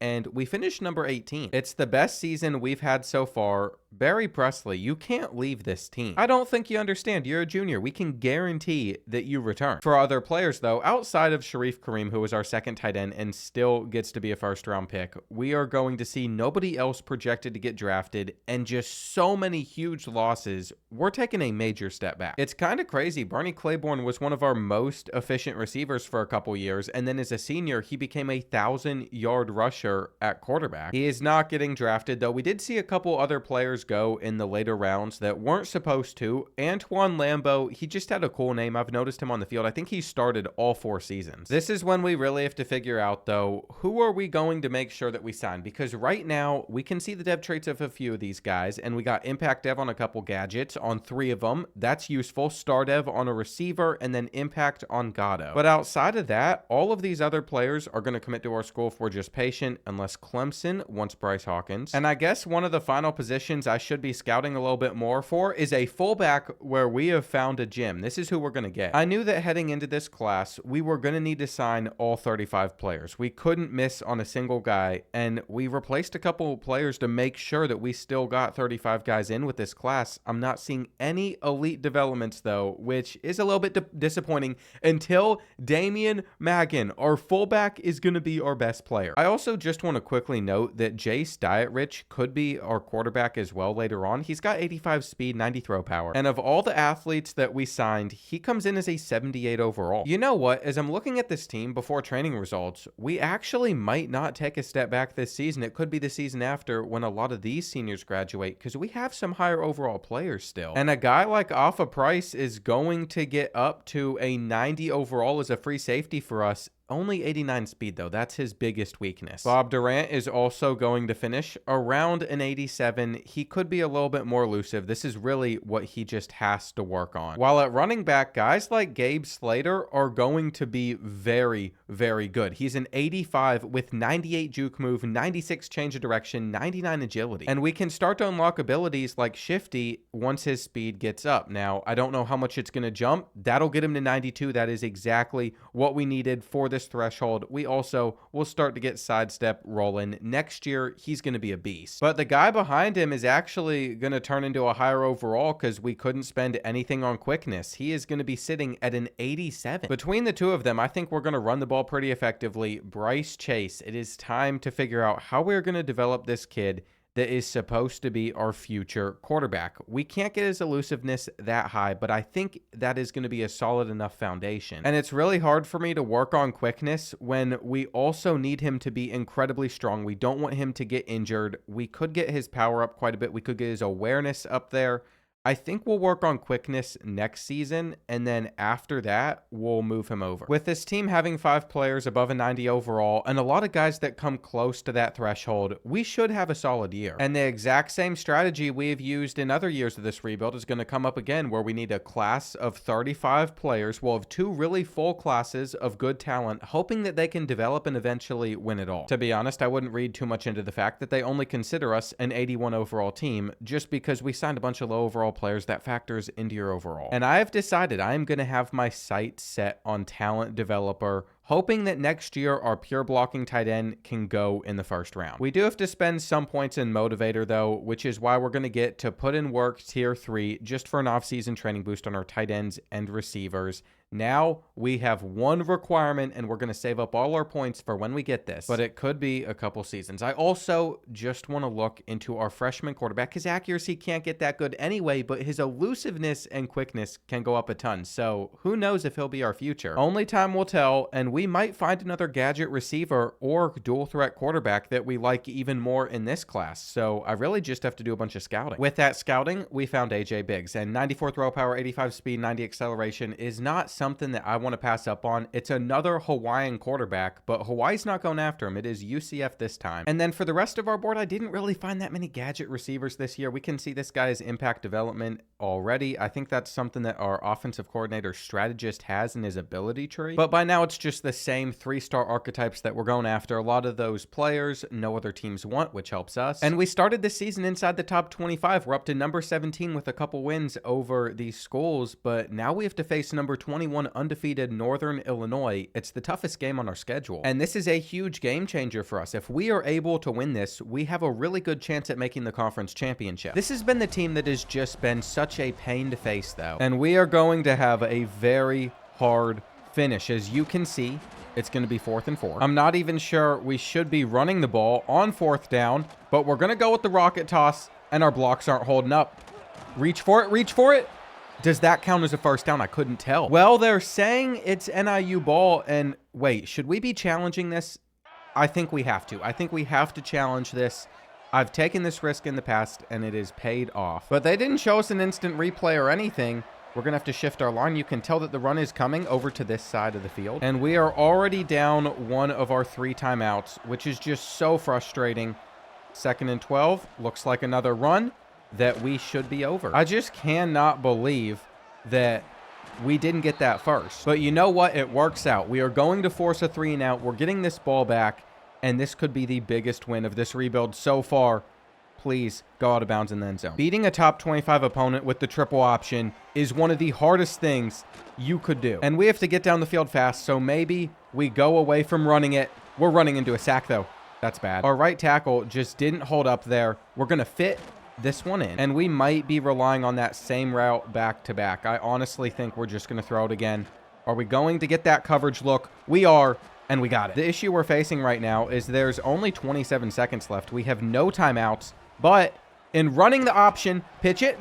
Speaker 1: and we finished number 18. It's the best season we've had so far. Barry Presley, you can't leave this team. I don't think you understand. You're a junior. We can guarantee that you return. For other players, though, outside of Sharif Kareem, who was our second tight end and still gets to be a first-round pick, we are going to see nobody else projected to get drafted and just so many huge losses. We're taking a major step back. It's kind of crazy. Bernie Claiborne was one of our most efficient receivers for a couple years, and then as a senior, he became a 1,000-yard rusher at quarterback. He is not getting drafted, though. We did see a couple other players go in the later rounds that weren't supposed to. Antoine Lambeau, he just had a cool name. I've noticed him on the field. I think he started all 4 seasons. This is when we really have to figure out, though, who are we going to make sure that we sign? Because right now, we can see the dev traits of a few of these guys, and we got impact dev on a couple gadgets on 3 of them. That's useful. Star dev on a receiver, and then impact on Gatto. But outside of that, all of these other players are going to commit to our school if we're just patient unless Clemson wants Bryce Hawkins. And I guess one of the final positions I should be scouting a little bit more for is a fullback where we have found a gem. This is who we're going to get. I knew that heading into this class, we were going to need to sign all 35 players. We couldn't miss on a single guy, and we replaced a couple of players to make sure that we still got 35 guys in with this class. I'm not seeing any elite developments, though, which is a little bit disappointing until Damian Maggin, our fullback, is going to be our best player. I also just want to quickly note that Jace Dietrich could be our quarterback as well later on. He's got 85 speed, 90 throw power. And of all the athletes that we signed, he comes in as a 78 overall. You know what? As I'm looking at this team before training results, we actually might not take a step back this season. It could be the season after when a lot of these seniors graduate, because we have some higher overall players still. And a guy like Alpha Price is going to get up to a 90 overall as a free safety for us. Only 89 speed, though. That's his biggest weakness. Bob Durant is also going to finish around an 87. He could be a little bit more elusive. This is really what he just has to work on. While at running back, guys like Gabe Slater are going to be very, very good. He's an 85 with 98 juke move, 96 change of direction, 99 agility. And we can start to unlock abilities like Shifty once his speed gets up. Now, I don't know how much it's going to jump. That'll get him to 92. That is exactly what we needed for this threshold. We also will start to get sidestep rolling. Next year, he's going to be a beast. But the guy behind him is actually going to turn into a higher overall because we couldn't spend anything on quickness. He is going to be sitting at an 87. Between the two of them, I think we're going to run the ball pretty effectively. Bryce Chase, it is time to figure out how we're going to develop this kid that is supposed to be our future quarterback. We can't get his elusiveness that high, but I think that is going to be a solid enough foundation. And it's really hard for me to work on quickness when we also need him to be incredibly strong. We don't want him to get injured. We could get his power up quite a bit. We could get his awareness up there. I think we'll work on quickness next season, and then after that, we'll move him over. With this team having 5 players above a 90 overall, and a lot of guys that come close to that threshold, we should have a solid year. And the exact same strategy we've used in other years of this rebuild is going to come up again, where we need a class of 35 players. We'll have 2 really full classes of good talent, hoping that they can develop and eventually win it all. To be honest, I wouldn't read too much into the fact that they only consider us an 81 overall team, just because we signed a bunch of low overall players. That factors into your overall. And I have decided I am going to have my sight set on talent developer, hoping that next year our pure blocking tight end can go in the first round. We do have to spend some points in motivator though, which is why we're going to get to put in work tier 3 just for an off-season training boost on our tight ends and receivers. Now we have one requirement, and we're going to save up all our points for when we get this, but it could be a couple seasons. I also just want to look into our freshman quarterback. His accuracy can't get that good anyway, but his elusiveness and quickness can go up a ton. So who knows if he'll be our future? Only time will tell, and we might find another gadget receiver or dual threat quarterback that we like even more in this class. So I really just have to do a bunch of scouting. With that scouting, we found AJ Biggs, and 94 throw power, 85 speed, 90 acceleration is not something that I want to pass up on. It's another Hawaiian quarterback, but Hawaii's not going after him. It is UCF this time. And then for the rest of our board, I didn't really find that many gadget receivers this year. We can see this guy's impact development already. I think that's something that our offensive coordinator strategist has in his ability tree. But by now, it's just the same 3-star archetypes that we're going after. A lot of those players no other teams want, which helps us. And we started this season inside the top 25. We're up to number 17 with a couple wins over these schools, but now we have to face number 21 undefeated Northern Illinois. It's the toughest game on our schedule. And this is a huge game changer for us. If we are able to win this, we have a really good chance at making the conference championship. This has been the team that has just been such a pain to face, though. And we are going to have a very hard finish. As you can see, it's going to be 4th and 4. I'm not even sure we should be running the ball on 4th down, but we're going to go with the rocket toss, and our blocks aren't holding up. Reach for it, reach for it. Does that count as a first down? I couldn't tell. Well, they're saying it's NIU ball, and wait, should we be challenging this? I think we have to. I think we have to challenge this. I've taken this risk in the past, and it is paid off. But they didn't show us an instant replay or anything. We're going to have to shift our line. You can tell that the run is coming over to this side of the field. And we are already down one of our 3 timeouts, which is just so frustrating. 2nd and 12. Looks like another run that we should be over. I just cannot believe that we didn't get that first. But you know what? It works out. We are going to force a 3 and out. We're getting this ball back. and this could be the biggest win of this rebuild so far. Please go out of bounds in the end zone. Beating a top 25 opponent with the triple option is one of the hardest things you could do. And we have to get down the field fast, so maybe we go away from running it. We're running into a sack, though. That's bad. Our right tackle just didn't hold up there. We're going to fit this one in, and we might be relying on that same route back to back. I honestly think we're just going to throw it again. Are we going to get that coverage look? We are. And we got it. The issue we're facing right now is there's only 27 seconds left. We have no timeouts. But in running the option, pitch it.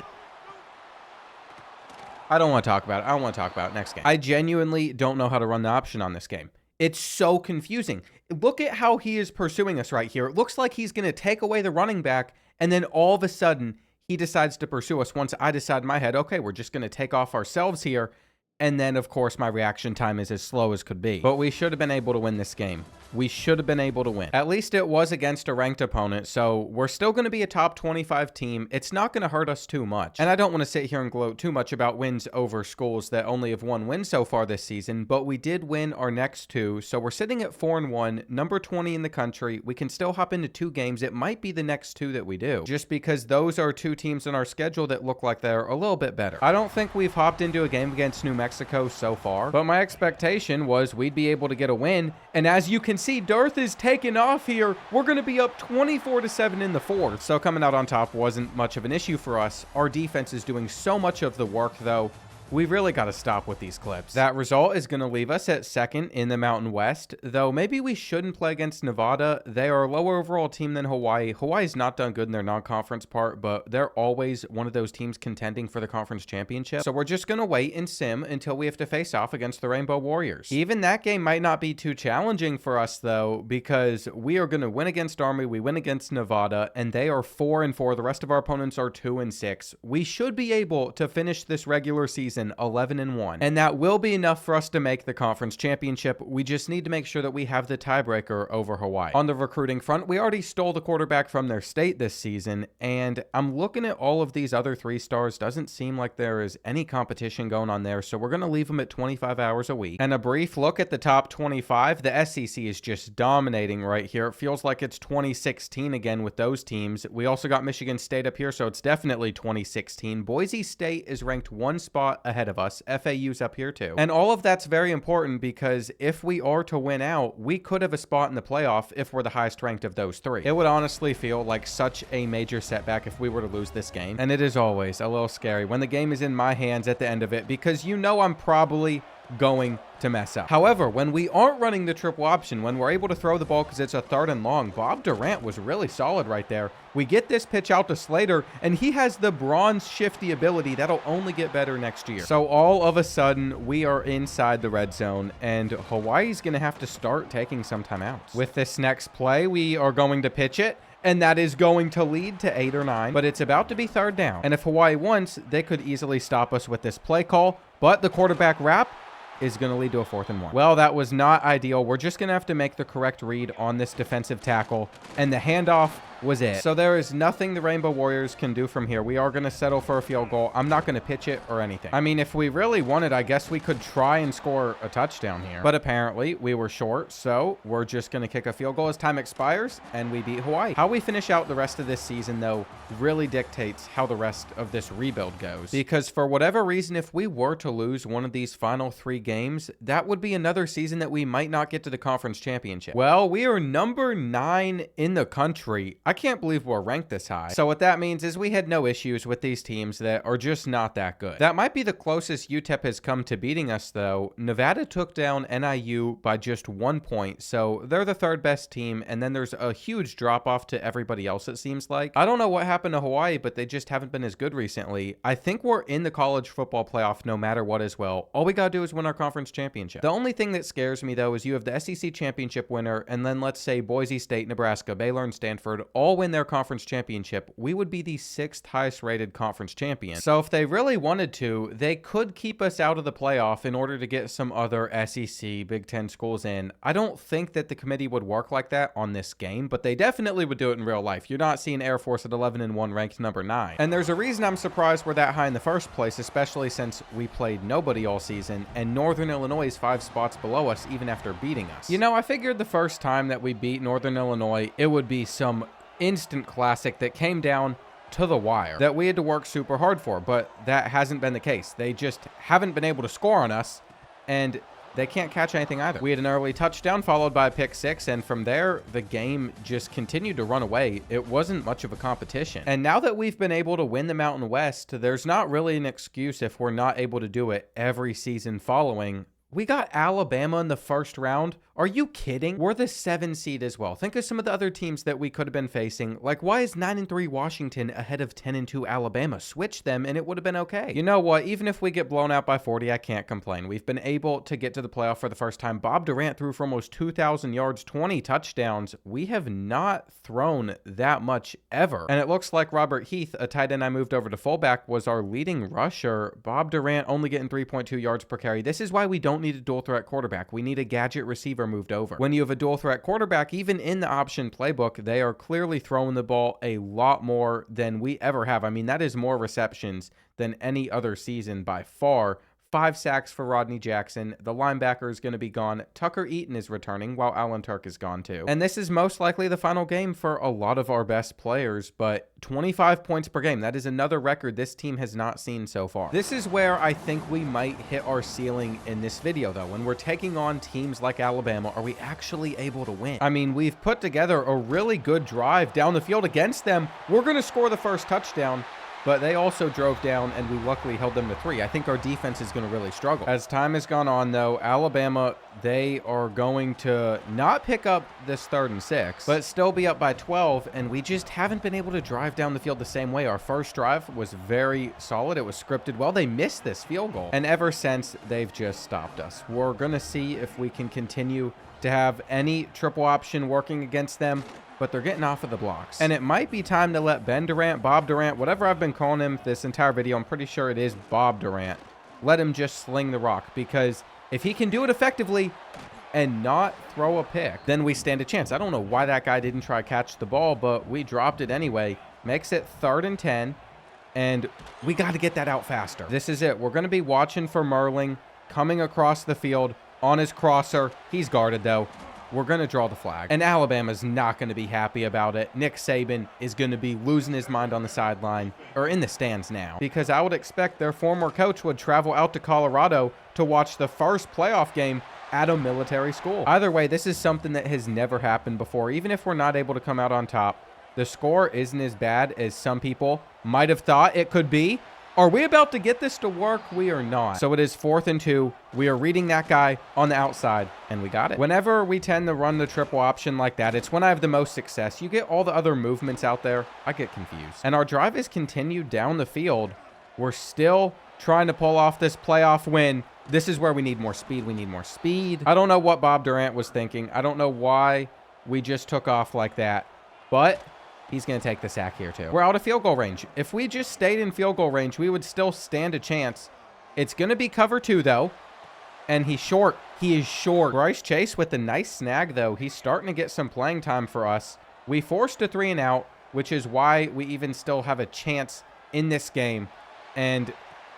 Speaker 1: I don't want to talk about it. I don't want to talk about it next game. I genuinely don't know how to run the option on this game. It's so confusing. Look at how he is pursuing us right here. It looks like he's going to take away the running back, and then all of a sudden, he decides to pursue us once I decide in my head, okay, we're just going to take off ourselves here. And then, of course, my reaction time is as slow as could be. But we should have been able to win this game. We should have been able to win. At least it was against a ranked opponent, so we're still going to be a top 25 team. It's not going to hurt us too much. And I don't want to sit here and gloat too much about wins over schools that only have one win so far this season, but we did win our next two, so we're sitting at 4-1, number 20 in the country. We can still hop into 2 games. It might be the next 2 that we do, just because those are 2 teams in our schedule that look like they're a little bit better. I don't think we've hopped into a game against New Mexico so far, but my expectation was we'd be able to get a win, and as you can see, Darth is taking off here. We're going to be up 24-7 in the 4th, so coming out on top wasn't much of an issue for us. Our defense is doing so much of the work, though. We've really got to stop with these clips. That result is going to leave us at 2nd in the Mountain West, though maybe we shouldn't play against Nevada. They are a lower overall team than Hawaii. Hawaii's not done good in their non-conference part, but they're always one of those teams contending for the conference championship. So we're just going to wait and sim until we have to face off against the Rainbow Warriors. Even that game might not be too challenging for us, though, because we are going to win against Army, we win against Nevada, and they are 4-4. The rest of our opponents are 2-6. We should be able to finish this regular season 11-1, and that will be enough for us to make the conference championship. We just need to make sure that we have the tiebreaker over Hawaii. On the recruiting front, we already stole the quarterback from their state this season, and I'm looking at all of these other 3 stars. Doesn't seem like there is any competition going on there, so we're going to leave them at 25 hours a week. And a brief look at the top 25. The SEC is just dominating right here. It feels like it's 2016 again with those teams. We also got Michigan State up here, so it's definitely 2016. Boise State is ranked 1 spot ahead of us. FAU's up here too. And all of that's very important because if we are to win out, we could have a spot in the playoff if we're the highest ranked of those 3. It would honestly feel like such a major setback if we were to lose this game. And it is always a little scary when the game is in my hands at the end of it, because you know I'm probably going to mess up. However, when we aren't running the triple option, when we're able to throw the ball because it's a 3rd and long, Bob Durant was really solid right there. We get this pitch out to Slater, and he has the bronze shifty ability that'll only get better next year. So all of a sudden, we are inside the red zone, and Hawaii's going to have to start taking some timeouts. With this next play, we are going to pitch it, and that is going to lead to 8 or 9, but it's about to be 3rd down. And if Hawaii wants, they could easily stop us with this play call, but the quarterback wrap is going to lead to a 4th and 1. Well, that was not ideal. We're just going to have to make the correct read on this defensive tackle, and the handoff was it. So there is nothing the Rainbow Warriors can do from here. We are going to settle for a field goal. I'm not going to pitch it or anything. I mean, if we really wanted, I guess we could try and score a touchdown here. But apparently, we were short, so we're just going to kick a field goal as time expires, and we beat Hawaii. How we finish out the rest of this season, though, really dictates how the rest of this rebuild goes. Because for whatever reason, if we were to lose one of these final 3 games, that would be another season that we might not get to the conference championship. Well, we are number 9 in the country. I can't believe we're ranked this high. So what that means is we had no issues with these teams that are just not that good. That might be the closest UTEP has come to beating us, though. Nevada took down NIU by just 1 point, so they're the 3rd best team, and then there's a huge drop-off to everybody else, it seems like. I don't know what happened to Hawaii, but they just haven't been as good recently. I think we're in the college football playoff no matter what as well. All we gotta do is win our conference championship. The only thing that scares me, though, is you have the SEC championship winner, and then let's say Boise State, Nebraska, Baylor, and Stanford all win their conference championship, we would be the 6th highest rated conference champion. So if they really wanted to, they could keep us out of the playoff in order to get some other SEC, Big Ten schools in. I don't think that the committee would work like that on this game, but they definitely would do it in real life. You're not seeing Air Force at 11-1 ranked number 9. And there's a reason I'm surprised we're that high in the first place, especially since we played nobody all season, and Northern Illinois is 5 spots below us even after beating us. You know, I figured the first time that we beat Northern Illinois, it would be some instant classic that came down to the wire that we had to work super hard for, but that hasn't been the case. They just haven't been able to score on us, and they can't catch anything either. We had an early touchdown followed by a pick 6, and from there, the game just continued to run away. It wasn't much of a competition. And now that we've been able to win the Mountain West, there's not really an excuse if we're not able to do it every season following. We got Alabama in the first round. Are you kidding? We're the 7 seed as well. Think of some of the other teams that we could have been facing. Like, why is 9-3 Washington ahead of 10-2 Alabama? Switch them and it would have been okay. You know what? Even if we get blown out by 40, I can't complain. We've been able to get to the playoff for the first time. Bob Durant threw for almost 2,000 yards, 20 touchdowns. We have not thrown that much ever. And it looks like Robert Heath, a tight end I moved over to fullback, was our leading rusher. Bob Durant only getting 3.2 yards per carry. This is why we don't need a dual threat quarterback. We need a gadget receiver moved over. When you have a dual threat quarterback, even in the option playbook, they are clearly throwing the ball a lot more than we ever have. I mean, that is more receptions than any other season by far. 5 sacks for Rodney Jackson. The linebacker is going to be gone. Tucker Eaton is returning while Alan Turk is gone too. And this is most likely the final game for a lot of our best players, but 25 points per game. That is another record this team has not seen so far. This is where I think we might hit our ceiling in this video though. When we're taking on teams like Alabama, are we actually able to win? I mean, we've put together a really good drive down the field against them. We're going to score the first touchdown, but they also drove down, and we luckily held them to 3. I think our defense is going to really struggle. As time has gone on, though, Alabama, they are going to not pick up this 3rd and 6, but still be up by 12, and we just haven't been able to drive down the field the same way. Our first drive was very solid. It was scripted well. They missed this field goal, and ever since, they've just stopped us. We're going to see if we can continue to have any triple option working against them, but they're getting off of the blocks. And it might be time to let Ben Durant, Bob Durant, whatever I've been calling him this entire video, I'm pretty sure it is Bob Durant, let him just sling the rock, because if he can do it effectively and not throw a pick, then we stand a chance. I don't know why that guy didn't try to catch the ball, but we dropped it anyway. Makes it 3rd and 10, and we got to get that out faster. This is it. We're going to be watching for Merling coming across the field on his crosser. He's guarded, though. We're going to draw the flag, and Alabama's not going to be happy about it. Nick Saban is going to be losing his mind on the sideline, or in the stands now, because I would expect their former coach would travel out to Colorado to watch the first playoff game at a military school. Either way, this is something that has never happened before. Even if we're not able to come out on top, the score isn't as bad as some people might have thought it could be. Are we about to get this to work? We are not. So it is 4th and 2. We are reading that guy on the outside, and we got it. Whenever we tend to run the triple option like that, it's when I have the most success. You get all the other movements out there, I get confused. And our drive has continued down the field. We're still trying to pull off this playoff win. This is where we need more speed. We need more speed. I don't know what Bob Durant was thinking. I don't know why we just took off like that, but he's going to take the sack here too. We're out of field goal range. If we just stayed in field goal range, we would still stand a chance. It's going to be cover 2 though, and he's short. He is short. Bryce Chase with a nice snag though. He's starting to get some playing time for us. We forced a 3 and out, which is why we even still have a chance in this game, and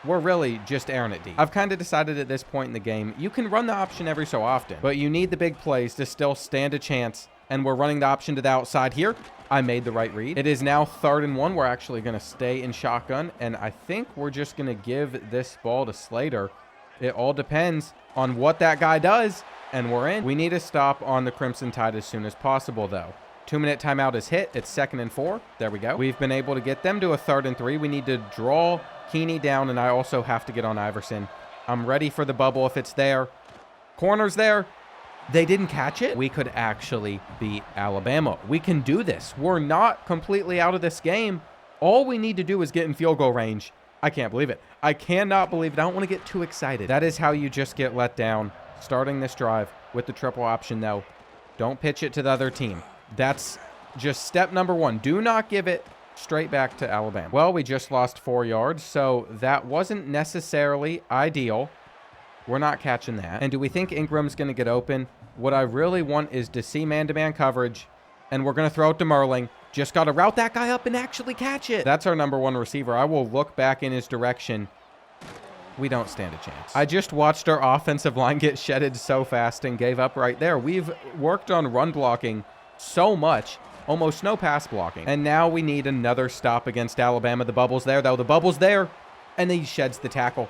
Speaker 1: we're really just airing it deep. I've kind of decided at this point in the game, you can run the option every so often, but you need the big plays to still stand a chance, and we're running the option to the outside here. I made the right read. It is now 3rd and 1. We're actually going to stay in shotgun, and I think we're just going to give this ball to Slater. It all depends on what that guy does, and we're in. We need to stop on the Crimson Tide as soon as possible, though. 2-minute timeout is hit. It's 2nd and 4. There we go. We've been able to get them to a 3rd and 3. We need to draw Keeney down, and I also have to get on Iverson. I'm ready for the bubble if it's there. Corner's there. They didn't catch it. We could actually beat Alabama. We can do this. We're not completely out of this game. All we need to do is get in field goal range. I can't believe it. I cannot believe it. I don't want to get too excited. That is how you just get let down. Starting this drive with the triple option, though. Don't pitch it to the other team. That's Just step number one. Do not give it straight back to Alabama. Well, we just lost 4 yards, so that wasn't necessarily ideal. We're not catching that. And do we think Ingram's going to get open? What I really want is to see man-to-man coverage, and we're going to throw it to Merling. Just got to route that guy up and actually catch it. That's our number 1 receiver. I will look back in his direction. We don't stand a chance. I just watched our offensive line get shedded so fast and gave up right there. We've worked on run blocking so much. Almost no pass blocking. And now we need another stop against Alabama. The bubble's there, though. The bubble's there. And then he sheds the tackle.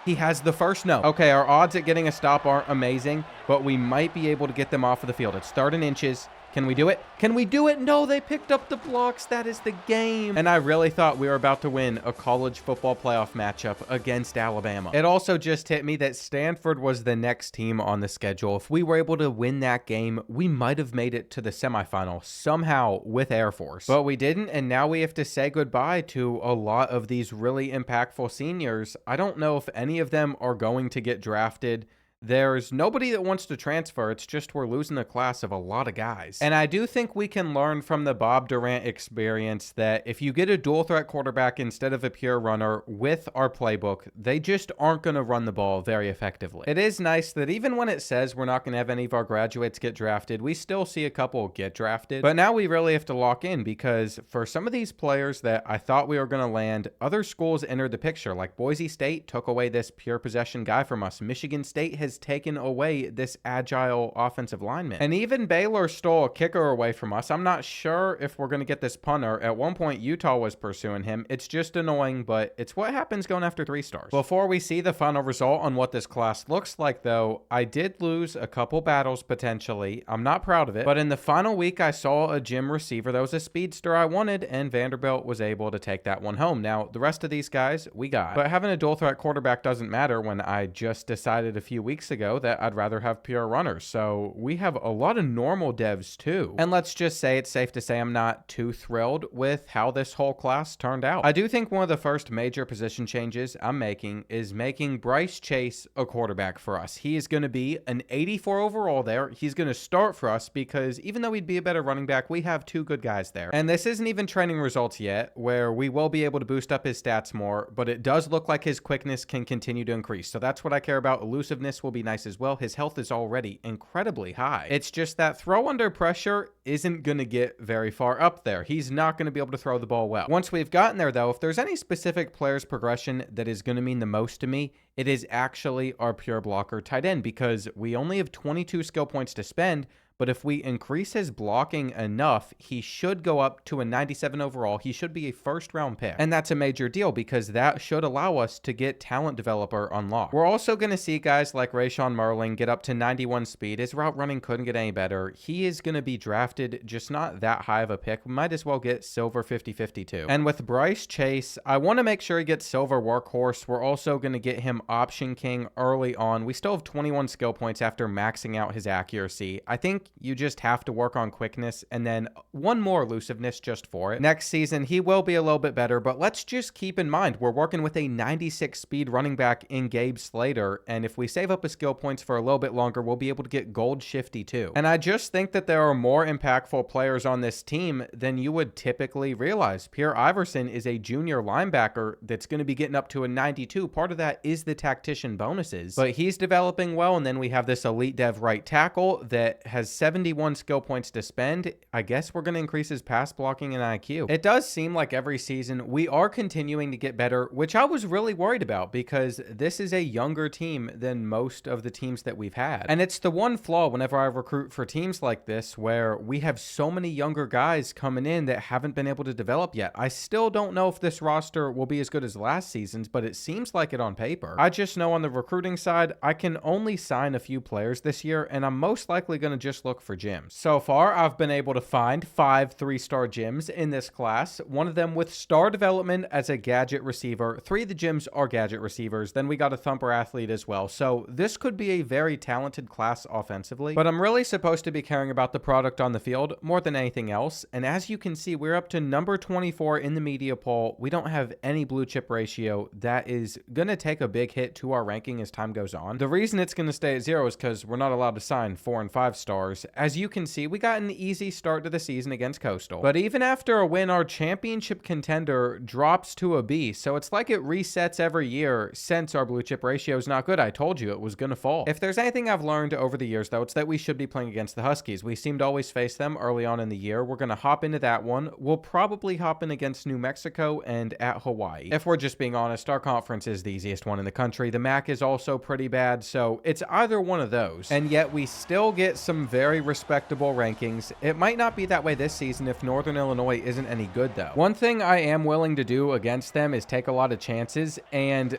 Speaker 1: He has the first no. Okay, our odds at getting a stop aren't amazing, but we might be able to get them off of the field. It's 3rd and inches. Can we do it? Can we do it? No, they picked up the blocks. That is the game. And I really thought we were about to win a college football playoff matchup against Alabama. It also just hit me that Stanford was the next team on the schedule. If we were able to win that game, we might have made it to the semifinal somehow with Air Force. But we didn't, and now we have to say goodbye to a lot of these really impactful seniors. I don't know if any of them are going to get drafted. There's nobody that wants to transfer. It's just we're losing a class of a lot of guys. And I do think we can learn from the Bob Durant experience that if you get a dual threat quarterback instead of a pure runner with our playbook, they just aren't going to run the ball very effectively. It is nice that even when it says we're not going to have any of our graduates get drafted, we still see a couple get drafted. But now we really have to lock in, because for some of these players that I thought we were going to land, other schools entered the picture. Like Boise State took away this pure possession guy from us. Michigan State has taken away this agile offensive lineman. And even Baylor stole a kicker away from us. I'm not sure if we're going to get this punter. At one point, Utah was pursuing him. It's just annoying, but it's what happens going after 3 stars. Before we see the final result on what this class looks like, though, I did lose a couple battles potentially. I'm not proud of it, but in the final week, I saw a gym receiver that was a speedster I wanted, and Vanderbilt was able to take that one home. Now, the rest of these guys, we got. But having a dual threat quarterback doesn't matter when I just decided a few weeks ago that I'd rather have pure runners. So we have a lot of normal devs too. And let's just say it's safe to say I'm not too thrilled with how this whole class turned out. I do think one of the first major position changes I'm making is making Bryce Chase a quarterback for us. He is going to be an 84 overall there. He's going to start for us because even though he'd be a better running back, we have 2 good guys there. And this isn't even training results yet, where we will be able to boost up his stats more, but it does look like his quickness can continue to increase. So that's what I care about. Elusiveness will be nice as well. His health is already incredibly high. It's just that throw under pressure isn't going to get very far up there. He's not going to be able to throw the ball well. Once we've gotten there, though, if there's any specific player's progression that is going to mean the most to me, it is actually our pure blocker tight end, because we only have 22 skill points to spend. But if we increase his blocking enough, he should go up to a 97 overall. He should be a 1st-round pick. And that's a major deal because that should allow us to get talent developer unlocked. We're also going to see guys like Rayshawn Merling get up to 91 speed. His route running couldn't get any better. He is going to be drafted just not that high of a pick. We might as well get silver 50-52. And with Bryce Chase, I want to make sure he gets silver workhorse. We're also going to get him option king early on. We still have 21 skill points after maxing out his accuracy. I think you just have to work on quickness and then one more elusiveness just for it. Next season, he will be a little bit better, but let's just keep in mind, we're working with a 96 speed running back in Gabe Slater, and if we save up his skill points for a little bit longer, we'll be able to get gold shifty too. And I just think that there are more impactful players on this team than you would typically realize. Pierre Iverson is a junior linebacker that's going to be getting up to a 92. Part of that is the tactician bonuses, but he's developing well. And then we have this elite dev right tackle that has 71 skill points to spend. I guess we're going to increase his pass blocking and IQ. It does seem like every season we are continuing to get better, which I was really worried about because this is a younger team than most of the teams that we've had. And it's the one flaw whenever I recruit for teams like this where we have so many younger guys coming in that haven't been able to develop yet. I still don't know if this roster will be as good as last season's, but it seems like it on paper. I just know on the recruiting side, I can only sign a few players this year, and I'm most likely going to just look for gyms. So far, I've been able to find 5 3-star gyms in this class, one of them with star development as a gadget receiver. 3 of the gyms are gadget receivers. Then we got a thumper athlete as well. So this could be a very talented class offensively, but I'm really supposed to be caring about the product on the field more than anything else. And as you can see, we're up to number 24 in the media poll. We don't have any blue chip ratio. That is going to take a big hit to our ranking as time goes on. The reason it's going to stay at 0 is because we're not allowed to sign 4 and 5 stars. stars. As you can see, we got an easy start to the season against Coastal. But even after a win, our championship contender drops to a B. So it's like it resets every year since our blue chip ratio is not good. I told you it was going to fall. If there's anything I've learned over the years, though, it's that we should be playing against the Huskies. We seem to always face them early on in the year. We're going to hop into that one. We'll probably hop in against New Mexico and at Hawaii. If we're just being honest, our conference is the easiest one in the country. The MAC is also pretty bad, so it's either one of those. And yet we still get some very respectable rankings. It might not be that way this season if Northern Illinois isn't any good, though. One thing I am willing to do against them is take a lot of chances, and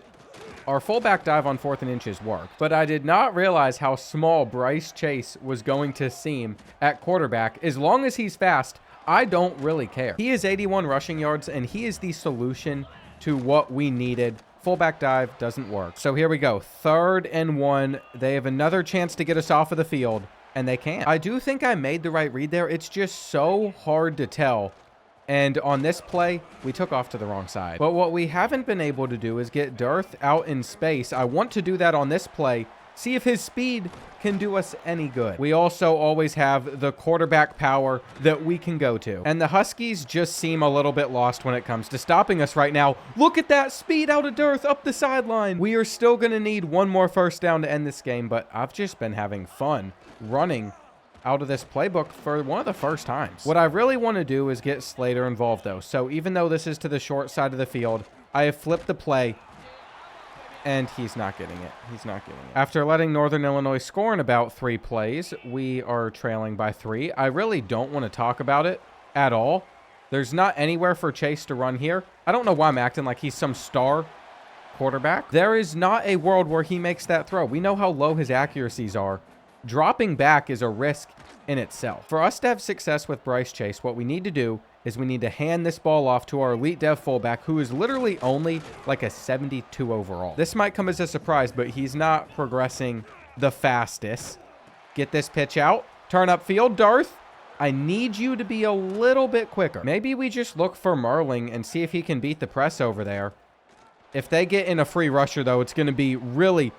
Speaker 1: our fullback dive on 4th and inches worked. But I did not realize how small Bryce Chase was going to seem at quarterback. As long as he's fast, I don't really care. He is 81 rushing yards, and he is the solution to what we needed. Fullback dive doesn't work. So here we go. 3rd and 1. They have another chance to get us off of the field, and they can't. I do think I made the right read there. It's just so hard to tell. And on this play, we took off to the wrong side. But what we haven't been able to do is get Dearth out in space. I want to do that on this play. See if his speed can do us any good. We also always have the quarterback power that we can go to. And the Huskies just seem a little bit lost when it comes to stopping us right now. Look at that speed out of Dearth up the sideline. We are still going to need one more first down to end this game, but I've just been having fun running out of this playbook for one of the first times. What I really want to do is get Slater involved, though. So even though this is to the short side of the field, I have flipped the play, and he's not getting it. He's not getting it. After letting Northern Illinois score in about 3 plays, we are trailing by 3. I really don't want to talk about it at all. There's not anywhere for Chase to run here. I don't know why I'm acting like he's some star quarterback. There is not a world where he makes that throw. We know how low his accuracies are. Dropping back is a risk in itself. For us to have success with Bryce Chase, what we need to do is we need to hand this ball off to our elite dev fullback, who is literally only like a 72 overall. This might come as a surprise, but he's not progressing the fastest. Get this pitch out. Turn upfield. Dearth, I need you to be a little bit quicker. Maybe we just look for Merling and see if he can beat the press over there. If they get in a free rusher, though, it's going to be really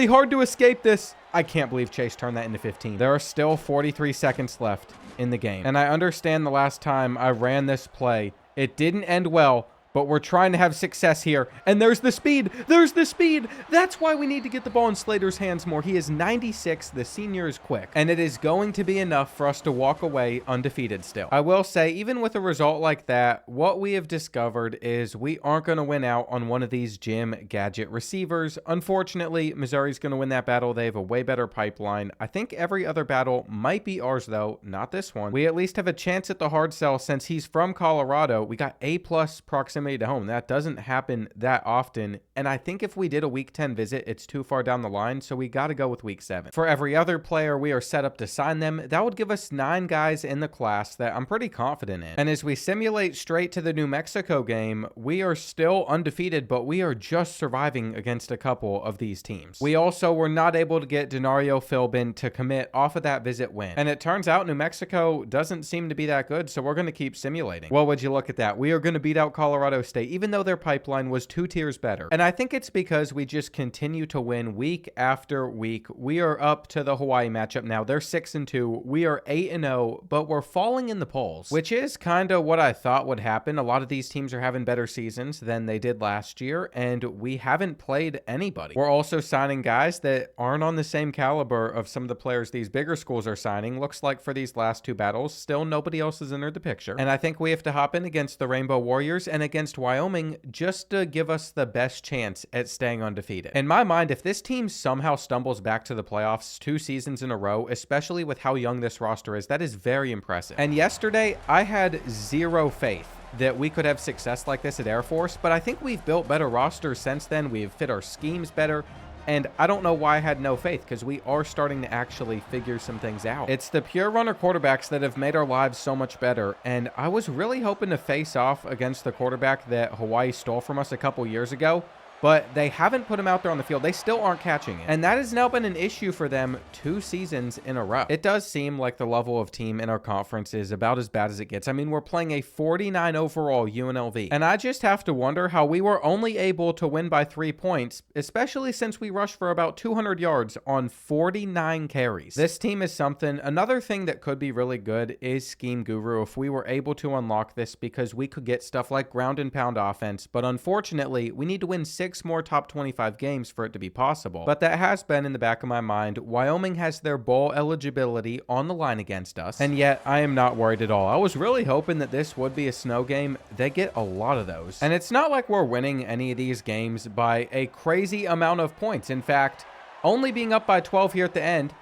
Speaker 1: hard to escape this. I can't believe Chase turned that into 15. There are still 43 seconds left in the game. And I understand the last time I ran this play, it didn't end well, but we're trying to have success here. And there's the speed. There's the speed. That's why we need to get the ball in Slater's hands more. He is 96. The senior is quick. And it is going to be enough for us to walk away undefeated still. I will say, even with a result like that, what we have discovered is we aren't going to win out on one of these gym gadget receivers. Unfortunately, Missouri's going to win that battle. They have a way better pipeline. I think every other battle might be ours, though, not this one. We at least have a chance at the hard sell since he's from Colorado. We got A+ proximity to home. That doesn't happen that often, and I think if we did a week 10 visit, it's too far down the line, so we got to go with week 7. For every other player we are set up to sign them, that would give us 9 guys in the class that I'm pretty confident in. And as we simulate straight to the New Mexico game, we are still undefeated, but we are just surviving against a couple of these teams. We also were not able to get Denario Philbin to commit off of that visit win, and it turns out New Mexico doesn't seem to be that good, so we're going to keep simulating. Well, would you look at that? We are going to beat out Colorado State, even though their pipeline was 2 tiers better. And I think it's because we just continue to win week after week. We are up to the Hawaii matchup now. They're 6-2. We are 8-0, but we're falling in the polls, which is kind of what I thought would happen. A lot of these teams are having better seasons than they did last year, and we haven't played anybody. We're also signing guys that aren't on the same caliber of some of the players these bigger schools are signing. Looks like for these last 2 battles, still nobody else has entered the picture. And I think we have to hop in against the Rainbow Warriors and against Wyoming just to give us the best chance at staying undefeated. In my mind, if this team somehow stumbles back to the playoffs 2 seasons in a row, especially with how young this roster is, that is very impressive. And yesterday, I had 0 faith that we could have success like this at Air Force, but I think we've built better rosters since then. We've fit our schemes better. And I don't know why I had no faith, because we are starting to actually figure some things out. It's the pure runner quarterbacks that have made our lives so much better. And I was really hoping to face off against the quarterback that Hawaii stole from us a couple years ago. but they haven't put him out there on the field. They still aren't catching it. And that has now been an issue for them 2 seasons in a row. It does seem like the level of team in our conference is about as bad as it gets. I mean, we're playing a 49 overall UNLV. And I just have to wonder how we were only able to win by 3 points, especially since we rushed for about 200 yards on 49 carries. This team is something. Another thing that could be really good is Scheme Guru if we were able to unlock this, because we could get stuff like ground and pound offense. But unfortunately, we need to win 6 more top 25 games for it to be possible. But that has been in the back of my mind. Wyoming has their bowl eligibility on the line against us, and yet I am not worried at all. I was really hoping that this would be a snow game. They get a lot of those. And it's not like we're winning any of these games by a crazy amount of points. In fact, only being up by 12 here at the end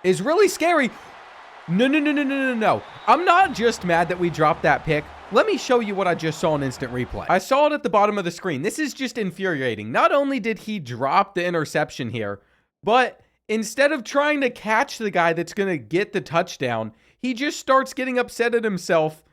Speaker 1: is really scary. No. I'm not just mad that we dropped that pick. Let me show you what I just saw in instant replay. I saw it at the bottom of the screen. This is just infuriating. Not only did he drop the interception here, but instead of trying to catch the guy that's going to get the touchdown, he just starts getting upset at himself.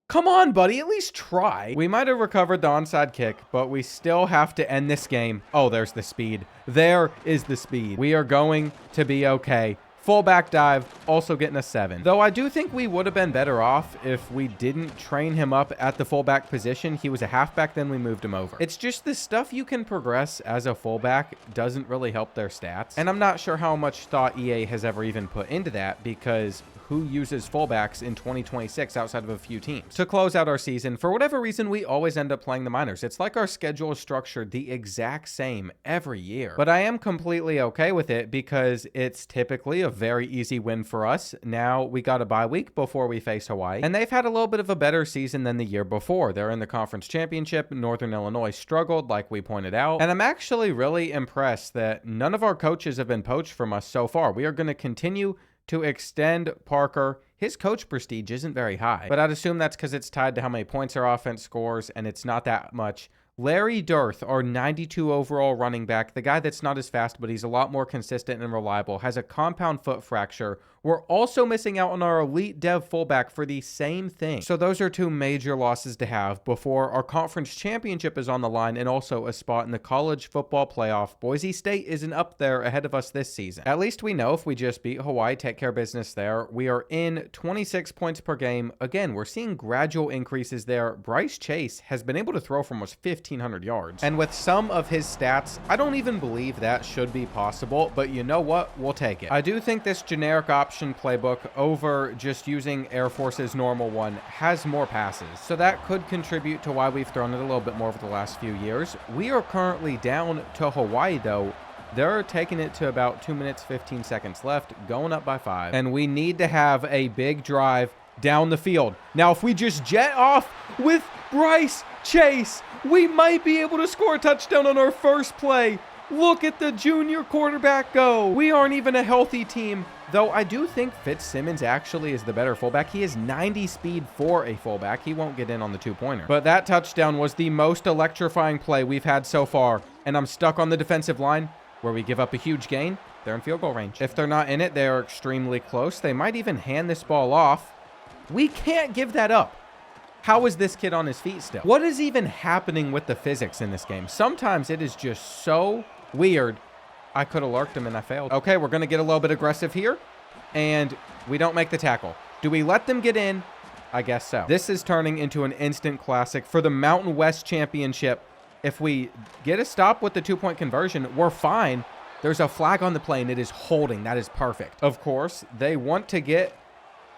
Speaker 1: Come on, buddy, at least try. We might have recovered the onside kick, but we still have to end this game. Oh, there's the speed. There is the speed. We are going to be okay. Fullback dive, also getting a 7. Though I do think we would have been better off if we didn't train him up at the fullback position. He was a halfback, then we moved him over. It's just the stuff you can progress as a fullback doesn't really help their stats. And I'm not sure how much thought EA has ever even put into that, because who uses fullbacks in 2026 outside of a few teams? To close out our season, for whatever reason, we always end up playing the minors. It's like our schedule is structured the exact same every year. But I am completely okay with it, because it's typically a very easy win for us. Now we got a bye week before we face Hawaii, and they've had a little bit of a better season than the year before. They're in the conference championship. Northern Illinois struggled, like we pointed out, and I'm actually really impressed that none of our coaches have been poached from us so far. We are going to continue to extend Parker. His coach prestige isn't very high, but I'd assume that's because it's tied to how many points our offense scores, and it's not that much. Larry Dirth, our 92 overall running back, the guy that's not as fast, but he's a lot more consistent and reliable, has a compound foot fracture. We're also missing out on our elite dev fullback for the same thing. So those are 2 major losses to have before our conference championship is on the line, and also a spot in the college football playoff. Boise State isn't up there ahead of us this season. At least we know if we just beat Hawaii, take care of business there, we are in 26 points per game. Again, we're seeing gradual increases there. Bryce Chase has been able to throw for almost 1,500 yards. And with some of his stats, I don't even believe that should be possible, but you know what? We'll take it. I do think this generic option playbook over just using Air Force's normal one has more passes, so that could contribute to why we've thrown it a little bit more over the last few years. We are currently down to Hawaii though. They're taking it to about 2 minutes 15 seconds left, going up by 5, and we need to have a big drive down the field. Now if we just jet off with Bryce Chase, we might be able to score a touchdown on our first play. Look at the junior quarterback go. We aren't even a healthy team, though I do think Fitzsimmons actually is the better fullback. He is 90 speed for a fullback. He won't get in on the 2-pointer. But that touchdown was the most electrifying play we've had so far, and I'm stuck on the defensive line where we give up a huge gain. They're in field goal range. If they're not in it, they are extremely close. They might even hand this ball off. We can't give that up. How is this kid on his feet still? What is even happening with the physics in this game? Sometimes it is just so weird. I could have lurked him and I failed. Okay, we're going to get a little bit aggressive here, and we don't make the tackle. Do we let them get in? I guess so. This is turning into an instant classic for the Mountain West Championship. If we get a stop with the 2-point conversion, we're fine. There's a flag on the play, and it is holding. That is perfect. Of course, they want to get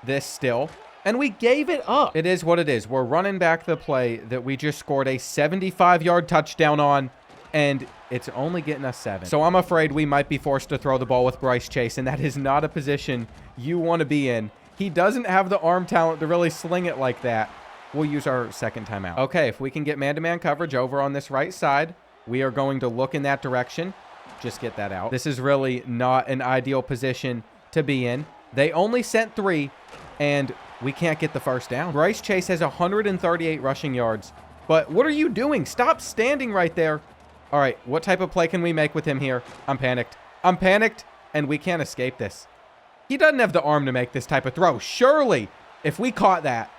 Speaker 1: this still, and we gave it up. It is what it is. We're running back the play that we just scored a 75-yard touchdown on, and it's only getting us 7. So I'm afraid we might be forced to throw the ball with Bryce Chase, and that is not a position you want to be in. He doesn't have the arm talent to really sling it like that. We'll use our second timeout. Okay, if we can get man-to-man coverage over on this right side, we are going to look in that direction. Just get that out. This is really not an ideal position to be in. They only sent 3, and we can't get the first down. Bryce Chase has 138 rushing yards. But what are you doing? Stop standing right there. All right, what type of play can we make with him here? I'm panicked. I'm panicked, and we can't escape this. He doesn't have the arm to make this type of throw. Surely, if we caught that,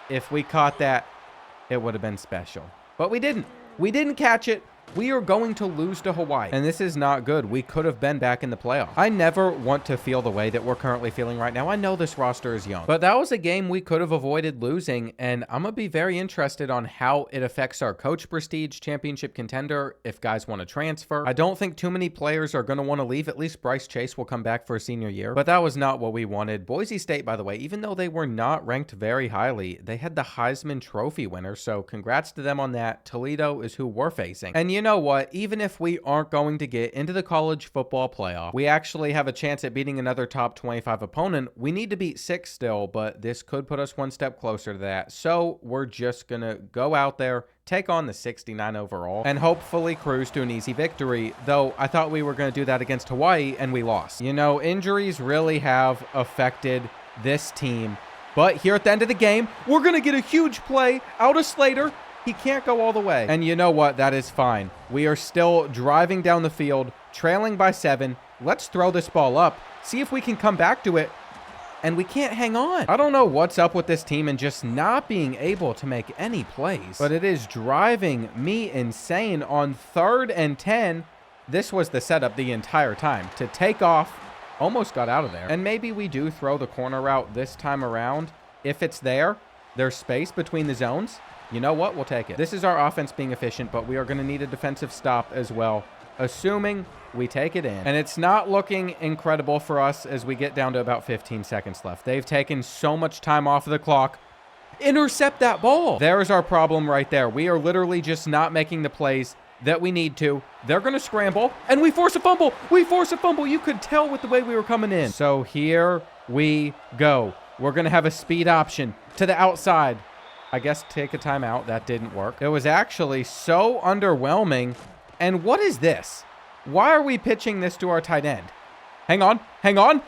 Speaker 1: it would have been special. But we didn't. We didn't catch it. We are going to lose to Hawaii, and this is not good. We could have been back in the playoffs. I never want to feel the way that we're currently feeling right now. I know this roster is young, but that was a game we could have avoided losing, and I'm going to be very interested on how it affects our coach prestige, championship contender, if guys want to transfer. I don't think too many players are going to want to leave. At least Bryce Chase will come back for a senior year, but that was not what we wanted. Boise State, by the way, even though they were not ranked very highly, they had the Heisman Trophy winner, so congrats to them on that. Toledo is who we're facing. And you know what? Even if we aren't going to get into the college football playoff, we actually have a chance at beating another top 25 opponent. We need to beat 6 still, but this could put us one step closer to that. So we're just going to go out there, take on the 69 overall, and hopefully cruise to an easy victory, though I thought we were going to do that against Hawaii, and we lost. You know, injuries really have affected this team, but here at the end of the game, we're going to get a huge play out of Slater. He can't go all the way. And you know what? That is fine. We are still driving down the field, trailing by 7. Let's throw this ball up, see if we can come back to it. And we can't hang on. I don't know what's up with this team and just not being able to make any plays, but it is driving me insane. On 3rd and 10, this was the setup the entire time. To take off, almost got out of there. And maybe we do throw the corner route this time around. If it's there, there's space between the zones. You know what? We'll take it. This is our offense being efficient, but we are going to need a defensive stop as well, assuming we take it in. And it's not looking incredible for us as we get down to about 15 seconds left. They've taken so much time off of the clock. Intercept that ball. There's our problem right there. We are literally just not making the plays that we need to. They're going to scramble, and we force a fumble. We force a fumble. You could tell with the way we were coming in. So here we go. We're going to have a speed option to the outside. I guess take a timeout. That didn't work. It was actually so underwhelming. And what is this? Why are we pitching this to our tight end? Hang on. Hang on.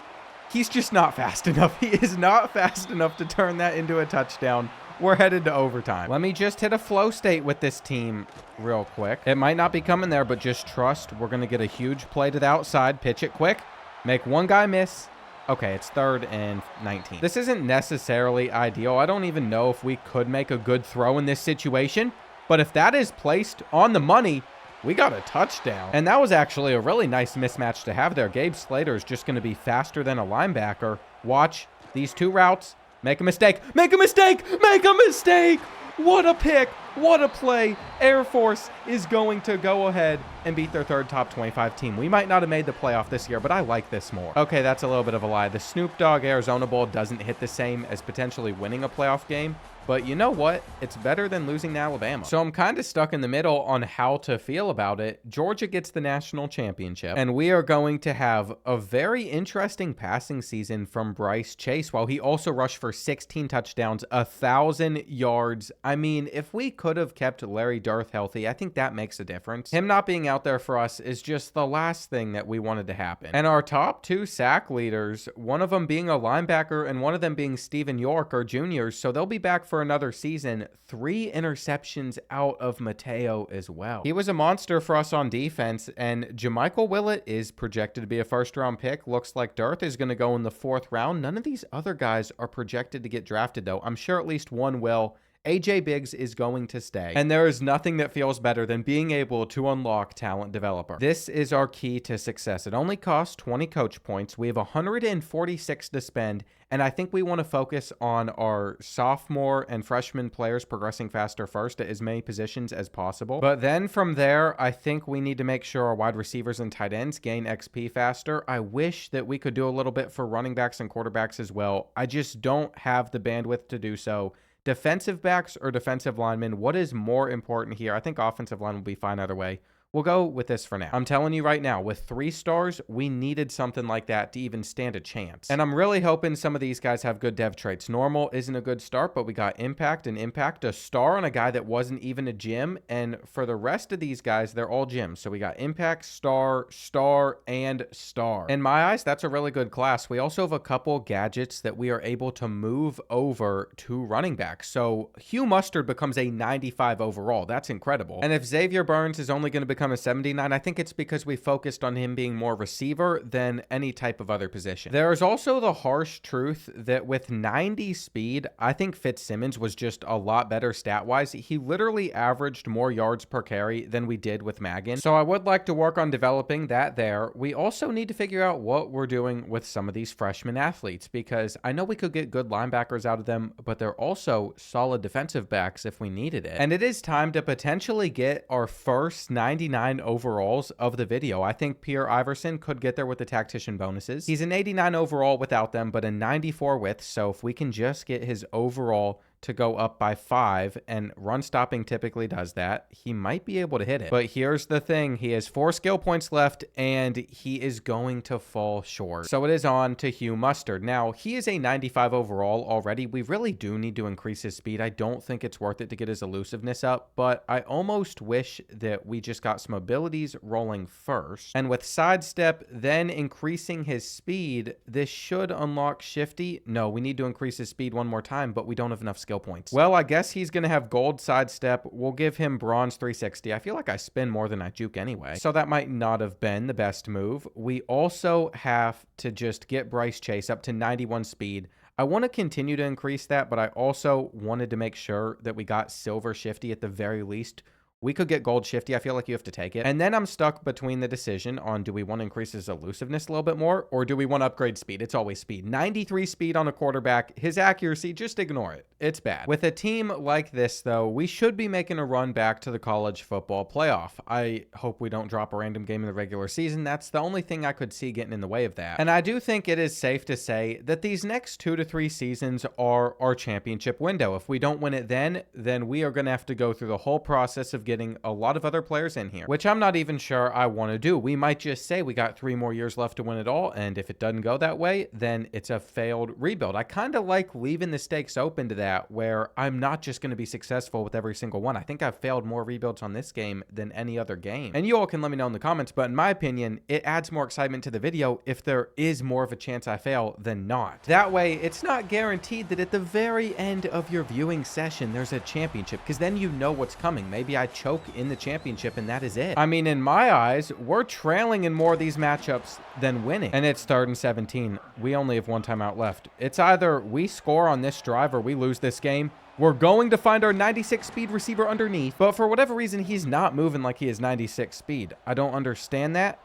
Speaker 1: He's just not fast enough. He is not fast enough to turn that into a touchdown. We're headed to overtime. Let me just hit a flow state with this team real quick. It might not be coming there, but just trust. We're going to get a huge play to the outside. Pitch it quick. Make one guy miss. Okay, it's 3rd and 19. This isn't necessarily ideal. I don't even know if we could make a good throw in this situation. But if that is placed on the money, we got a touchdown. And that was actually a really nice mismatch to have there. Gabe Slater is just going to be faster than a linebacker. Watch these 2 routes. Make a mistake. Make a mistake. Make a mistake. What a pick. What a play. Air Force is going to go ahead and beat their 3rd top 25 team. We might not have made the playoff this year, but I like this more. Okay, that's a little bit of a lie. The Snoop Dogg Arizona Bowl doesn't hit the same as potentially winning a playoff game. But you know what? It's better than losing to Alabama. So I'm kind of stuck in the middle on how to feel about it. Georgia gets the national championship, and we are going to have a very interesting passing season from Bryce Chase, while he also rushed for 16 touchdowns, 1,000 yards. I mean, if we could have kept Larry Dirth healthy, I think that makes a difference. Him not being out there for us is just the last thing that we wanted to happen. And our top 2 sack leaders, one of them being a linebacker and one of them being Steven York, are juniors, so they'll be back for another season. 3 interceptions out of Mateo as well. He was a monster for us on defense, and Jamichael Willett is projected to be a 1st-round pick. Looks like Dirth is going to go in the 4th round. None of these other guys are projected to get drafted, though. I'm sure at least one will. AJ Biggs is going to stay. And there is nothing that feels better than being able to unlock talent developer. This is our key to success. It only costs 20 coach points. We have 146 to spend, and I think we want to focus on our sophomore and freshman players progressing faster first at as many positions as possible. But then from there, I think we need to make sure our wide receivers and tight ends gain XP faster. I wish that we could do a little bit for running backs and quarterbacks as well. I just don't have the bandwidth to do so. Defensive backs or defensive linemen, what is more important here? I think offensive line will be fine either way. We'll go with this for now. I'm telling you right now, with 3 stars, we needed something like that to even stand a chance. And I'm really hoping some of these guys have good dev traits. Normal isn't a good start, but we got impact and impact. A star on a guy that wasn't even a gym. And for the rest of these guys, they're all gyms. So we got impact, star, star, and star. In my eyes, that's a really good class. We also have a couple gadgets that we are able to move over to running back. So Hugh Mustard becomes a 95 overall. That's incredible. And if Xavier Burns is only going to become become a 79. I think it's because we focused on him being more receiver than any type of other position. There is also the harsh truth that with 90 speed, I think Fitzsimmons was just a lot better stat-wise. He literally averaged more yards per carry than we did with Magan. So I would like to work on developing that there. We also need to figure out what we're doing with some of these freshman athletes, because I know we could get good linebackers out of them, but they're also solid defensive backs if we needed it. And it is time to potentially get our first 99 overalls of the video. I think Pierre Iverson could get there with the tactician bonuses. He's an 89 overall without them, but a 94 with, so if we can just get his overall to go up by 5, and run stopping typically does that, he might be able to hit it. But here's the thing, he has 4 skill points left and he is going to fall short. So it is on to Hugh Mustard. Now, he is a 95 overall already. We really do need to increase his speed. I don't think it's worth it to get his elusiveness up, but I almost wish that we just got some abilities rolling first. And with sidestep, then increasing his speed, this should unlock Shifty. No, we need to increase his speed one more time, but we don't have enough skill points. Well, I guess he's going to have gold sidestep. We'll give him bronze 360. I feel like I spin more than I juke anyway, so that might not have been the best move. We also have to just get Bryce Chase up to 91 speed. I want to continue to increase that, but I also wanted to make sure that we got silver Shifty at the very least. We could get gold Shifty. I feel like you have to take it. And then I'm stuck between the decision on, do we want to increase his elusiveness a little bit more, or do we want to upgrade speed? It's always speed. 93 speed on a quarterback. His accuracy, just ignore it. It's bad. With a team like this, though, we should be making a run back to the college football playoff. I hope we don't drop a random game in the regular season. That's the only thing I could see getting in the way of that. And I do think it is safe to say that these next 2 to 3 seasons are our championship window. If we don't win it then we are going to have to go through the whole process of getting a lot of other players in here, which I'm not even sure I want to do. We might just say we got 3 more years left to win it all, and if it doesn't go that way, then it's a failed rebuild. I kind of like leaving the stakes open to that, where I'm not just going to be successful with every single one. I think I've failed more rebuilds on this game than any other game. And you all can let me know in the comments, but in my opinion, it adds more excitement to the video if there is more of a chance I fail than not. That way, it's not guaranteed that at the very end of your viewing session, there's a championship, because then you know what's coming. Maybe I choke in the championship and that is it. I mean, in my eyes, we're trailing in more of these matchups than winning. And it's 3rd and 17. We only have 1 timeout left. It's either we score on this drive or we lose this game. We're going to find our 96 speed receiver underneath, but for whatever reason, he's not moving like he is 96 speed. I don't understand that.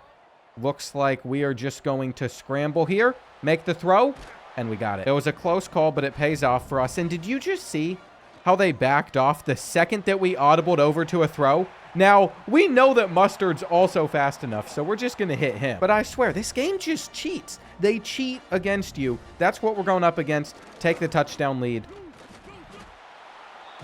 Speaker 1: Looks like we are just going to scramble here, make the throw, and we got it. It was a close call, but it pays off for us. And did you just see how they backed off the second that we audibled over to a throw? Now, we know that Mustard's also fast enough, so we're just going to hit him. But I swear, this game just cheats. They cheat against you. That's what we're going up against. Take the touchdown lead.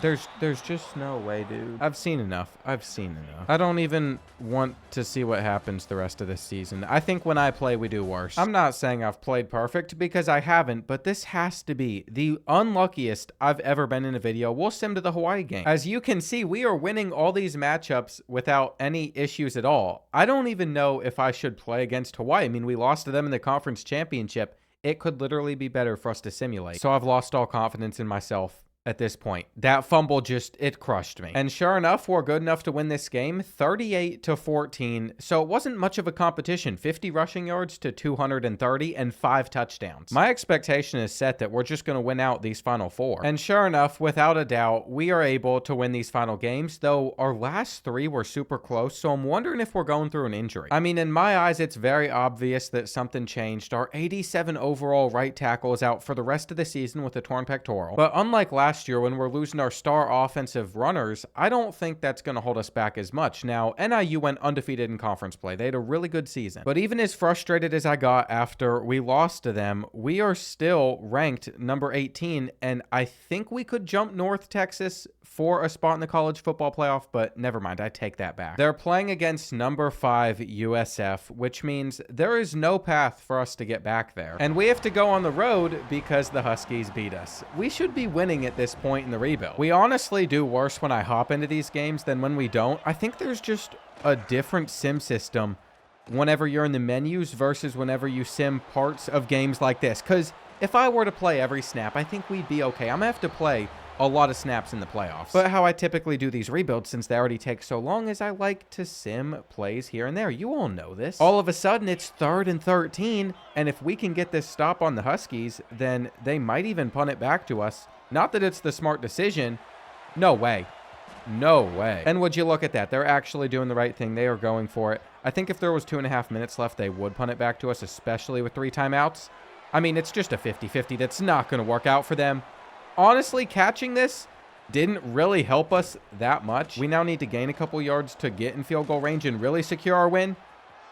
Speaker 1: There's just no way, dude. I've seen enough. I've seen enough. I don't even want to see what happens the rest of this season. I think when I play, we do worse. I'm not saying I've played perfect, because I haven't, but this has to be the unluckiest I've ever been in a video. We'll sim to the Hawaii game. As you can see, we are winning all these matchups without any issues at all. I don't even know if I should play against Hawaii. I mean, we lost to them in the conference championship. It could literally be better for us to simulate. So I've lost all confidence in myself at this point. That fumble just, it crushed me. And sure enough, we're good enough to win this game, 38-14. So it wasn't much of a competition, 50 rushing yards to 230 and 5 touchdowns. My expectation is set that we're just going to win out these final 4. And sure enough, without a doubt, we are able to win these final games, though our last 3 were super close. So I'm wondering if we're going through an injury. I mean, in my eyes, it's very obvious that something changed. Our 87 overall right tackle is out for the rest of the season with a torn pectoral. But unlike last year when we're losing our star offensive runners, I don't think that's going to hold us back as much. Now, NIU went undefeated in conference play. They had a really good season. But even as frustrated as I got after we lost to them, we are still ranked number 18, and I think we could jump North Texas for a spot in the college football playoff, but never mind, I take that back. They're playing against number 5 USF, which means there is no path for us to get back there. And we have to go on the road because the Huskies beat us. We should be winning at this point in the rebuild. We honestly do worse when I hop into these games than when we don't. I think there's just a different sim system whenever you're in the menus versus whenever you sim parts of games like this. Because if I were to play every snap, I think we'd be okay. I'm going to have to play a lot of snaps in the playoffs. But how I typically do these rebuilds, since they already take so long, is I like to sim plays here and there. You all know this. All of a sudden, it's 3rd and 13, and if we can get this stop on the Huskies, then they might even punt it back to us. Not that it's the smart decision. No way. No way. And would you look at that? They're actually doing the right thing. They are going for it. I think if there was 2.5 minutes left, they would punt it back to us, especially with 3 timeouts. I mean, it's just a 50-50. That's not going to work out for them. Honestly, catching this didn't really help us that much. We now need to gain a couple yards to get in field goal range and really secure our win.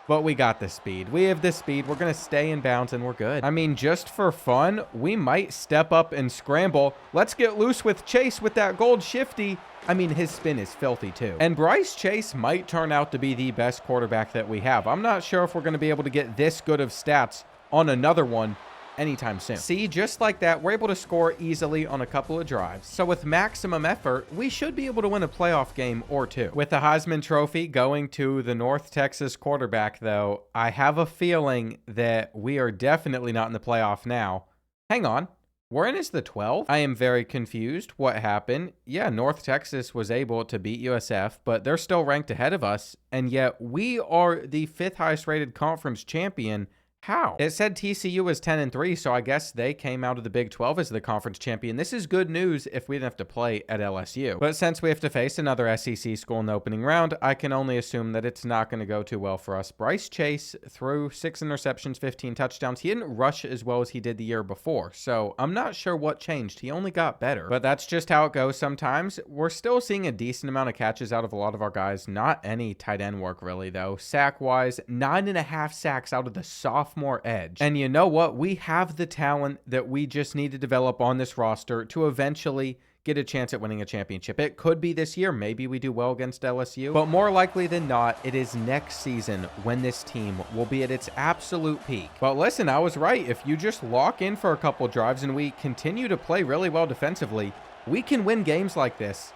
Speaker 1: But we got the speed. We have the speed. We're going to stay in bounds and we're good. I mean, just for fun, we might step up and scramble. Let's get loose with Chase with that gold shifty. I mean, his spin is filthy too. And Bryce Chase might turn out to be the best quarterback that we have. I'm not sure if we're going to be able to get this good of stats on another one anytime soon. See, just like that, we're able to score easily on a couple of drives. So with maximum effort, we should be able to win a playoff game or two. With the Heisman Trophy going to the North Texas quarterback, though, I have a feeling that we are definitely not in the playoff now. Hang on. We're in as the 12? I am very confused. What happened? Yeah, North Texas was able to beat USF, but they're still ranked ahead of us, and yet we are the 5th highest rated conference champion. How? It said TCU was 10-3, so I guess they came out of the Big 12 as the conference champion. This is good news if we didn't have to play at LSU. But since we have to face another SEC school in the opening round, I can only assume that it's not going to go too well for us. Bryce Chase threw 6 interceptions, 15 touchdowns. He didn't rush as well as he did the year before, so I'm not sure what changed. He only got better. But that's just how it goes sometimes. We're still seeing a decent amount of catches out of a lot of our guys. Not any tight end work really, though. Sack-wise, 9.5 sacks out of the sophomore edge. And you know what? We have the talent that we just need to develop on this roster to eventually get a chance at winning a championship. It could be this year. Maybe we do well against LSU. But more likely than not, it is next season when this team will be at its absolute peak. But listen, I was right. If you just lock in for a couple drives and we continue to play really well defensively, we can win games like this.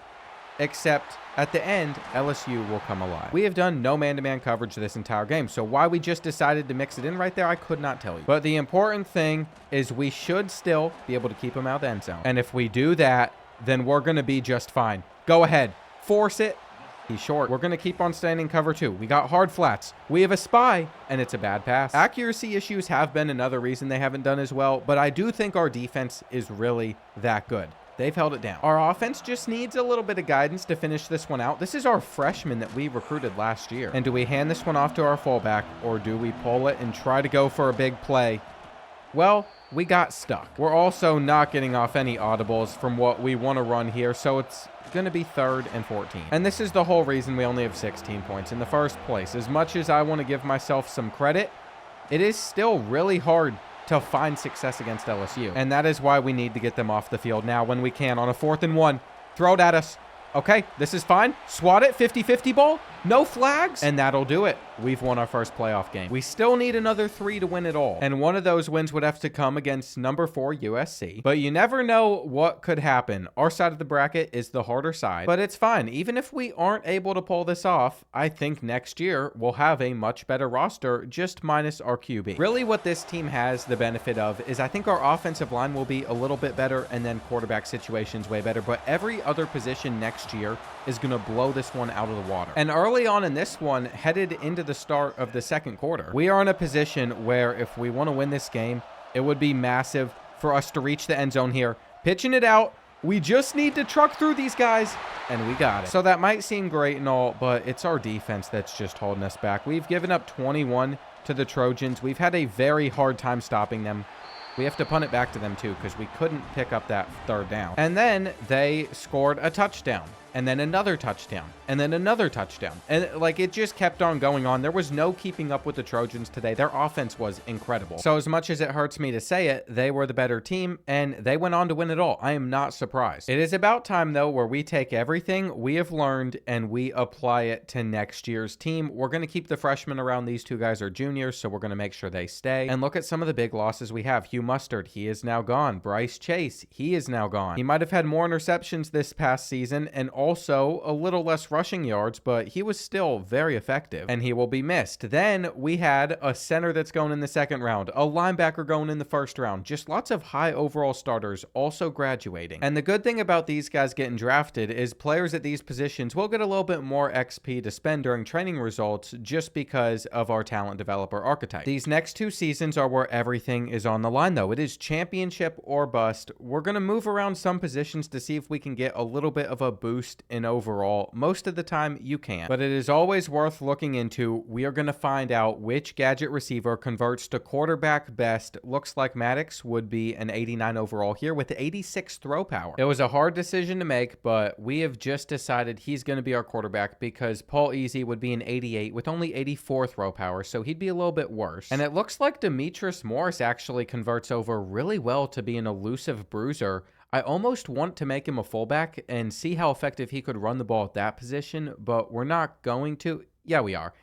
Speaker 1: Except at the end, LSU will come alive. We have done no man-to-man coverage this entire game, so why we just decided to mix it in right there, I could not tell you. But the important thing is we should still be able to keep them out the end zone. And if we do that, then we're going to be just fine. Go ahead. Force it. He's short. We're going to keep on staying in cover 2. We got hard flats. We have a spy, and it's a bad pass. Accuracy issues have been another reason they haven't done as well, but I do think our defense is really that good. They've held it down. Our offense just needs a little bit of guidance to finish this one out. This is our freshman that we recruited last year. And do we hand this one off to our fullback, or do we pull it and try to go for a big play? Well, we got stuck. We're also not getting off any audibles from what we want to run here, so it's going to be 3rd and 14. And this is the whole reason we only have 16 points in the first place. As much as I want to give myself some credit, it is still really hard to find success against LSU. And that is why we need to get them off the field now when we can on a 4th and 1. Throw it at us. Okay, this is fine. Swat it, 50-50 ball. No flags. And that'll do it. We've won our first playoff game. We still need another 3 to win it all. And one of those wins would have to come against number 4 USC. But you never know what could happen. Our side of the bracket is the harder side. But it's fine. Even if we aren't able to pull this off, I think next year we'll have a much better roster, just minus our QB. Really what this team has the benefit of is I think our offensive line will be a little bit better, and then quarterback situation's way better. But every other position next year is going to blow this one out of the water. And early on in this one, headed into the start of the second quarter, we are in a position where if we want to win this game, it would be massive for us to reach the end zone here. Pitching it out. We just need to truck through these guys, and we got it. So that might seem great and all, but it's our defense that's just holding us back. We've given up 21 to the Trojans. We've had a very hard time stopping them. We have to punt it back to them too because we couldn't pick up that 3rd down. And then they scored a touchdown. And then another touchdown, and then another touchdown. And like it just kept on going on. There was no keeping up with the Trojans today. Their offense was incredible. So as much as it hurts me to say it, they were the better team, and they went on to win it all. I am not surprised. It is about time, though, where we take everything we have learned and we apply it to next year's team. We're going to keep the freshmen around. These 2 guys are juniors, so we're going to make sure they stay. And look at some of the big losses we have. Hugh Mustard, he is now gone. Bryce Chase, he is now gone. He might have had more interceptions this past season, and all also a little less rushing yards, but he was still very effective, and he will be missed. Then we had a center that's going in the second round, a linebacker going in the first round, just lots of high overall starters also graduating. And the good thing about these guys getting drafted is players at these positions will get a little bit more XP to spend during training results just because of our talent developer archetype. These next 2 seasons are where everything is on the line, though. It is championship or bust. We're going to move around some positions to see if we can get a little bit of a boost in overall. Most of the time you can, but it is always worth looking into. We are going to find out which gadget receiver converts to quarterback best. Looks like Maddox would be an 89 overall here with 86 throw power. It was a hard decision to make, but we have just decided he's going to be our quarterback because Paul Easy would be an 88 with only 84 throw power, so he'd be a little bit worse. And it looks like Demetrius Morris actually converts over really well to be an elusive bruiser. I almost want to make him a fullback and see how effective he could run the ball at that position, but we're not going to. Yeah, we are.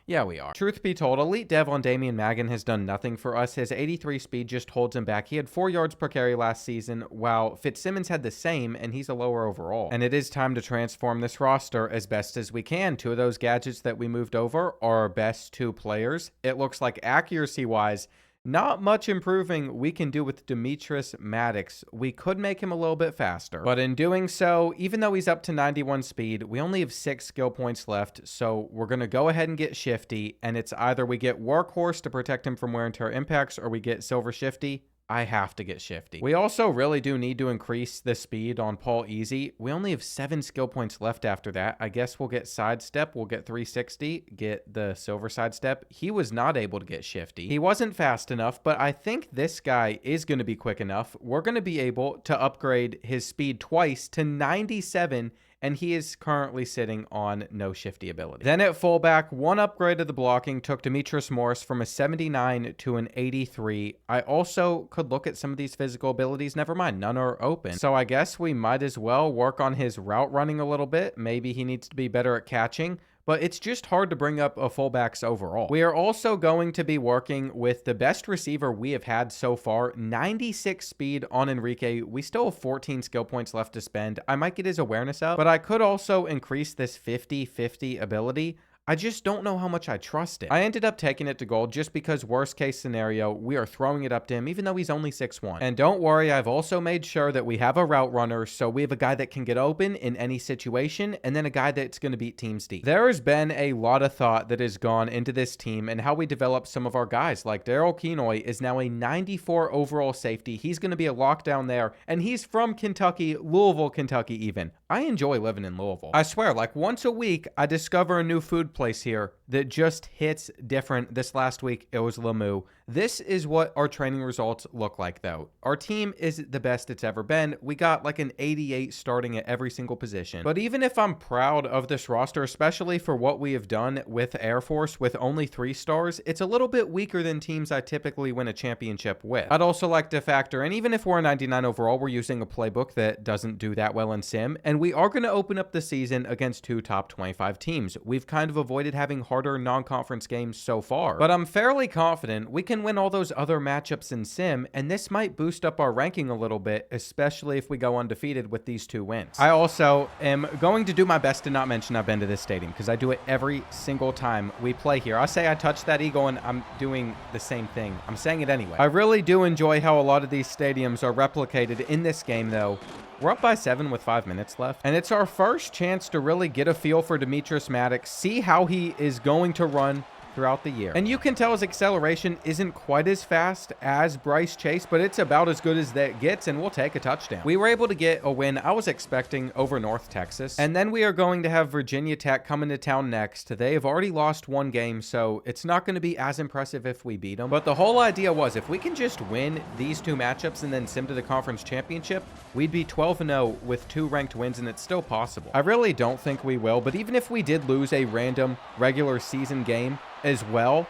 Speaker 1: Truth be told, Elite Dev on Damian Magan has done nothing for us. His 83 speed just holds him back. He had 4 yards per carry last season, while Fitzsimmons had the same, and he's a lower overall. And it is time to transform this roster as best as we can. 2 of those gadgets that we moved over are our best 2 players. It looks like accuracy-wise, not much improving we can do with Demetrius Maddox. We could make him a little bit faster, but in doing so, even though he's up to 91 speed, we only have 6 skill points left, so we're going to go ahead and get Shifty, and it's either we get Workhorse to protect him from wear and tear impacts, or we get Silver Shifty. I have to get Shifty. We also really do need to increase the speed on Paul Easy. We only have 7 skill points left after that. I guess we'll get Sidestep. We'll get 360, get the Silver Sidestep. He was not able to get Shifty. He wasn't fast enough, but I think this guy is going to be quick enough. We're going to be able to upgrade his speed twice to 97, and he is currently sitting on no Shifty ability. Then at fullback, 1 upgrade of the blocking took Demetrius Morris from a 79 to an 83. I also could look at some of these physical abilities. Never mind, none are open. So I guess we might as well work on his route running a little bit. Maybe he needs to be better at catching, but it's just hard to bring up a fullbacks overall. We are also going to be working with the best receiver we have had so far, 96 speed on Enrique. We still have 14 skill points left to spend. I might get his awareness up, but I could also increase this 50-50 ability. I just don't know how much I trust it. I ended up taking it to gold just because worst case scenario, we are throwing it up to him even though he's only 6'1". And don't worry, I've also made sure that we have a route runner, so we have a guy that can get open in any situation, and then a guy that's going to beat teams deep. There has been a lot of thought that has gone into this team and how we develop some of our guys. Like Daryl Kenoy is now a 94 overall safety. He's going to be a lockdown there, and he's from Kentucky, Louisville, Kentucky even. I enjoy living in Louisville. I swear, like once a week, I discover a new food place here that just hits different. This last week, it was Lamu. This is what our training results look like, though. Our team is the best it's ever been. We got like an 88 starting at every single position. But even if I'm proud of this roster, especially for what we have done with Air Force with only 3 stars, it's a little bit weaker than teams I typically win a championship with. I'd also like to factor in, even if we're a 99 overall, we're using a playbook that doesn't do that well in Sim, and we are going to open up the season against 2 top 25 teams. We've kind of avoided having harder non-conference games so far, but I'm fairly confident we can win all those other matchups in Sim, and this might boost up our ranking a little bit, especially if we go undefeated with these 2 wins. I also am going to do my best to not mention I've been to this stadium, because I do it every single time we play here. I say I touched that eagle, and I'm doing the same thing. I'm saying it anyway. I really do enjoy how a lot of these stadiums are replicated in this game, though. We're up by 7 with 5 minutes left, and it's our first chance to really get a feel for Demetrius Maddox, see how he is going to run throughout the year. And you can tell his acceleration isn't quite as fast as Bryce Chase, but it's about as good as that gets, and we'll take a touchdown. We were able to get a win I was expecting over North Texas, and then we are going to have Virginia Tech coming to town next. They have already lost 1 game, so it's not going to be as impressive if we beat them. But the whole idea was if we can just win these 2 matchups and then sim to the conference championship, we'd be 12-0 with 2 ranked wins, and it's still possible. I really don't think we will, but even if we did lose a random regular season game as well,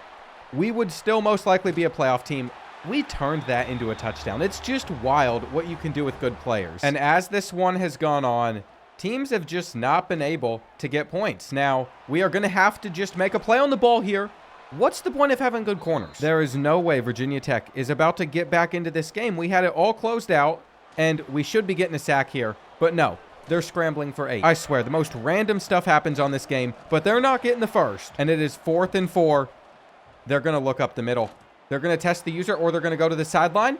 Speaker 1: we would still most likely be a playoff team. We turned that into a touchdown. It's just wild what you can do with good players. And as this one has gone on, teams have just not been able to get points. Now, we are going to have to just make a play on the ball here. What's the point of having good corners? There is no way Virginia Tech is about to get back into this game. We had it all closed out, and we should be getting a sack here. But no, They're scrambling for 8. I swear, the most random stuff happens on this game, but they're not getting the first. And it is 4th and 4. They're going to look up the middle. They're going to test the user, or they're going to go to the sideline,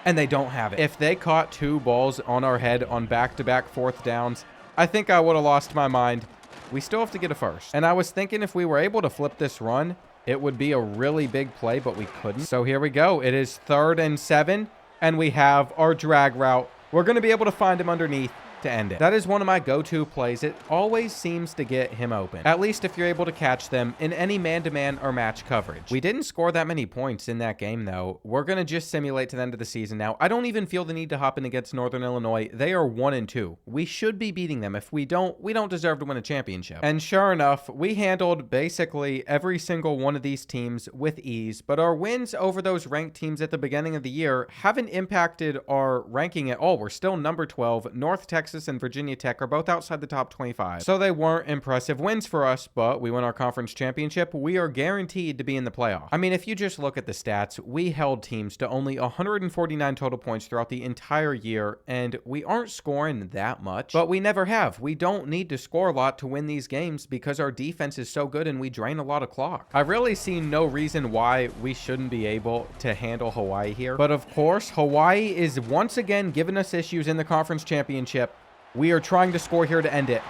Speaker 1: and they don't have it. If they caught 2 balls on our head on back-to-back 4th downs, I think I would have lost my mind. We still have to get a first. And I was thinking if we were able to flip this run, it would be a really big play, but we couldn't. So here we go. It is 3rd and 7, and we have our drag route. We're going to be able to find him underneath to end it. That is one of my go-to plays. It always seems to get him open, at least if you're able to catch them in any man-to-man or match coverage. We didn't score that many points in that game, though. We're going to just simulate to the end of the season now. I don't even feel the need to hop in against Northern Illinois. They are 1-2. We should be beating them. If we don't deserve to win a championship. And sure enough, we handled basically every single one of these teams with ease, but our wins over those ranked teams at the beginning of the year haven't impacted our ranking at all. We're still number 12. North Texas and Virginia Tech are both outside the top 25. So they weren't impressive wins for us, but we won our conference championship. We are guaranteed to be in the playoff. I mean, if you just look at the stats, we held teams to only 149 total points throughout the entire year, and we aren't scoring that much, but we never have. We don't need to score a lot to win these games because our defense is so good and we drain a lot of clock. I really see no reason why we shouldn't be able to handle Hawaii here. But of course, Hawaii is once again giving us issues in the conference championship. We are trying to score here to end it,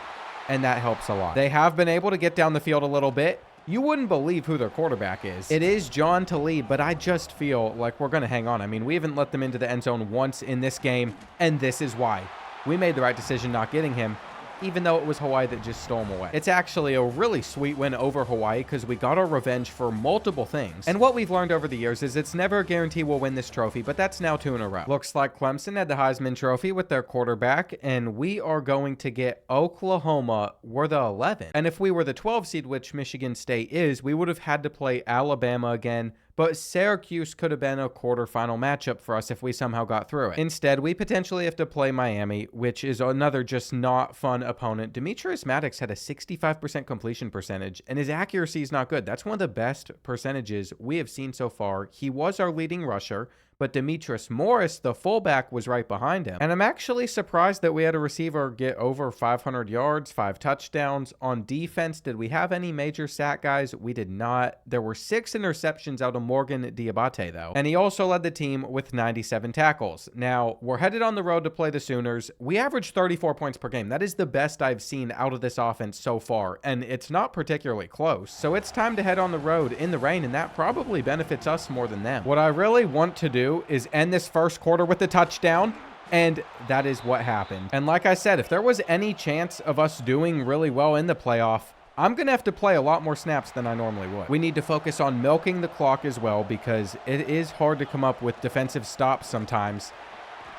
Speaker 1: and that helps a lot. They have been able to get down the field a little bit. You wouldn't believe who their quarterback is. It is John Talib, but I just feel like we're going to hang on. I mean, we haven't let them into the end zone once in this game, and this is why. We made the right decision not getting him, even though it was Hawaii that just stole him away. It's actually a really sweet win over Hawaii because we got our revenge for multiple things. And what we've learned over the years is it's never a guarantee we'll win this trophy, but that's now 2 in a row. Looks like Clemson had the Heisman Trophy with their quarterback, and we are going to get Oklahoma. We're the 11. And if we were the 12 seed, which Michigan State is, we would have had to play Alabama again, but Syracuse could have been a quarterfinal matchup for us if we somehow got through it. Instead, we potentially have to play Miami, which is another just not fun opponent. Demetrius Maddox had a 65% completion percentage, and his accuracy is not good. That's one of the best percentages we have seen so far. He was our leading rusher, but Demetrius Morris, the fullback, was right behind him. And I'm actually surprised that we had a receiver get over 500 yards, 5 touchdowns. On defense, did we have any major sack guys? We did not. There were 6 interceptions out of Morgan Diabate, though. And he also led the team with 97 tackles. Now, we're headed on the road to play the Sooners. We averaged 34 points per game. That is the best I've seen out of this offense so far, and it's not particularly close. So it's time to head on the road in the rain, and that probably benefits us more than them. What I really want to do is end this first quarter with a touchdown, and that is what happened. And like I said, if there was any chance of us doing really well in the playoff, I'm going to have to play a lot more snaps than I normally would. We need to focus on milking the clock as well because it is hard to come up with defensive stops sometimes.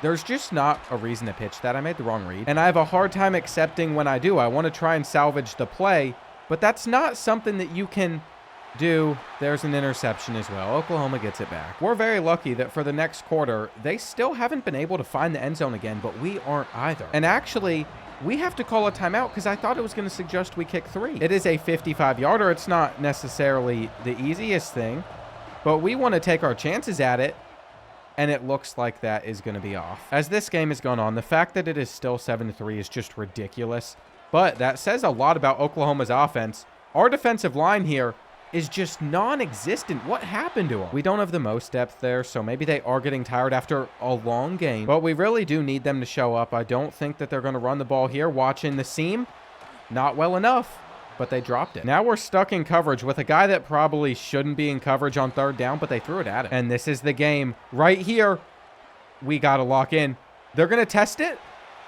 Speaker 1: There's just not a reason to pitch that. I made the wrong read. And I have a hard time accepting when I do. I want to try and salvage the play, but that's not something that you can do. There's an interception as well. Oklahoma gets it back. We're very lucky that for the next quarter, they still haven't been able to find the end zone again, but we aren't either. And actually, we have to call a timeout because I thought it was going to suggest we kick 3. It is a 55-yarder. It's not necessarily the easiest thing, but we want to take our chances at it, and it looks like that is going to be off. As this game has gone on, the fact that it is still 7-3 is just ridiculous, but that says a lot about Oklahoma's offense. Our defensive line here is just non-existent. What happened to them? We don't have the most depth there, so maybe they are getting tired after a long game, but we really do need them to show up. I don't think that they're going to run the ball here. Watching the seam, not well enough, but they dropped it. Now we're stuck in coverage with a guy that probably shouldn't be in coverage on 3rd down, but they threw it at him. And this is the game right here. We got to lock in. They're going to test it.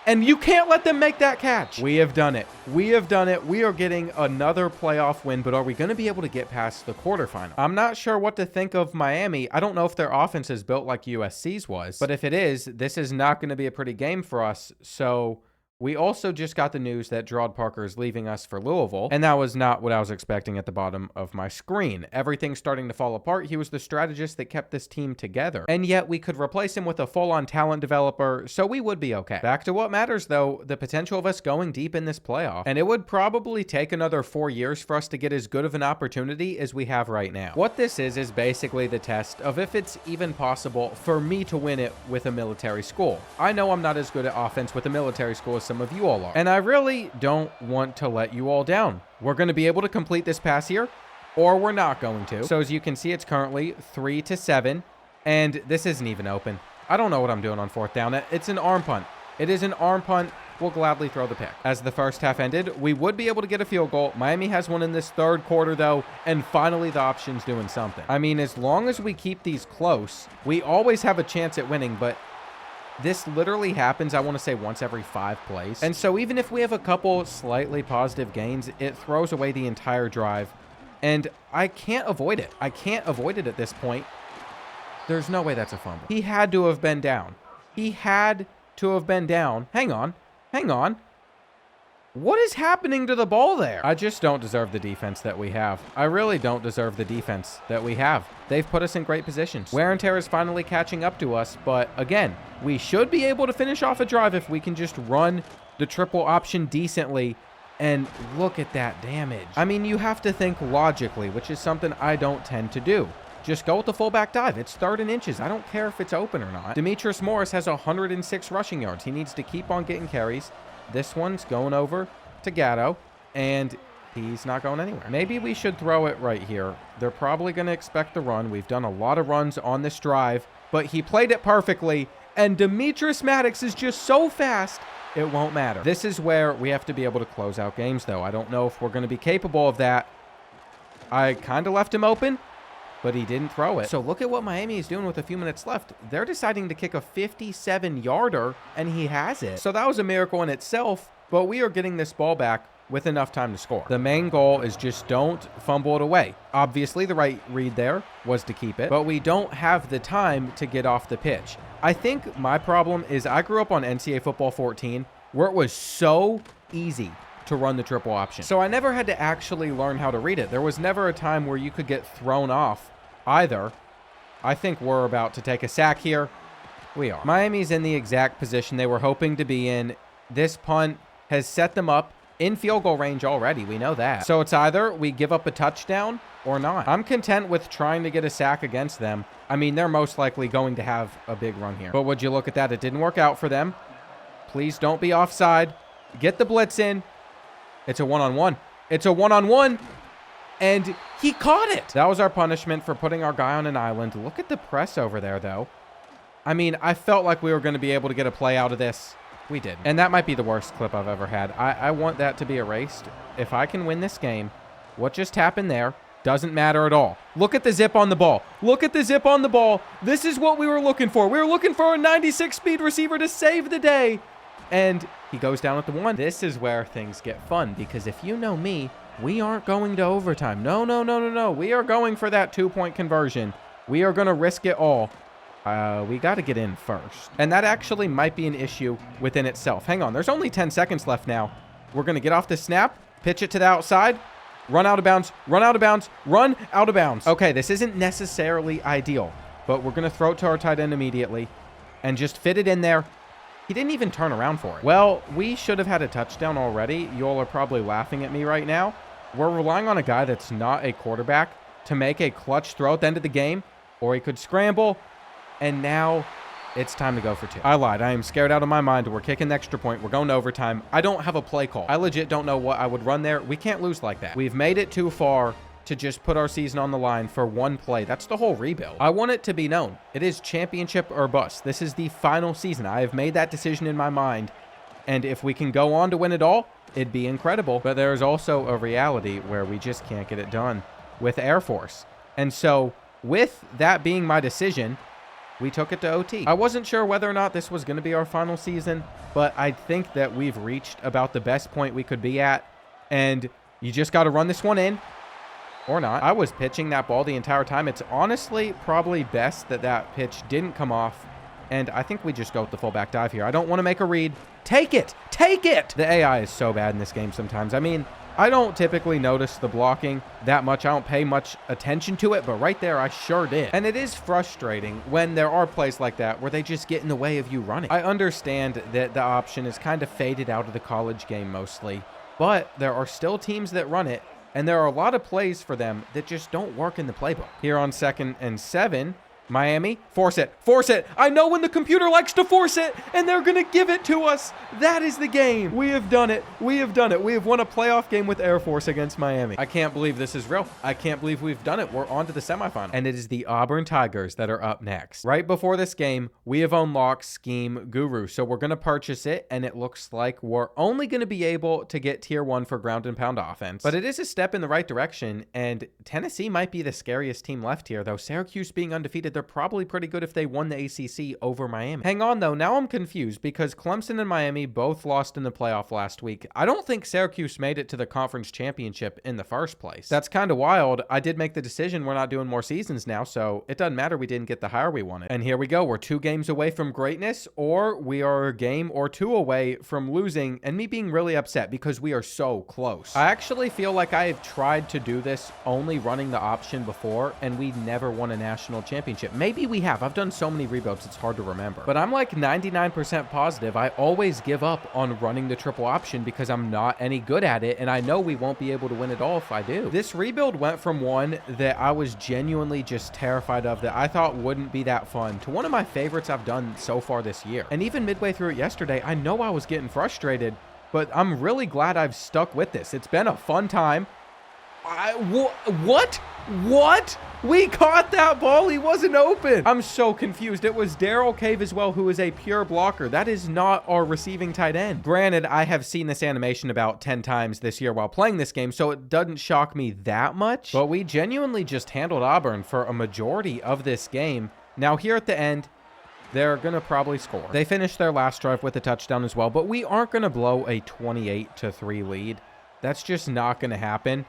Speaker 1: And you can't let them make that catch. We have done it. We have done it. We are getting another playoff win, but are we going to be able to get past the quarterfinal? I'm not sure what to think of Miami. I don't know if their offense is built like USC's was, but if it is, this is not going to be a pretty game for us. So we also just got the news that Gerard Parker is leaving us for Louisville, and that was not what I was expecting at the bottom of my screen. Everything's starting to fall apart. He was the strategist that kept this team together, and yet we could replace him with a full-on talent developer, so we would be okay. Back to what matters, though, the potential of us going deep in this playoff, and it would probably take another 4 years for us to get as good of an opportunity as we have right now. What this is basically the test of if it's even possible for me to win it with a military school. I know I'm not as good at offense with a military school as some of you all are. And I really don't want to let you all down. We're going to be able to complete this pass here, or we're not going to. So as you can see, it's currently 3-7, and this isn't even open. I don't know what I'm doing on 4th down. It's an arm punt. It is an arm punt. We'll gladly throw the pick. As the first half ended, we would be able to get a field goal. Miami has one in this 3rd quarter, though, and finally the option's doing something. I mean, as long as we keep these close, we always have a chance at winning, but this literally happens, I want to say, once every 5 plays. And so even if we have a couple slightly positive gains, it throws away the entire drive, and I can't avoid it. I can't avoid it at this point. There's no way that's a fumble. He had to have been down. He had to have been down. Hang on. Hang on. What is happening to the ball there? I just don't deserve the defense that we have. I really don't deserve the defense that we have. They've put us in great positions. Wear and tear is finally catching up to us, but again, we should be able to finish off a drive if we can just run the triple option decently. And look at that damage. I mean, you have to think logically, which is something I don't tend to do. Just go with the fullback dive. It's 3rd and inches. I don't care if it's open or not. Demetrius Morris has 106 rushing yards. He needs to keep on getting carries. This one's going over to Gatto, and he's not going anywhere. Maybe we should throw it right here. They're probably going to expect the run. We've done a lot of runs on this drive, but he played it perfectly, and Demetrius Maddox is just so fast, it won't matter. This is where we have to be able to close out games, though. I don't know if we're going to be capable of that. I kind of left him open, but he didn't throw it. So look at what Miami is doing with a few minutes left. They're deciding to kick a 57-yarder, and he has it. So that was a miracle in itself, but we are getting this ball back with enough time to score. The main goal is just don't fumble it away. Obviously, the right read there was to keep it, but we don't have the time to get off the pitch. I think my problem is I grew up on NCAA Football 14, where it was so easy to run the triple option. So I never had to actually learn how to read it. There was never a time where you could get thrown off either. I think we're about to take a sack here. We are. Miami's in the exact position they were hoping to be in. This punt has set them up in field goal range already. We know that. So it's either we give up a touchdown or not. I'm content with trying to get a sack against them. I mean, they're most likely going to have a big run here. But would you look at that? It didn't work out for them. Please don't be offside. Get the blitz in. It's a one-on-one. It's a one-on-one. And he caught it. That was our punishment for putting our guy on an island. Look at the press over there, though. I mean, I felt like we were going to be able to get a play out of this. We did. And that might be the worst clip I've ever had. I want that to be erased. If I can win this game, what just happened there doesn't matter at all. Look at the zip on the ball. Look at the zip on the ball. This is what we were looking for. We were looking for a 96-speed receiver to save the day. And he goes down at the 1. This is where things get fun, because if you know me, we aren't going to overtime. No, no, no, no, no. We are going for that 2-point conversion. We are going to risk it all. We got to get in first. And that actually might be an issue within itself. Hang on. There's only 10 seconds left now. We're going to get off the snap, pitch it to the outside, run out of bounds, run out of bounds, run out of bounds. Okay, this isn't necessarily ideal, but we're going to throw it to our tight end immediately and just fit it in there. He didn't even turn around for it. Well, we should have had a touchdown already. You all are probably laughing at me right now. We're relying on a guy that's not a quarterback to make a clutch throw at the end of the game, or he could scramble, and now it's time to go for 2. I lied. I am scared out of my mind. We're kicking the extra point. We're going to overtime. I don't have a play call. I legit don't know what I would run there. We can't lose like that. We've made it too far to just put our season on the line for one play. That's the whole rebuild. I want it to be known. It is championship or bust. This is the final season. I have made that decision in my mind. And if we can go on to win it all, it'd be incredible. But there is also a reality where we just can't get it done with Air Force. And so with that being my decision, we took it to OT. I wasn't sure whether or not this was going to be our final season, but I think that we've reached about the best point we could be at. And you just got to run this one in. Or not. I was pitching that ball the entire time. It's honestly probably best that that pitch didn't come off. And I think we just go with the fullback dive here. I don't want to make a read. Take it! Take it! The AI is so bad in this game sometimes. I mean, I don't typically notice the blocking that much. I don't pay much attention to it, but right there, I sure did. And it is frustrating when there are plays like that where they just get in the way of you running. I understand that the option is kind of faded out of the college game mostly, but there are still teams that run it. And there are a lot of plays for them that just don't work in the playbook. Here on 2nd and 7, Miami, force it, force it. I know when the computer likes to force it, and they're going to give it to us. That is the game. We have done it. We have done it. We have won a playoff game with Air Force against Miami. I can't believe this is real. I can't believe we've done it. We're on to the semifinal. And it is the Auburn Tigers that are up next. Right before this game, we have unlocked Scheme Guru. So we're going to purchase it, and it looks like we're only going to be able to get tier 1 for ground and pound offense. But it is a step in the right direction, and Tennessee might be the scariest team left here, though Syracuse being undefeated, they're probably pretty good if they won the ACC over Miami. Hang on, though. Now I'm confused because Clemson and Miami both lost in the playoff last week. I don't think Syracuse made it to the conference championship in the first place. That's kind of wild. I did make the decision we're not doing more seasons now, so it doesn't matter we didn't get the hire we wanted. And here we go. We're 2 games away from greatness, or we are a game or 2 away from losing and me being really upset because we are so close. I actually feel like I have tried to do this only running the option before, and we never won a national championship. Maybe we have. I've done so many rebuilds, it's hard to remember. But I'm like 99% positive I always give up on running the triple option because I'm not any good at it, and I know we won't be able to win it all if I do. This rebuild went from one that I was genuinely just terrified of, that I thought wouldn't be that fun, to one of my favorites I've done so far this year. And even midway through it yesterday, I know I was getting frustrated, but I'm really glad I've stuck with this. It's been a fun time. What? We caught that ball. He wasn't open. I'm so confused. It was Daryl Cave as well, who is a pure blocker. That is not our receiving tight end. Granted, I have seen this animation about 10 times this year while playing this game, so it doesn't shock me that much. But we genuinely just handled Auburn for a majority of this game. Now here at the end, they're going to probably score. They finished their last drive with a touchdown as well, but we aren't going to blow a 28-3 lead. That's just not going to happen.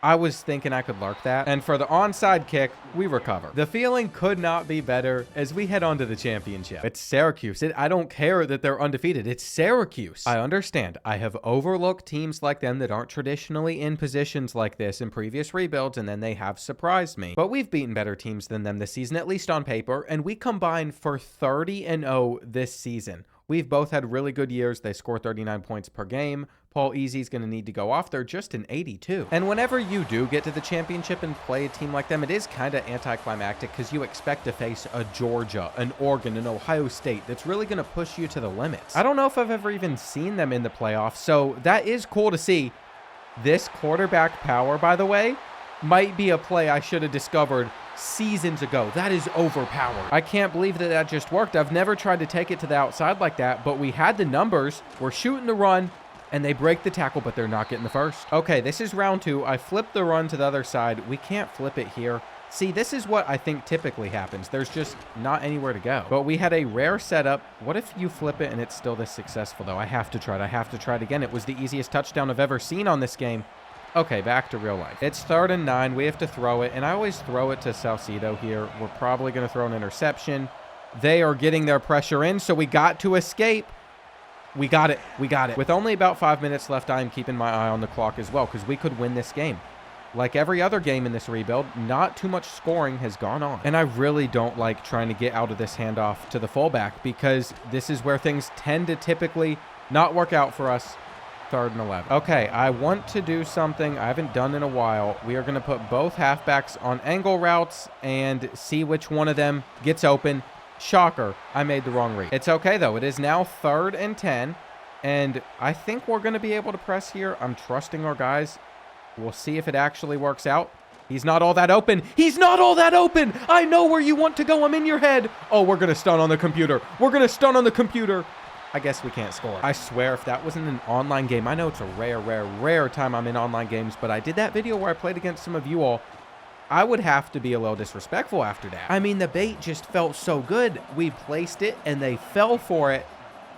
Speaker 1: I was thinking I could lurk that. And for the onside kick, we recover. The feeling could not be better as we head on to the championship. It's Syracuse. I don't care that they're undefeated. It's Syracuse. I understand. I have overlooked teams like them that aren't traditionally in positions like this in previous rebuilds, and then they have surprised me. But we've beaten better teams than them this season, at least on paper, and we combine for 30-0 this season. We've both had really good years. They score 39 points per game. Paul Easy's going to need to go off. They're just an 82. And whenever you do get to the championship and play a team like them, it is kind of anticlimactic because you expect to face a Georgia, an Oregon, an Ohio State that's really going to push you to the limits. I don't know if I've ever even seen them in the playoffs, so that is cool to see. This quarterback power, by the way, might be a play I should have discovered seasons ago. That is overpowered. I can't believe that that just worked. I've never tried to take it to the outside like that, but we had the numbers. We're shooting the run, and they break the tackle, but they're not getting the first. Okay, this is round 2. I flipped the run to the other side. We can't flip it here. See, this is what I think typically happens. There's just not anywhere to go. But we had a rare setup. What if you flip it and it's still this successful, though? I have to try it. I have to try it again. It was the easiest touchdown I've ever seen on this game. Okay, back to real life. It's 3rd and 9. We have to throw it, and I always throw it to Salcido here. We're probably going to throw an interception. They are getting their pressure in, so we got to escape. We got it. We got it. With only about 5 minutes left, I am keeping my eye on the clock as well because we could win this game. Like every other game in this rebuild, not too much scoring has gone on. And I really don't like trying to get out of this handoff to the fullback because this is where things tend to typically not work out for us. 3rd and 11. Okay, I want to do something I haven't done in a while. We are going to put both halfbacks on angle routes and see which one of them gets open. Shocker, I made the wrong read. It's okay, though. It is now 3rd and 10, and I think we're going to be able to press here. I'm trusting our guys. We'll see if it actually works out. He's not all that open. He's not all that open. I know where you want to go. I'm in your head. Oh, we're going to stun on the computer. We're going to stun on the computer. I guess we can't score. I swear if that wasn't an online game, I know it's a rare time I'm in online games, but I did that video where I played against some of you all. I would have to be a little disrespectful after that. I mean, the bait just felt so good. We placed it and they fell for it.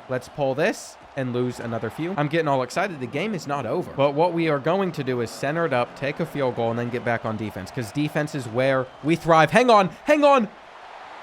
Speaker 1: Let's pull this and lose another few. I'm getting all excited. The game is not over. But what we are going to do is center it up, take a field goal, and then get back on defense because defense is where we thrive. Hang on. Hang on.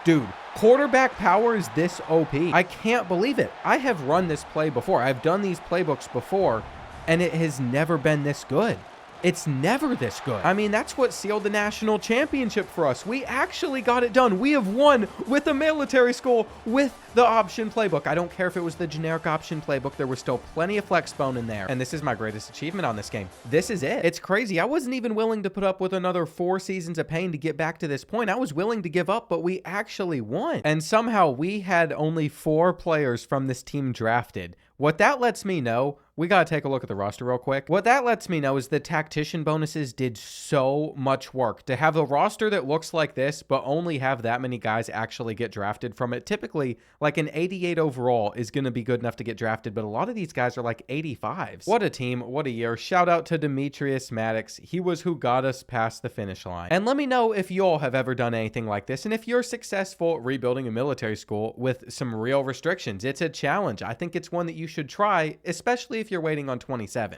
Speaker 1: Dude, quarterback power is this OP. I can't believe it. I have run this play before. I've done these playbooks before, and it has never been this good. It's never this good. I mean, that's what sealed the national championship for us. We actually got it done. We have won with a military school with the option playbook. I don't care if it was the generic option playbook. There was still plenty of flex bone in there. And this is my greatest achievement on this game. This is it. It's crazy. I wasn't even willing to put up with another 4 seasons of pain to get back to this point. I was willing to give up, but we actually won. And somehow we had only 4 players from this team drafted. What that lets me know, we got to take a look at the roster real quick. What that lets me know is the tactician bonuses did so much work. To have a roster that looks like this, but only have that many guys actually get drafted from it. Typically, like an 88 overall is going to be good enough to get drafted, but a lot of these guys are like 85s. What a team, what a year. Shout out to Demetrius Maddox. He was who got us past the finish line. And let me know if y'all have ever done anything like this, and if you're successful rebuilding a military school with some real restrictions. It's a challenge. I think it's one that you should try, especially if you're waiting on 27.